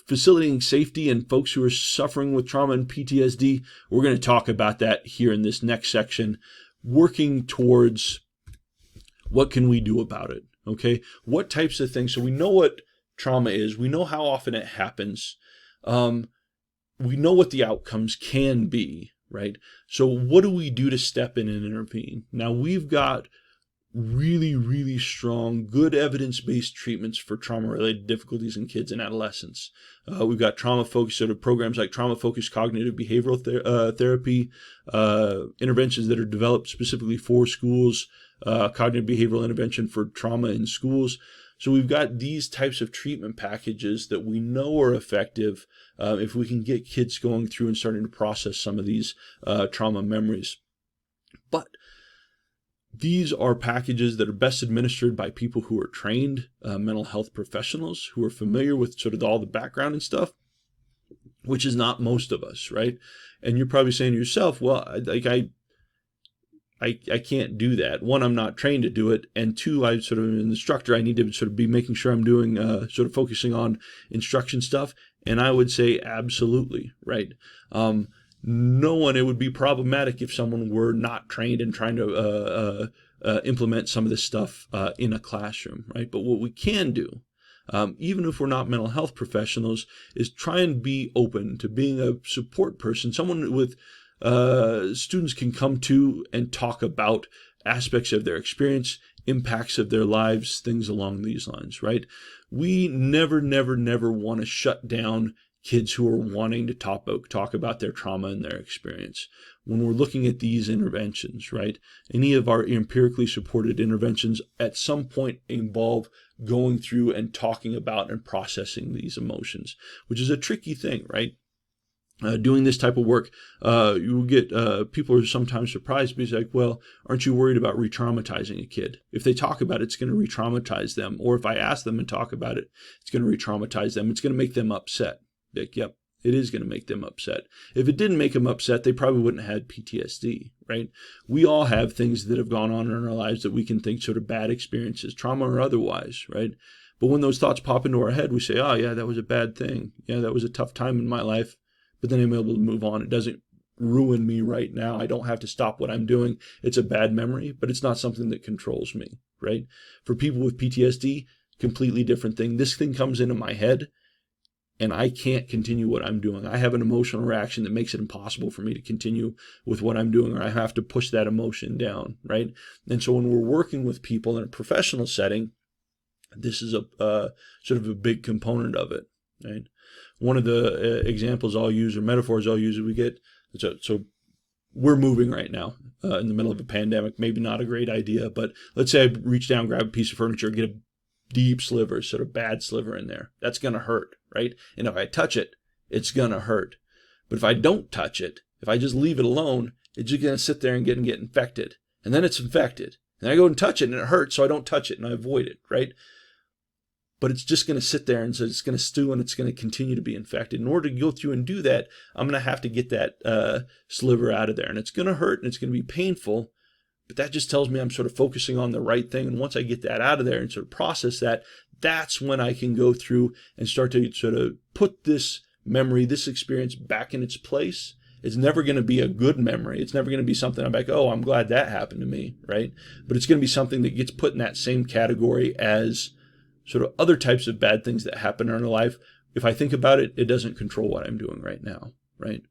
facilitating safety in folks who are suffering with trauma and PTSD. We're going to talk about that here in this next section, working towards what can we do about it, okay? What types of things? So we know what trauma is. We know how often it happens. We know what the outcomes can be, right? So what do we do to step in and intervene? Now, we've got really, really strong, good evidence-based treatments for trauma-related difficulties in kids and adolescents. We've got trauma-focused sort of programs like trauma-focused cognitive behavioral therapy, interventions that are developed specifically for schools, cognitive behavioral intervention for trauma in schools. So we've got these types of treatment packages that we know are effective if we can get kids going through and starting to process some of these trauma memories. But these are packages that are best administered by people who are trained mental health professionals, who are familiar with sort of all the background and stuff, which is not most of us, right? And you're probably saying to yourself, well, I can't do that. One, I'm not trained to do it. And two, I sort of am an instructor. I need to sort of be making sure I'm doing sort of focusing on instruction stuff. And I would say absolutely, right? It would be problematic if someone were not trained and trying to implement some of this stuff in a classroom, right? But what we can do, even if we're not mental health professionals, is try and be open to being a support person, someone with students can come to and talk about aspects of their experience, impacts of their lives, things along these lines, right? We never want to shut down kids who are wanting to talk about their trauma and their experience. When we're looking at these interventions, right? Any of our empirically supported interventions at some point involve going through and talking about and processing these emotions, which is a tricky thing, right? Doing this type of work, you will get people are sometimes surprised because like, well, aren't you worried about re-traumatizing a kid? If they talk about it, it's going to re-traumatize them. Or if I ask them and talk about it, it's going to re-traumatize them. It's going to make them upset. Like, yep, it is going to make them upset. If it didn't make them upset, they probably wouldn't have had PTSD, right? We all have things that have gone on in our lives that we can think sort of bad experiences, trauma or otherwise, right? But when those thoughts pop into our head, we say, oh yeah, that was a bad thing. Yeah, that was a tough time in my life. But then I'm able to move on. It doesn't ruin me right now. I don't have to stop what I'm doing. It's a bad memory, but it's not something that controls me, right? For people with PTSD, completely different thing. This thing comes into my head and I can't continue what I'm doing. I have an emotional reaction that makes it impossible for me to continue with what I'm doing, or I have to push that emotion down, right? And so when we're working with people in a professional setting, this is a sort of a big component of it, right? One of the examples I'll use or metaphors I'll use is we get, so we're moving right now in the middle of a pandemic, maybe not a great idea, but let's say I reach down, grab a piece of furniture, get a deep sliver, sort of bad sliver in there. That's going to hurt, right? And if I touch it, it's going to hurt. But if I don't touch it, if I just leave it alone, it's just going to sit there and get infected. And then it's infected. And I go and touch it and it hurts, so I don't touch it and I avoid it, right? But it's just going to sit there and so it's going to stew and it's going to continue to be infected. In order to go through and do that, I'm going to have to get that sliver out of there. And it's going to hurt and it's going to be painful, But that just tells me I'm sort of focusing on the right thing. And once I get that out of there and sort of process that, that's when I can go through and start to sort of put this memory, this experience back in its place. It's never going to be a good memory. It's never going to be something I'm like, oh, I'm glad that happened to me, right? But it's going to be something that gets put in that same category as sort of other types of bad things that happen in our life. If I think about it, it doesn't control what I'm doing right now, right?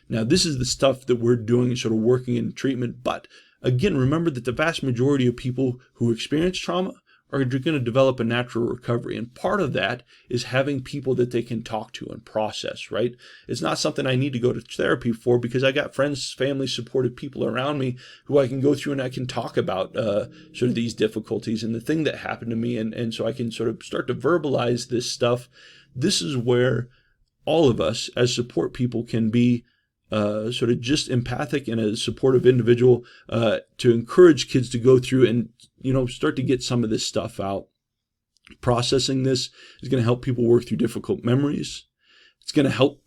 Now, this is the stuff that we're doing, sort of working in treatment. But again, remember that the vast majority of people who experience trauma are going to develop a natural recovery. And part of that is having people that they can talk to and process, right? It's not something I need to go to therapy for, because I got friends, family, supportive people around me who I can go through and I can talk about sort of these difficulties and the thing that happened to me. And so I can sort of start to verbalize this stuff. This is where all of us as support people can be sort of just empathic and a supportive individual to encourage kids to go through and, start to get some of this stuff out. Processing this is going to help people work through difficult memories. It's going to help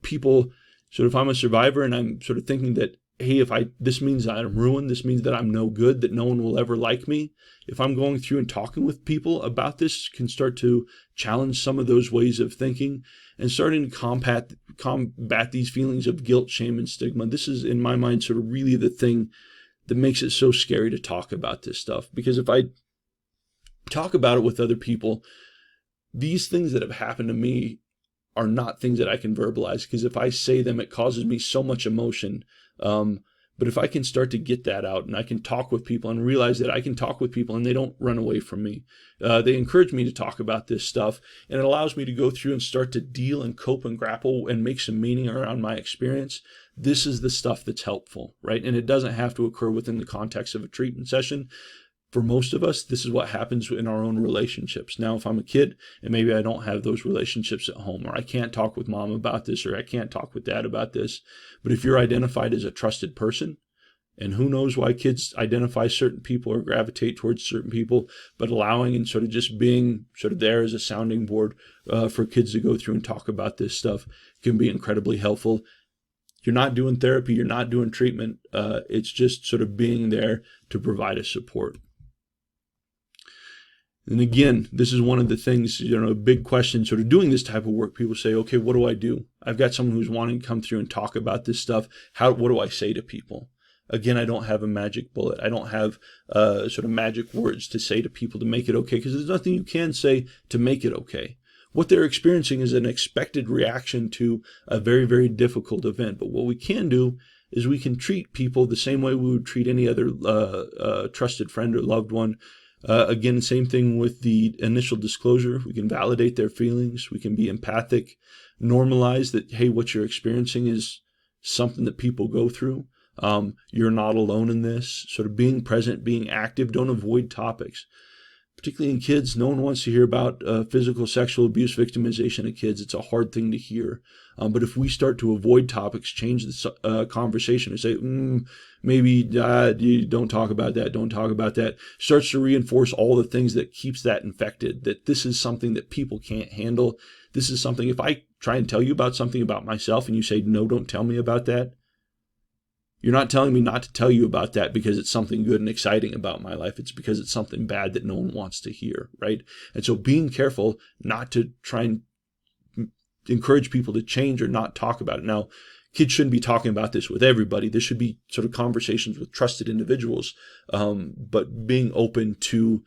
people sort of, if I'm a survivor and I'm sort of thinking that, hey, this means that I'm ruined, this means that I'm no good, that no one will ever like me. If I'm going through and talking with people about this, can start to challenge some of those ways of thinking and starting to combat these feelings of guilt, shame, and stigma. This is, in my mind, sort of really the thing that makes it so scary to talk about this stuff. Because if I talk about it with other people, these things that have happened to me are not things that I can verbalize, because if I say them, it causes me so much emotion. But if I can start to get that out and I can talk with people and realize that I can talk with people and they don't run away from me, they encourage me to talk about this stuff, and it allows me to go through and start to deal and cope and grapple and make some meaning around my experience. This is the stuff that's helpful, right? And it doesn't have to occur within the context of a treatment session. For most of us, this is what happens in our own relationships. Now, if I'm a kid and maybe I don't have those relationships at home, or I can't talk with mom about this, or I can't talk with dad about this, but if you're identified as a trusted person, and who knows why kids identify certain people or gravitate towards certain people, but allowing and sort of just being sort of there as a sounding board for kids to go through and talk about this stuff can be incredibly helpful. You're not doing therapy, you're not doing treatment. It's just sort of being there to provide a support. And again, this is one of the things, a big question, sort of doing this type of work. People say, okay, what do I do? I've got someone who's wanting to come through and talk about this stuff. What do I say to people? Again, I don't have a magic bullet. I don't have sort of magic words to say to people to make it okay, because there's nothing you can say to make it okay. What they're experiencing is an expected reaction to a very, very difficult event. But what we can do is we can treat people the same way we would treat any other trusted friend or loved one. Again, same thing with the initial disclosure. We can validate their feelings. We can be empathic, normalize that, hey, what you're experiencing is something that people go through. You're not alone in this. Sort of being present, being active. Don't avoid topics. Particularly in kids, no one wants to hear about physical, sexual abuse, victimization of kids. It's a hard thing to hear. But if we start to avoid topics, change the conversation, and say, maybe you don't talk about that, don't talk about that, starts to reinforce all the things that keeps that infected, that this is something that people can't handle. This is something, if I try and tell you about something about myself and you say, no, don't tell me about that, you're not telling me not to tell you about that because it's something good and exciting about my life. It's because it's something bad that no one wants to hear, right? And so being careful not to try and encourage people to change or not talk about it. Now, kids shouldn't be talking about this with everybody. This should be sort of conversations with trusted individuals, but being open to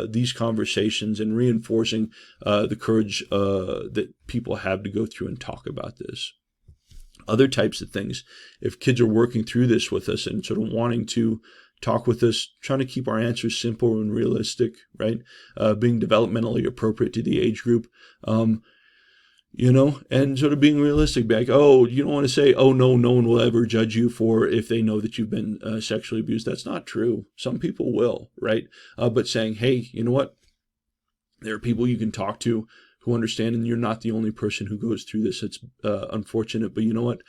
these conversations and reinforcing the courage that people have to go through and talk about this. Other types of things, if kids are working through this with us and sort of wanting to talk with us, trying to keep our answers simple and realistic, right? Being developmentally appropriate to the age group, and sort of being realistic, be like, oh, you don't want to say, oh, no one will ever judge you for if they know that you've been sexually abused. That's not true. Some people will, right? But saying, hey, you know what? There are people you can talk to who understand, and you're not the only person who goes through this. It's unfortunate, but you know what?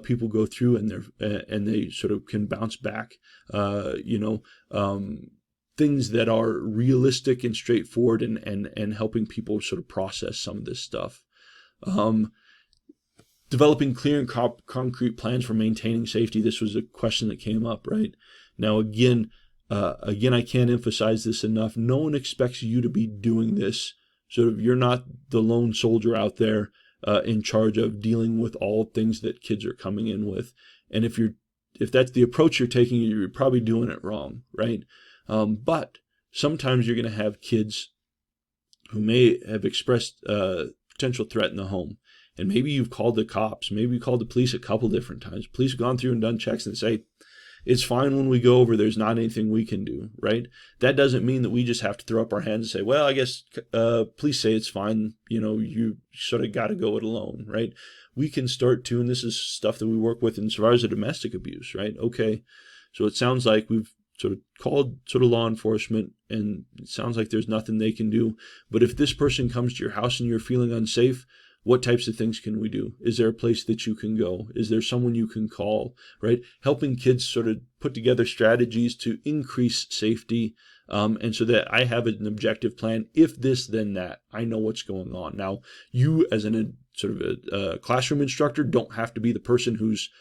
People go through and they sort of can bounce back. Things that are realistic and straightforward, and helping people sort of process some of this stuff. There's developing clear and concrete plans for maintaining safety. This was a question that came up, right? Now, again, I can't emphasize this enough. No one expects you to be doing this. Sort of, you're not the lone soldier out there in charge of dealing with all things that kids are coming in with. And if that's the approach you're taking, you're probably doing it wrong, right? But sometimes you're going to have kids who may have expressed potential threat in the home. And maybe you've called the cops. Maybe you called the police a couple different times. Police have gone through and done checks and say, it's fine when we go over. There's not anything we can do, right? That doesn't mean that we just have to throw up our hands and say, well, I guess police say it's fine. You sort of got to go it alone, right? We can start to, and this is stuff that we work with in regards to domestic abuse, right? Okay, so it sounds like we've sort of called sort of law enforcement, and it sounds like there's nothing they can do. But if this person comes to your house and you're feeling unsafe, what types of things can we do? Is there a place that you can go? Is there someone you can call, right? Helping kids sort of put together strategies to increase safety, and so that I have an objective plan. If this, then that. I know what's going on. Now, you as sort of a classroom instructor don't have to be the person who's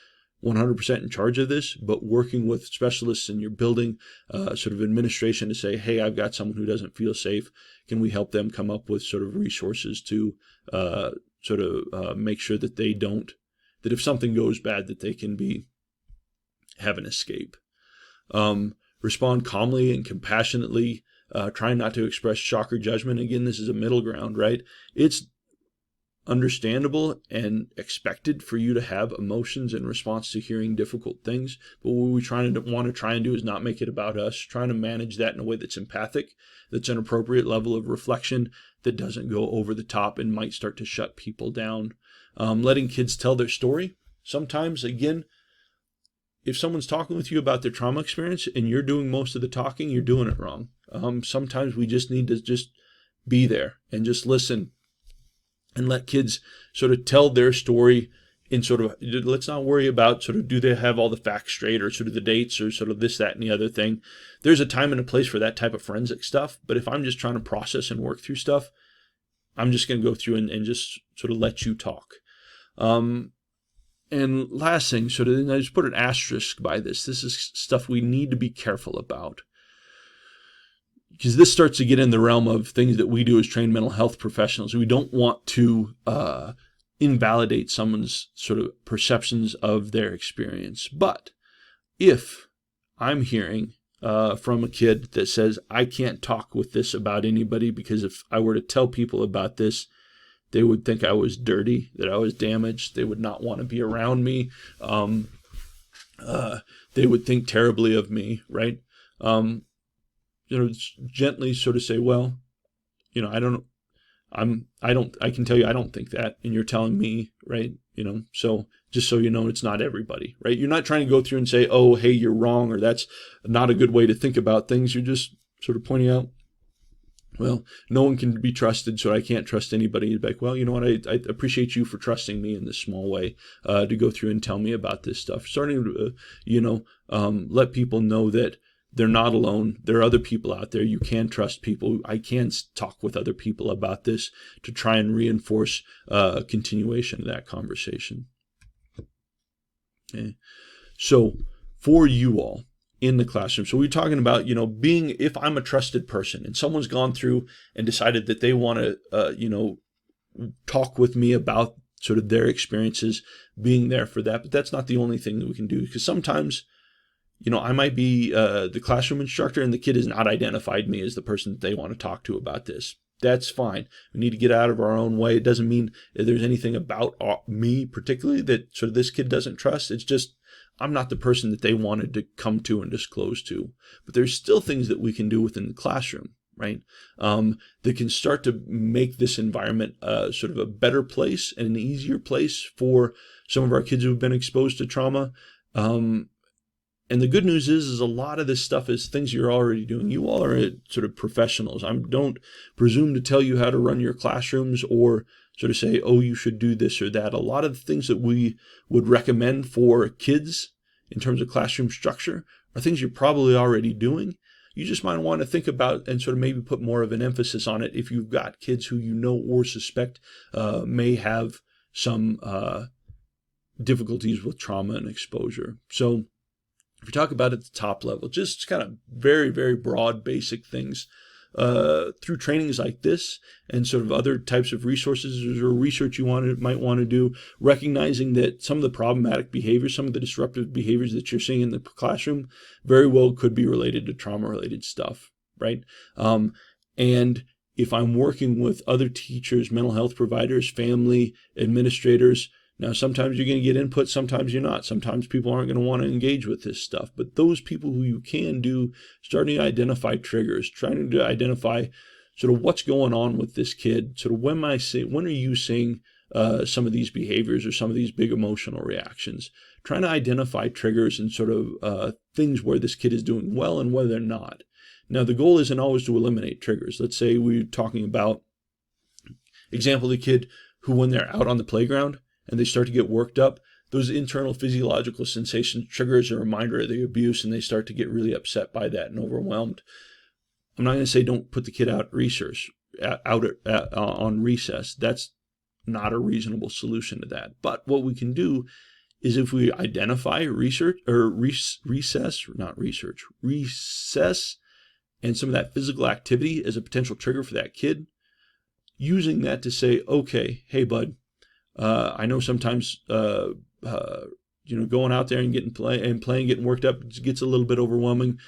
100% in charge of this, but working with specialists in your building, sort of administration to say, hey, I've got someone who doesn't feel safe. Can we help them come up with sort of resources to make sure that that if something goes bad, that they can have an escape. Respond calmly and compassionately, trying not to express shock or judgment. Again, this is a middle ground, right? It's understandable and expected for you to have emotions in response to hearing difficult things. But what we want to try and do is not make it about us, trying to manage that in a way that's empathic, that's an appropriate level of reflection, that doesn't go over the top and might start to shut people down. Letting kids tell their story. Sometimes, again, if someone's talking with you about their trauma experience and you're doing most of the talking, you're doing it wrong. Sometimes we just need to just be there and just listen and let kids sort of tell their story in sort of, let's not worry about sort of, do they have all the facts straight or sort of the dates or sort of this, that, and the other thing. There's a time and a place for that type of forensic stuff. But if I'm just trying to process and work through stuff, I'm just going to go through and just sort of let you talk. And last thing, sort of, and I just put an asterisk by this. This is stuff we need to be careful about, because this starts to get in the realm of things that we do as trained mental health professionals. We don't want to invalidate someone's sort of perceptions of their experience. But if I'm hearing from a kid that says, I can't talk with this about anybody because if I were to tell people about this, they would think I was dirty, that I was damaged. They would not want to be around me. They would think terribly of me, right? Gently sort of say, well, I can tell you I don't think that, and you're telling me, right? So just so you know, it's not everybody, right? You're not trying to go through and say, oh, hey, you're wrong, or that's not a good way to think about things. You're just sort of pointing out, well, no one can be trusted, so I can't trust anybody. You're like, well, you know what? I appreciate you for trusting me in this small way to go through and tell me about this stuff. Starting to, let people know that they're not alone. There are other people out there. You can trust people. I can talk with other people about this to try and reinforce a continuation of that conversation. Okay. So for you all in the classroom, so we're talking about, if I'm a trusted person and someone's gone through and decided that they want to, talk with me about sort of their experiences, being there for that. But that's not the only thing that we can do, because sometimes, I might be the classroom instructor and the kid has not identified me as the person that they want to talk to about this. That's fine. We need to get out of our own way. It doesn't mean that there's anything about me particularly that sort of this kid doesn't trust. It's just I'm not the person that they wanted to come to and disclose to. But there's still things that we can do within the classroom, right? That can start to make this environment sort of a better place and an easier place for some of our kids who have been exposed to trauma. And the good news is a lot of this stuff is things you're already doing. You all are sort of professionals. I don't presume to tell you how to run your classrooms or sort of say, oh, you should do this or that. A lot of the things that we would recommend for kids in terms of classroom structure are things you're probably already doing. You just might want to think about and sort of maybe put more of an emphasis on it if you've got kids who you know or suspect may have some difficulties with trauma and exposure. So if you talk about at the top level, just kind of very, very broad, basic things, through trainings like this and sort of other types of resources or research you might want to do, recognizing that some of the problematic behaviors, some of the disruptive behaviors that you're seeing in the classroom very well could be related to trauma-related stuff, right? And if I'm working with other teachers, mental health providers, family administrators, now, sometimes you're going to get input, sometimes you're not. Sometimes people aren't going to want to engage with this stuff. But those people who you can do, starting to identify triggers, trying to identify sort of what's going on with this kid. Sort of when are you seeing some of these behaviors or some of these big emotional reactions? Trying to identify triggers and sort of things where this kid is doing well and where they're not. Now, the goal isn't always to eliminate triggers. Let's say we're talking about, example, the kid who, when they're out on the playground, and they start to get worked up, those internal physiological sensations triggers a reminder of the abuse, and they start to get really upset by that and overwhelmed. I'm not going to say don't put the kid out on recess. That's not a reasonable solution to that. But what we can do is if we identify recess and some of that physical activity as a potential trigger for that kid, using that to say, okay, hey, bud, I know sometimes, going out there and playing, getting worked up gets a little bit overwhelming.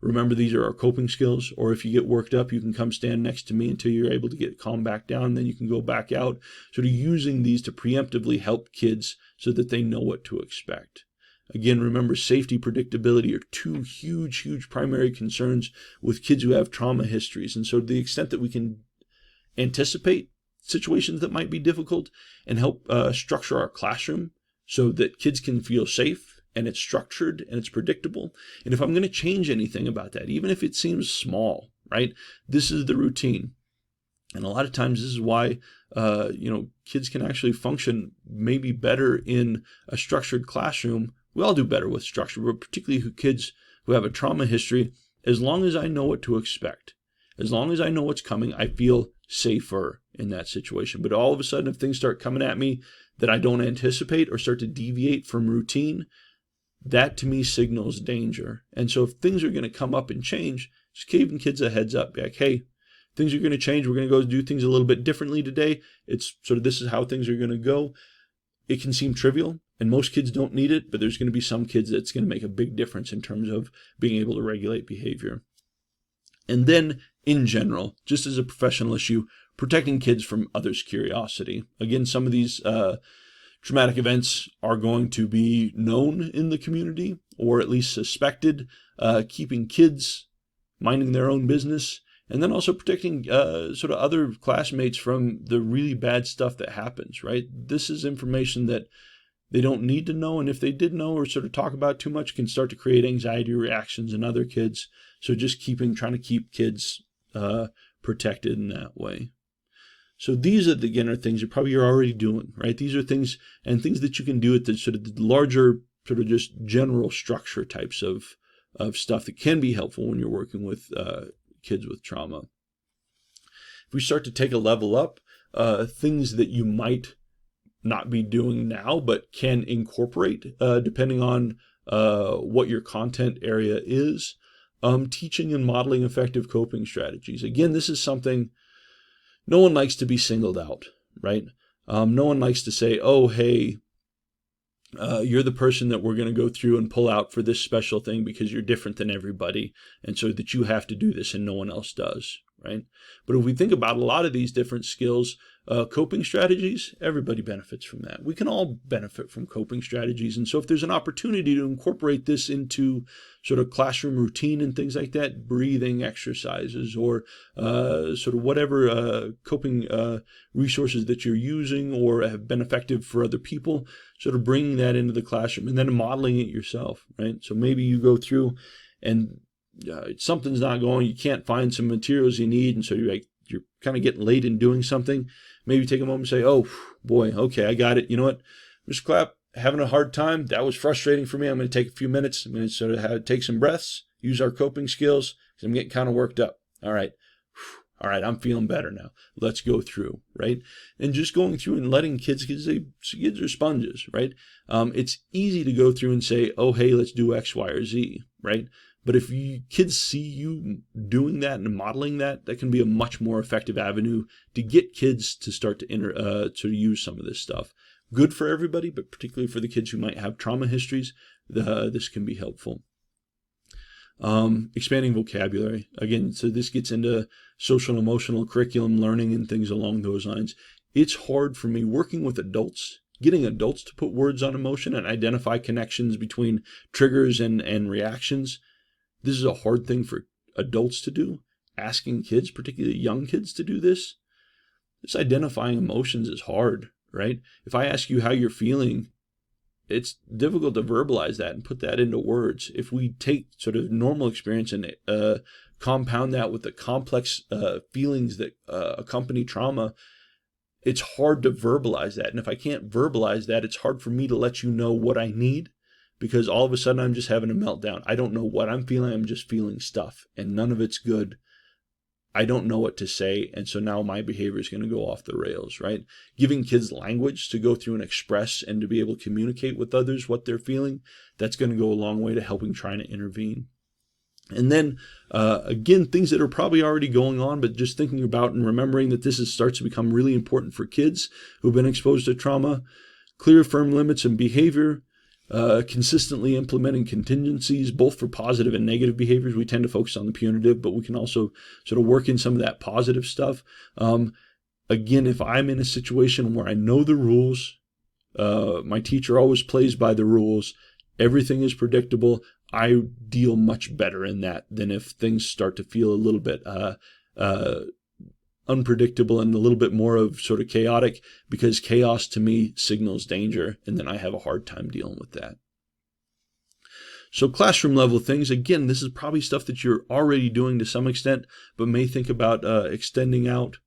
Remember, these are our coping skills. Or if you get worked up, you can come stand next to me until you're able to get calmed back down. Then you can go back out. Sort of using these to preemptively help kids so that they know what to expect. Again, remember, safety, predictability are two huge, huge primary concerns with kids who have trauma histories. And so to the extent that we can anticipate situations that might be difficult and help structure our classroom so that kids can feel safe and it's structured and it's predictable. And if I'm going to change anything about that, even if it seems small, right, this is the routine. And a lot of times this is why, kids can actually function maybe better in a structured classroom. We all do better with structure, but particularly kids who have a trauma history, as long as I know what to expect. As long as I know what's coming, I feel safer in that situation. But all of a sudden, if things start coming at me that I don't anticipate or start to deviate from routine, that to me signals danger. And so if things are going to come up and change, just giving kids a heads up. Be like, hey, things are going to change. We're going to go do things a little bit differently today. It's sort of, this is how things are going to go. It can seem trivial, and most kids don't need it, but there's going to be some kids that's going to make a big difference in terms of being able to regulate behavior. And then, in general, just as a professional issue, protecting kids from others' curiosity. Again, some of these traumatic events are going to be known in the community, or at least suspected. Keeping kids minding their own business, and then also protecting sort of other classmates from the really bad stuff that happens, right? This is information that they don't need to know, and if they did know or sort of talk about too much, can start to create anxiety reactions in other kids. So just trying to keep kids protected in that way. So these are, again, are things you're already doing, right? These are things that you can do at the sort of the larger, sort of just general structure types of stuff that can be helpful when you're working with kids with trauma. If we start to take a level up, things that you might not be doing now, but can incorporate depending on what your content area is, teaching and modeling effective coping strategies. Again, this is something no one likes to be singled out, right? No one likes to say, oh, hey, you're the person that we're going to go through and pull out for this special thing because you're different than everybody, and so that you have to do this and no one else does, right? But if we think about a lot of these different skills, coping strategies, everybody benefits from that. We can all benefit from coping strategies. And so if there's an opportunity to incorporate this into sort of classroom routine and things like that, breathing exercises or sort of whatever coping resources that you're using or have been effective for other people, sort of bringing that into the classroom and then modeling it yourself, right? So maybe you go through and something's not going, you can't find some materials you need, and so you're kind of getting late in doing something. Maybe take a moment and say, oh, boy, okay, I got it. You know what, Mr. Clapp, having a hard time. That was frustrating for me. I'm going to take a few minutes. I'm going to sort of take some breaths, use our coping skills, because I'm getting kind of worked up. All right. All right, I'm feeling better now. Let's go through, right? And just going through and letting kids, because kids are sponges, right? It's easy to go through and say, oh, hey, let's do X, Y, or Z, right? But if kids see you doing that and modeling that, that can be a much more effective avenue to get kids to start to use some of this stuff. Good for everybody, but particularly for the kids who might have trauma histories, this can be helpful. Expanding vocabulary. Again, so this gets into social and emotional curriculum learning and things along those lines. It's hard for me working with adults, getting adults to put words on emotion and identify connections between triggers and reactions. This is a hard thing for adults to do. Asking kids, particularly young kids, to do this. This identifying emotions is hard, right? If I ask you how you're feeling, it's difficult to verbalize that and put that into words. If we take sort of normal experience and compound that with the complex feelings that accompany trauma, it's hard to verbalize that. And if I can't verbalize that, it's hard for me to let you know what I need, because all of a sudden I'm just having a meltdown. I don't know what I'm feeling. I'm just feeling stuff, and none of it's good. I don't know what to say, and so now my behavior is going to go off the rails, right? Giving kids language to go through and express and to be able to communicate with others what they're feeling, that's going to go a long way to helping trying to intervene. And then, again, things that are probably already going on, but just thinking about and remembering that this starts to become really important for kids who've been exposed to trauma. Clear, firm limits and behavior. Consistently implementing contingencies, both for positive and negative behaviors. We tend to focus on the punitive, but we can also sort of work in some of that positive stuff. Again, if I'm in a situation where I know the rules, my teacher always plays by the rules, everything is predictable, I deal much better in that than if things start to feel a little bit unpredictable and a little bit more of sort of chaotic, because chaos to me signals danger, and then I have a hard time dealing with that. So classroom level things, again, this is probably stuff that you're already doing to some extent, but may think about extending out.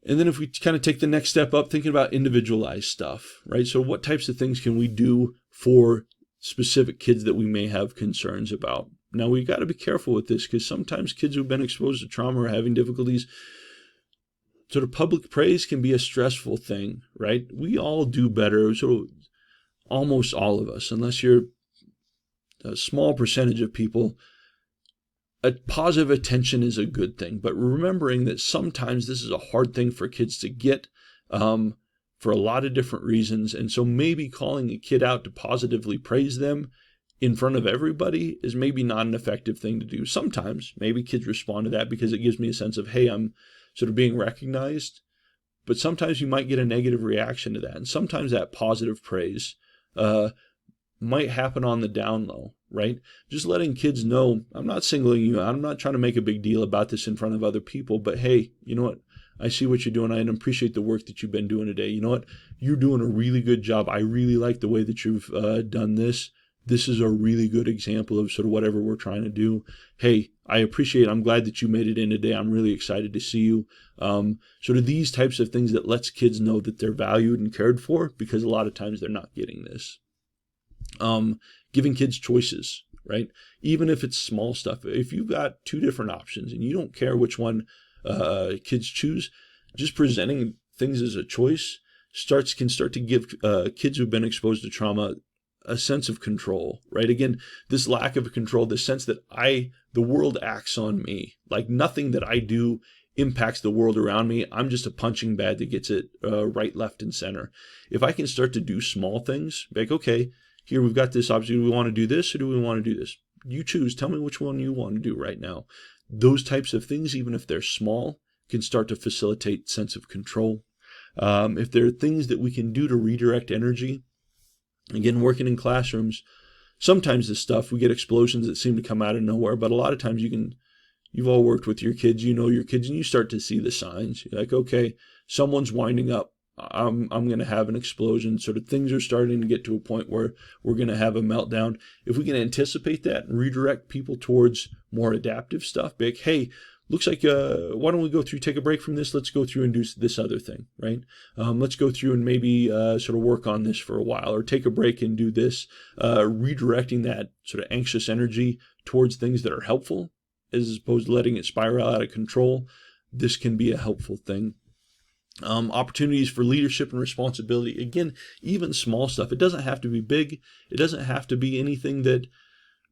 And then if we kind of take the next step up, thinking about individualized stuff, right? So what types of things can we do for specific kids that we may have concerns about? Now, we've got to be careful with this, because sometimes kids who've been exposed to trauma are having difficulties. Sort of public praise can be a stressful thing, right? We all do better, so almost all of us, unless you're a small percentage of people, a positive attention is a good thing. But remembering that sometimes this is a hard thing for kids to get for a lot of different reasons. And so maybe calling a kid out to positively praise them in front of everybody is maybe not an effective thing to do. Sometimes maybe kids respond to that because it gives me a sense of, hey, I'm sort of being recognized. But sometimes you might get a negative reaction to that. And sometimes that positive praise might happen on the down low, right? Just letting kids know, I'm not singling you out. I'm not trying to make a big deal about this in front of other people. But hey, you know what? I see what you're doing. I appreciate the work that you've been doing today. You know what? You're doing a really good job. I really like the way that you've done this. This is a really good example of sort of whatever we're trying to do. Hey, I appreciate it. I'm glad that you made it in today. I'm really excited to see you. Sort of these types of things that lets kids know that they're valued and cared for, because a lot of times they're not getting this. Giving kids choices, right? Even if it's small stuff. If you've got two different options and you don't care which one kids choose, just presenting things as a choice can start to give kids who've been exposed to trauma a sense of control, right? Again, this lack of control, the sense that the world acts on me, like nothing that I do impacts the world around me. I'm just a punching bag that gets it right, left, and center. If I can start to do small things, like, okay, here we've got this option. Do we want to do this or do we want to do this? You choose. Tell me which one you want to do right now. Those types of things, even if they're small, can start to facilitate sense of control. If there are things that we can do to redirect energy, again, working in classrooms, sometimes this stuff, we get explosions that seem to come out of nowhere, but a lot of times you've all worked with your kids, you know your kids, and you start to see the signs. You're like, okay, someone's winding up. I'm going to have an explosion. Sort of things are starting to get to a point where we're going to have a meltdown. If we can anticipate that and redirect people towards more adaptive stuff, be like, hey, looks like, why don't we go through, take a break from this? Let's go through and do this other thing, right? Let's go through and maybe sort of work on this for a while, or take a break and do this, redirecting that sort of anxious energy towards things that are helpful, as opposed to letting it spiral out of control. this can be a helpful thing. Opportunities for leadership and responsibility. Again, even small stuff. It doesn't have to be big. It doesn't have to be anything that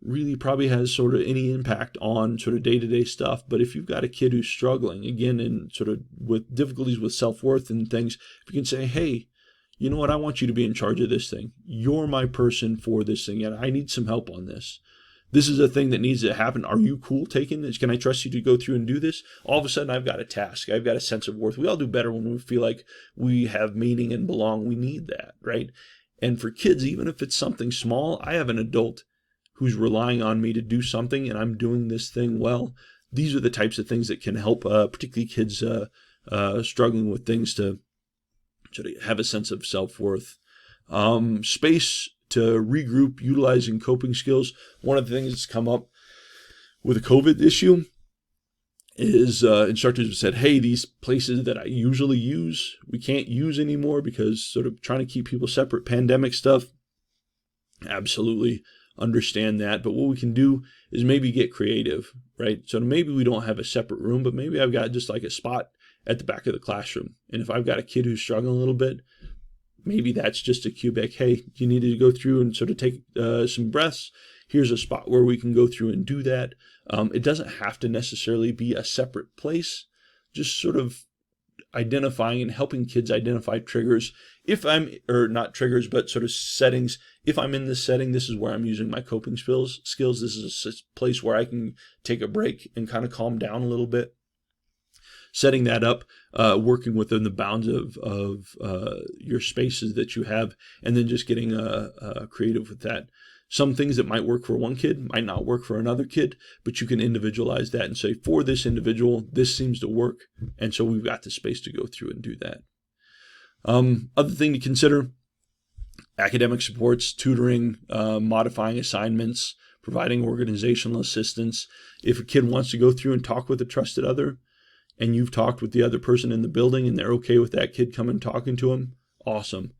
really probably has sort of any impact on sort of day-to-day stuff. But if you've got a kid who's struggling, again, and sort of with difficulties with self-worth and things, if you can say, hey, you know what, I want you to be in charge of this thing. You're my person for this thing, and I need some help on this. This is a thing that needs to happen. Are you cool taking this? Can I trust you to go through and do this? All of a sudden, I've got a task. I've got a sense of worth. We all do better when we feel like we have meaning and belong. We need that, right? And for kids, even if it's something small, I have an adult who's relying on me to do something, and I'm doing this thing well. These are the types of things that can help, particularly kids struggling with things, to sort of have a sense of self-worth. Space to regroup, utilizing coping skills. One of the things that's come up with the COVID issue is instructors have said, hey, these places that I usually use, we can't use anymore because sort of trying to keep people separate, pandemic stuff. Absolutely understand that. But what we can do is maybe get creative, right? So maybe we don't have a separate room, but maybe I've got just like a spot at the back of the classroom. And if I've got a kid who's struggling a little bit, maybe that's just a cubic. Hey, you need to go through and sort of take some breaths. Here's a spot where we can go through and do that. It doesn't have to necessarily be a separate place. Just sort of identifying and helping kids identify triggers. Or not triggers, but sort of settings. If I'm in this setting, this is where I'm using my coping skills. This is a place where I can take a break and kind of calm down a little bit. Setting that up, working within the bounds of your spaces that you have, and then just getting creative with that. Some things that might work for one kid might not work for another kid, but you can individualize that and say, for this individual, this seems to work, and so we've got the space to go through and do that. Other thing to consider, academic supports, tutoring, modifying assignments, providing organizational assistance. If a kid wants to go through and talk with a trusted other, and you've talked with the other person in the building and they're okay with that kid coming talking to him, awesome.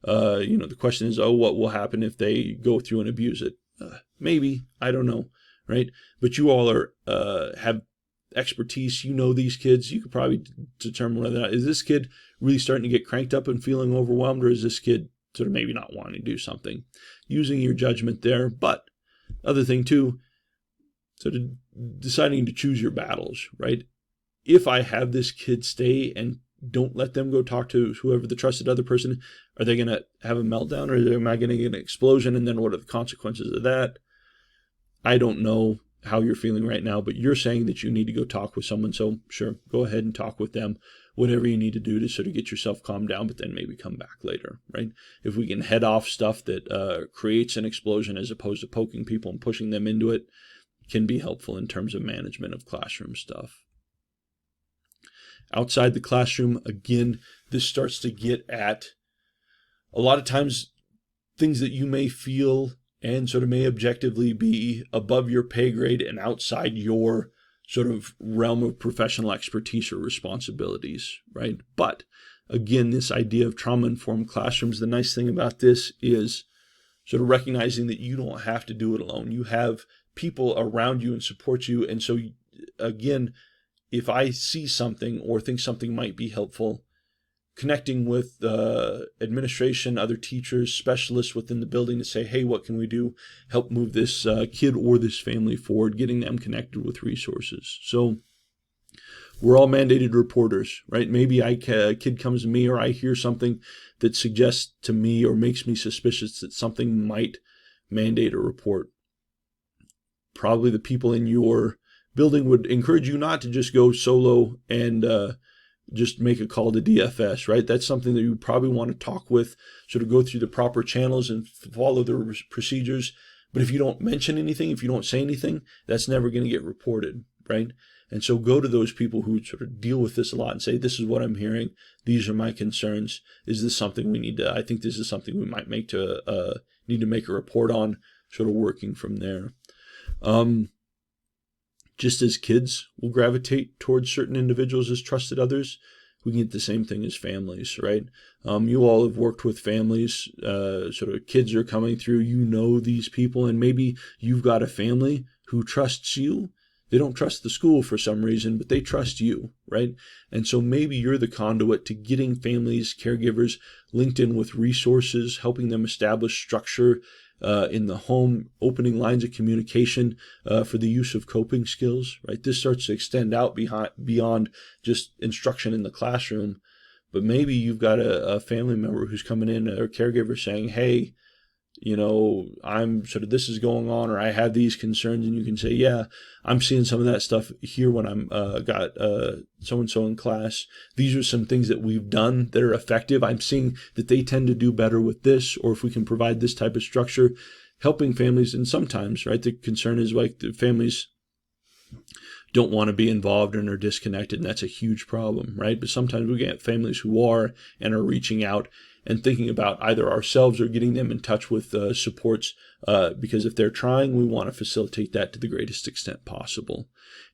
The question is, what will happen if they go through and abuse it? Maybe, I don't know, right? But you all have expertise. You know these kids. You could probably determine whether or not, is this kid really starting to get cranked up and feeling overwhelmed, or is this kid sort of maybe not wanting to do something? Using your judgment there. But other thing too, sort of deciding to choose your battles, right? If I have this kid stay and don't let them go talk to whoever the trusted other person, are they going to have a meltdown, or am I going to get an explosion? And then what are the consequences of that? I don't know how you're feeling right now, but you're saying that you need to go talk with someone. So sure, go ahead and talk with them, whatever you need to do to sort of get yourself calmed down, but then maybe come back later, right? If we can head off stuff that creates an explosion as opposed to poking people and pushing them into it, can be helpful in terms of management of classroom stuff. Outside the classroom, again, this starts to get at a lot of times things that you may feel and sort of may objectively be above your pay grade and outside your sort of realm of professional expertise or responsibilities, right? But again, this idea of trauma-informed classrooms, the nice thing about this is sort of recognizing that you don't have to do it alone. You have people around you and support you. And so again, if I see something or think something might be helpful, connecting with administration, other teachers, specialists within the building to say, hey, what can we do? Help move this kid or this family forward, getting them connected with resources. So we're all mandated reporters, right? Maybe a kid comes to me, or I hear something that suggests to me or makes me suspicious that something might mandate a report. Probably the people in your building would encourage you not to just go solo and just make a call to DFS, right? That's something that you probably want to talk with, sort of go through the proper channels and follow the procedures. But if you don't mention anything, if you don't say anything, that's never going to get reported, right? And so go to those people who sort of deal with this a lot and say, this is what I'm hearing. These are my concerns. Is this something we need to, I think this is something we might need to make a report on, sort of working from there. Just as kids will gravitate towards certain individuals as trusted others, we can get the same thing as families, right? You all have worked with families, sort of kids are coming through, you know these people, and maybe you've got a family who trusts you They don't trust the school for some reason, but they trust you, right? And so maybe you're the conduit to getting families, caregivers linked in with resources, helping them establish structure in the home, opening lines of communication for the use of coping skills, right? This starts to extend out beyond just instruction in the classroom. But maybe you've got a family member who's coming in, or a caregiver saying, hey, I'm sort of, this is going on, or I have these concerns, and you can say, yeah, I'm seeing some of that stuff here when I'm got so-and-so in class. These are some things that we've done that are effective. I'm seeing that they tend to do better with this, or if we can provide this type of structure, helping families. And sometimes, right, the concern is like the families don't want to be involved and are disconnected, and that's a huge problem, right? But sometimes we get families who are and are reaching out and thinking about either ourselves or getting them in touch with supports, because if they're trying, we want to facilitate that to the greatest extent possible.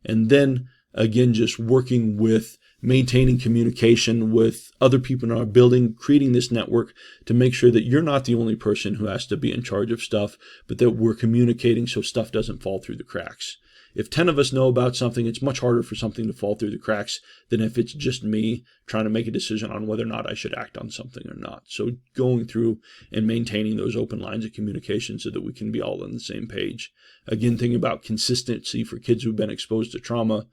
And then, again, just working with maintaining communication with other people in our building, creating this network to make sure that you're not the only person who has to be in charge of stuff, but that we're communicating so stuff doesn't fall through the cracks. If 10 of us know about something, it's much harder for something to fall through the cracks than if it's just me trying to make a decision on whether or not I should act on something or not. So going through and maintaining those open lines of communication so that we can be all on the same page. Again, thinking about consistency for kids who've been exposed to trauma.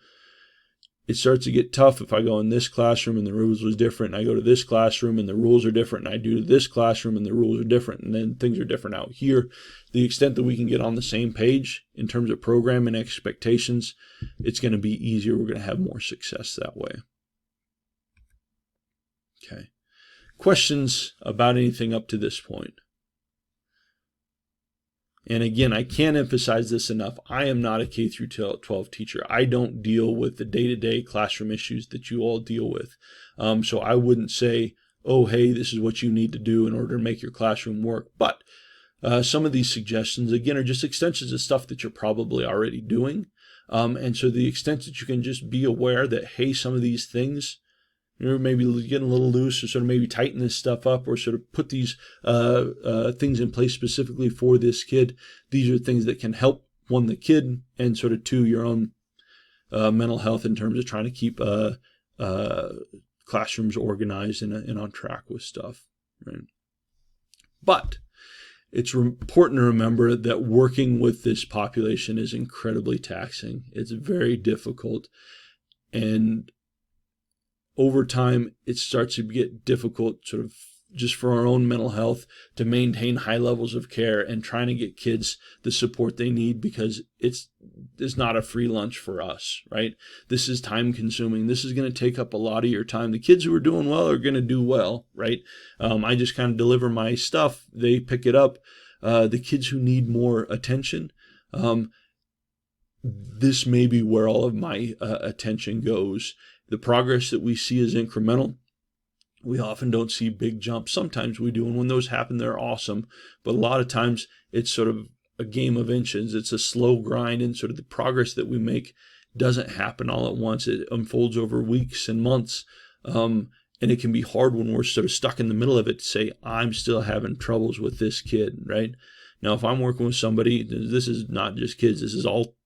It starts to get tough if I go in this classroom and the rules was different, and I go to this classroom and the rules are different, and I do this classroom and the rules are different, and then things are different out here. The extent that we can get on the same page in terms of program and expectations, it's going to be easier. We're going to have more success that way. Okay. Questions about anything up to this point? And again, I can't emphasize this enough. I am not a K through 12 teacher. I don't deal with the day-to-day classroom issues that you all deal with. So I wouldn't say, oh, hey, this is what you need to do in order to make your classroom work. But some of these suggestions, again, are just extensions of stuff that you're probably already doing. And so the extent that you can just be aware that, hey, some of these things, you're maybe getting a little loose, or sort of maybe tighten this stuff up, or sort of put these things in place specifically for this kid. These are things that can help, one, the kid, and sort of two, your own mental health in terms of trying to keep classrooms organized and on track with stuff. Right? But it's important to remember that working with this population is incredibly taxing. It's very difficult, and over time, it starts to get difficult sort of just for our own mental health to maintain high levels of care and trying to get kids the support they need, because it's not a free lunch for us, right? This is time consuming. This is going to take up a lot of your time. The kids who are doing well are going to do well, right? I just kind of deliver my stuff. They pick it up. The kids who need more attention, this may be where all of my attention goes. The progress that we see is incremental. We often don't see big jumps. Sometimes we do, and when those happen, they're awesome. But a lot of times, it's sort of a game of inches. It's a slow grind, and sort of the progress that we make doesn't happen all at once. It unfolds over weeks and months, and it can be hard when we're sort of stuck in the middle of it to say, I'm still having troubles with this kid, right? Now, if I'm working with somebody, this is not just kids. This is all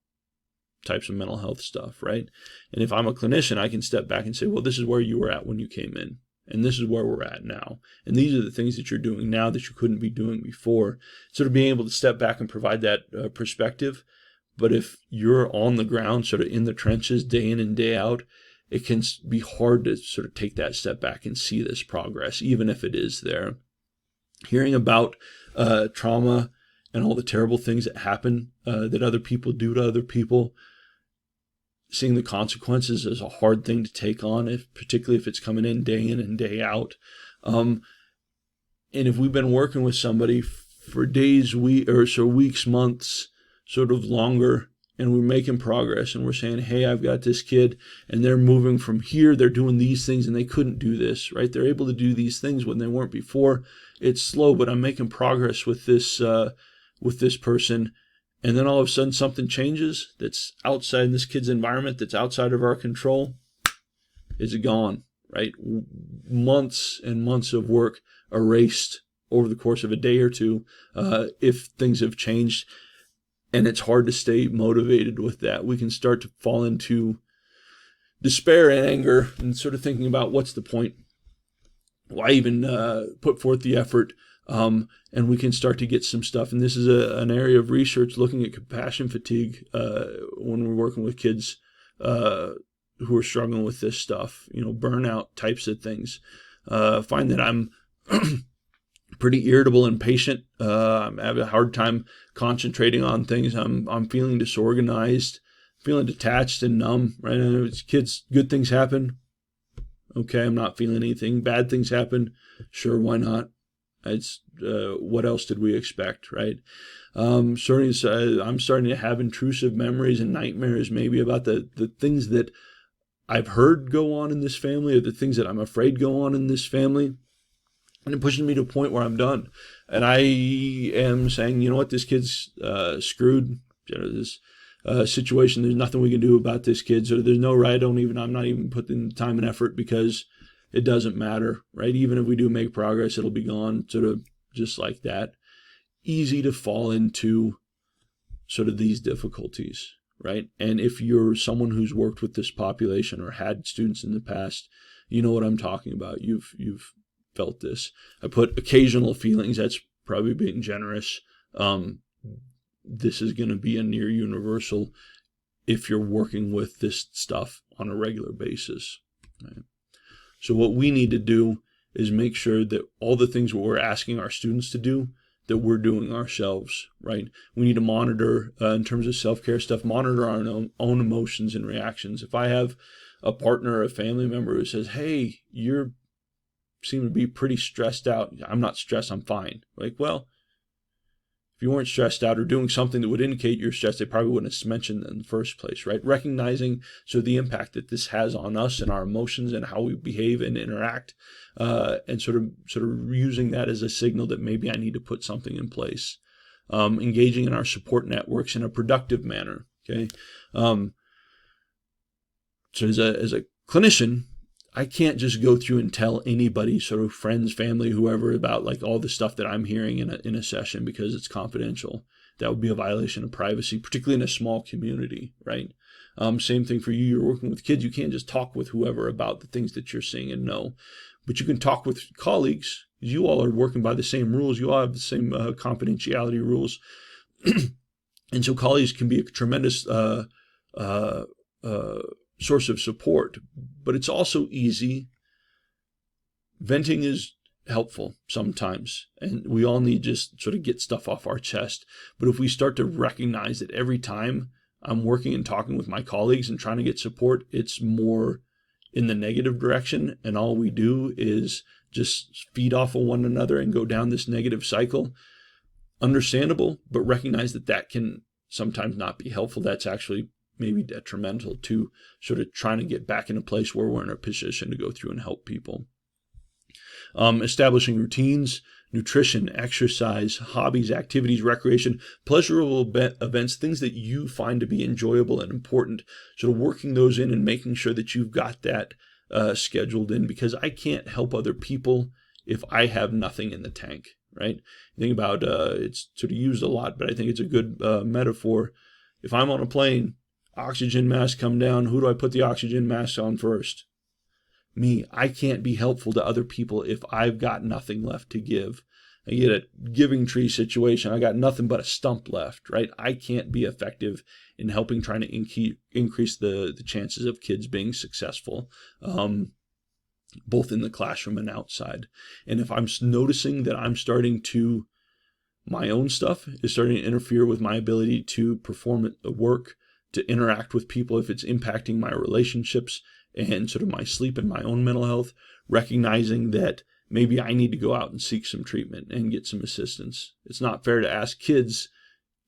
types of mental health stuff, right? And if I'm a clinician, I can step back and say, well, this is where you were at when you came in, and this is where we're at now. And these are the things that you're doing now that you couldn't be doing before. Sort of being able to step back and provide that perspective. But if you're on the ground, sort of in the trenches, day in and day out, it can be hard to sort of take that step back and see this progress, even if it is there. Hearing about trauma and all the terrible things that happen that other people do to other people, seeing the consequences is a hard thing to take on, particularly if it's coming in and day out. And if we've been working with somebody for days, weeks, months, sort of longer, and we're making progress, and we're saying, hey, I've got this kid, and they're moving from here, they're doing these things, and they couldn't do this, right? They're able to do these things when they weren't before. It's slow, but I'm making progress with this person. And then all of a sudden something changes that's outside this kid's environment, that's outside of our control. Is it gone, right? Months and months of work erased over the course of a day or two if things have changed. And it's hard to stay motivated with that. We can start to fall into despair and anger and sort of thinking about what's the point? Why even put forth the effort? And we can start to get some stuff. And this is an area of research looking at compassion fatigue when we're working with kids who are struggling with this stuff, burnout types of things. Find that I'm pretty irritable and impatient. I'm having a hard time concentrating on things. I'm feeling disorganized, feeling detached and numb. Right? As kids, good things happen. Okay, I'm not feeling anything. Bad things happen. Sure, why not? It's what else did we expect, right? I'm starting to have intrusive memories and nightmares, maybe about the things that I've heard go on in this family, or the things that I'm afraid go on in this family, and it pushes me to a point where I'm done, and I am saying, you know what, this kid's screwed. This situation, there's nothing we can do about this kid. So there's no right. I'm not even putting the time and effort because it doesn't matter, right? Even if we do make progress, it'll be gone, sort of just like that. Easy to fall into sort of these difficulties, right? And if you're someone who's worked with this population or had students in the past, you know what I'm talking about. You've felt this. I put occasional feelings. That's probably being generous. This is going to be a near universal if you're working with this stuff on a regular basis. Right? So what we need to do is make sure that all the things that we're asking our students to do, that we're doing ourselves, right? We need to monitor, in terms of self-care stuff, monitor our own emotions and reactions. If I have a partner or a family member who says, hey, you seem to be pretty stressed out. I'm not stressed, I'm fine. Like, well, if you weren't stressed out or doing something that would indicate you're stressed, they probably wouldn't have mentioned it in the first place, right? Recognizing the impact that this has on us and our emotions and how we behave and interact, and sort of using that as a signal that maybe I need to put something in place. Engaging in our support networks in a productive manner. Okay, so as a clinician, I can't just go through and tell anybody, sort of friends, family, whoever, about like all the stuff that I'm hearing in a session because it's confidential. That would be a violation of privacy, particularly in a small community, right? Same thing for you. You're working with kids. You can't just talk with whoever about the things that you're seeing and know, but you can talk with colleagues. You all are working by the same rules. You all have the same confidentiality rules. And so colleagues can be a tremendous source of support, but it's also easy. Venting is helpful sometimes, and we all need just sort of get stuff off our chest. But if we start to recognize that every time I'm working and talking with my colleagues and trying to get support, it's more in the negative direction, and all we do is just feed off of one another and go down this negative cycle, understandable, but recognize that can sometimes not be helpful. That's actually maybe detrimental to sort of trying to get back in a place where we're in a position to go through and help people. Establishing routines, nutrition, exercise, hobbies, activities, recreation, pleasurable events, things that you find to be enjoyable and important. Sort of working those in and making sure that you've got that scheduled in, because I can't help other people if I have nothing in the tank, right? Think about, it's sort of used a lot, but I think it's a good metaphor. If I'm on a plane, oxygen mask come down, who do I put the oxygen mask on first? Me. I can't be helpful to other people if I've got nothing left to give. I get a giving tree situation. I got nothing but a stump left, right? I can't be effective in helping trying to increase the chances of kids being successful, both in the classroom and outside. And if I'm noticing that I'm starting to, my own stuff is starting to interfere with my ability to perform at work, to interact with people, if it's impacting my relationships and sort of my sleep and my own mental health, recognizing that maybe I need to go out and seek some treatment and get some assistance. It's not fair to ask kids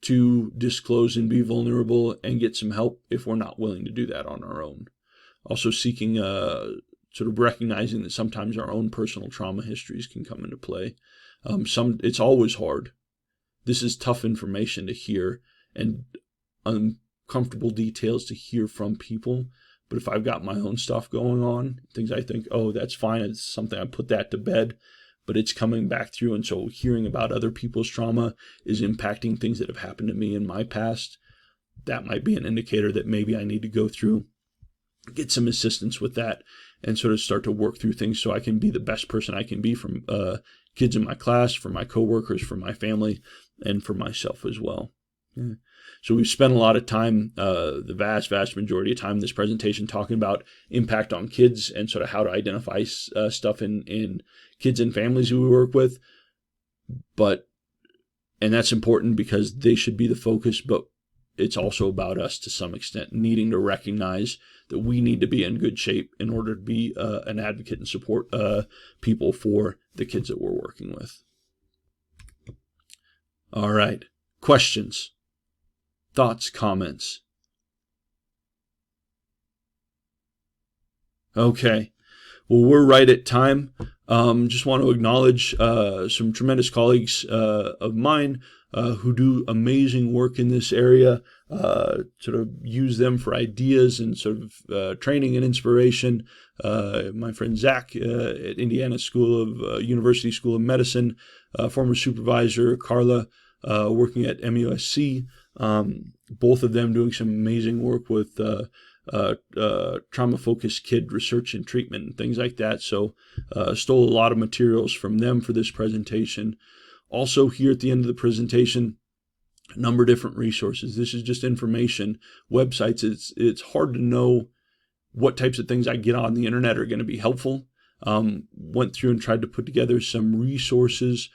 to disclose and be vulnerable and get some help if we're not willing to do that on our own. Also seeking, sort of recognizing that sometimes our own personal trauma histories can come into play. It's always hard. This is tough information to hear and uncomfortable details to hear from people. But if I've got my own stuff going on, things I think, oh, that's fine, it's something, I put that to bed. but it's coming back through. And so hearing about other people's trauma is impacting things that have happened to me in my past. That might be an indicator that maybe I need to go through, get some assistance with that, and sort of start to work through things so I can be the best person I can be for kids in my class, for my coworkers, for my family, and for myself as well. Yeah. So we've spent a lot of time, the vast majority of time in this presentation, talking about impact on kids and sort of how to identify stuff in kids and families who we work with. And that's important because they should be the focus, but it's also about us to some extent, needing to recognize that we need to be in good shape in order to be an advocate and support people for the kids that we're working with. All right. Questions, thoughts, comments? Okay. Well, we're right at time. Just want to acknowledge some tremendous colleagues of mine who do amazing work in this area, sort of use them for ideas and sort of training and inspiration. My friend Zach at Indiana University School of Medicine, former supervisor Carla working at MUSC, both of them doing some amazing work with trauma-focused kid research and treatment and things like that. So stole a lot of materials from them for this presentation. Also here at the end of the presentation, a number of different resources. This is just information, websites. It's hard to know what types of things I get on the internet are going to be helpful. Went through and tried to put together some resources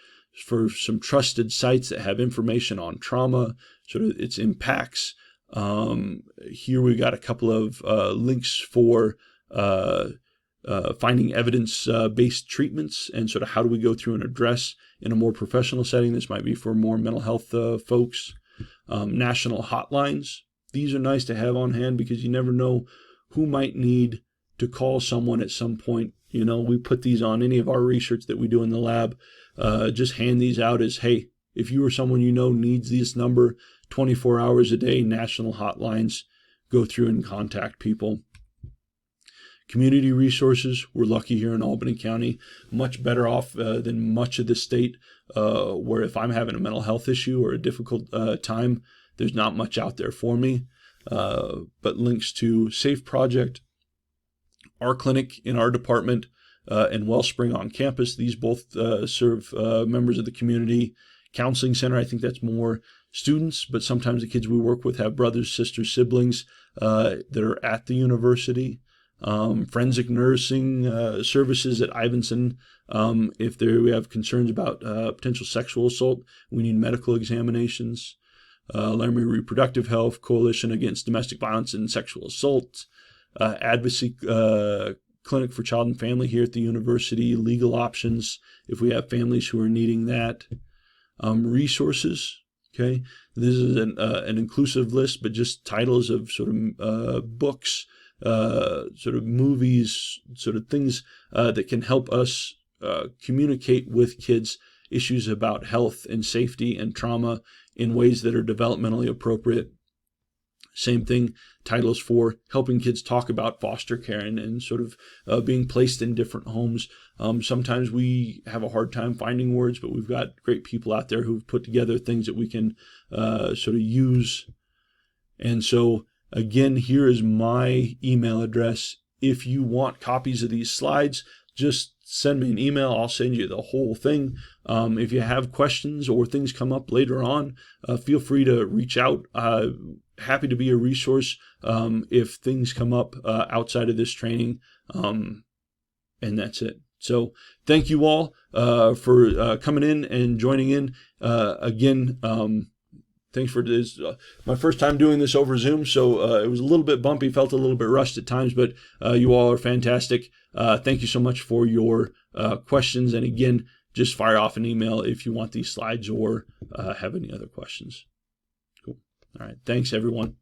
for some trusted sites that have information on trauma, sort of its impacts. Here we got a couple of links for finding evidence-based treatments and sort of how do we go through and address in a more professional setting. This might be for more mental health folks. National hotlines. These are nice to have on hand because you never know who might need to call someone at some point. You know, we put these on any of our research that we do in the lab. Just hand these out as, hey, if you or someone you know needs this number, 24 hours a day, national hotlines, go through and contact people. Community resources, we're lucky here in Albany County, much better off than much of the state, where if I'm having a mental health issue or a difficult time, there's not much out there for me. But links to Safe Project, our clinic in our department, and Wellspring on campus, these both serve members of the community. Counseling Center, I think that's more students, but sometimes the kids we work with have brothers, sisters, siblings that are at the university. Forensic nursing services at Ivinson. If we have concerns about potential sexual assault, we need medical examinations. Laramie Reproductive Health, Coalition Against Domestic Violence and Sexual Assault, Advocacy Clinic for Child and Family here at the university, legal options if we have families who are needing that. Resources, okay? This is an inclusive list, but just titles of sort of books, sort of movies, sort of things that can help us communicate with kids issues about health and safety and trauma in ways that are developmentally appropriate. Same thing, titles for helping kids talk about foster care and sort of being placed in different homes. Sometimes we have a hard time finding words, but we've got great people out there who've put together things that we can sort of use. And so, again, here is my email address. If you want copies of these slides, just send me an email. I'll send you the whole thing. If you have questions or things come up later on, feel free to reach out. Happy to be a resource if things come up outside of this training. And that's it. So thank you all for coming in and joining in. Again, thanks for this. My first time doing this over Zoom, so it was a little bit bumpy, felt a little bit rushed at times, but you all are fantastic. Thank you so much for your questions. And again, just fire off an email if you want these slides or have any other questions. Cool. All right. Thanks, everyone.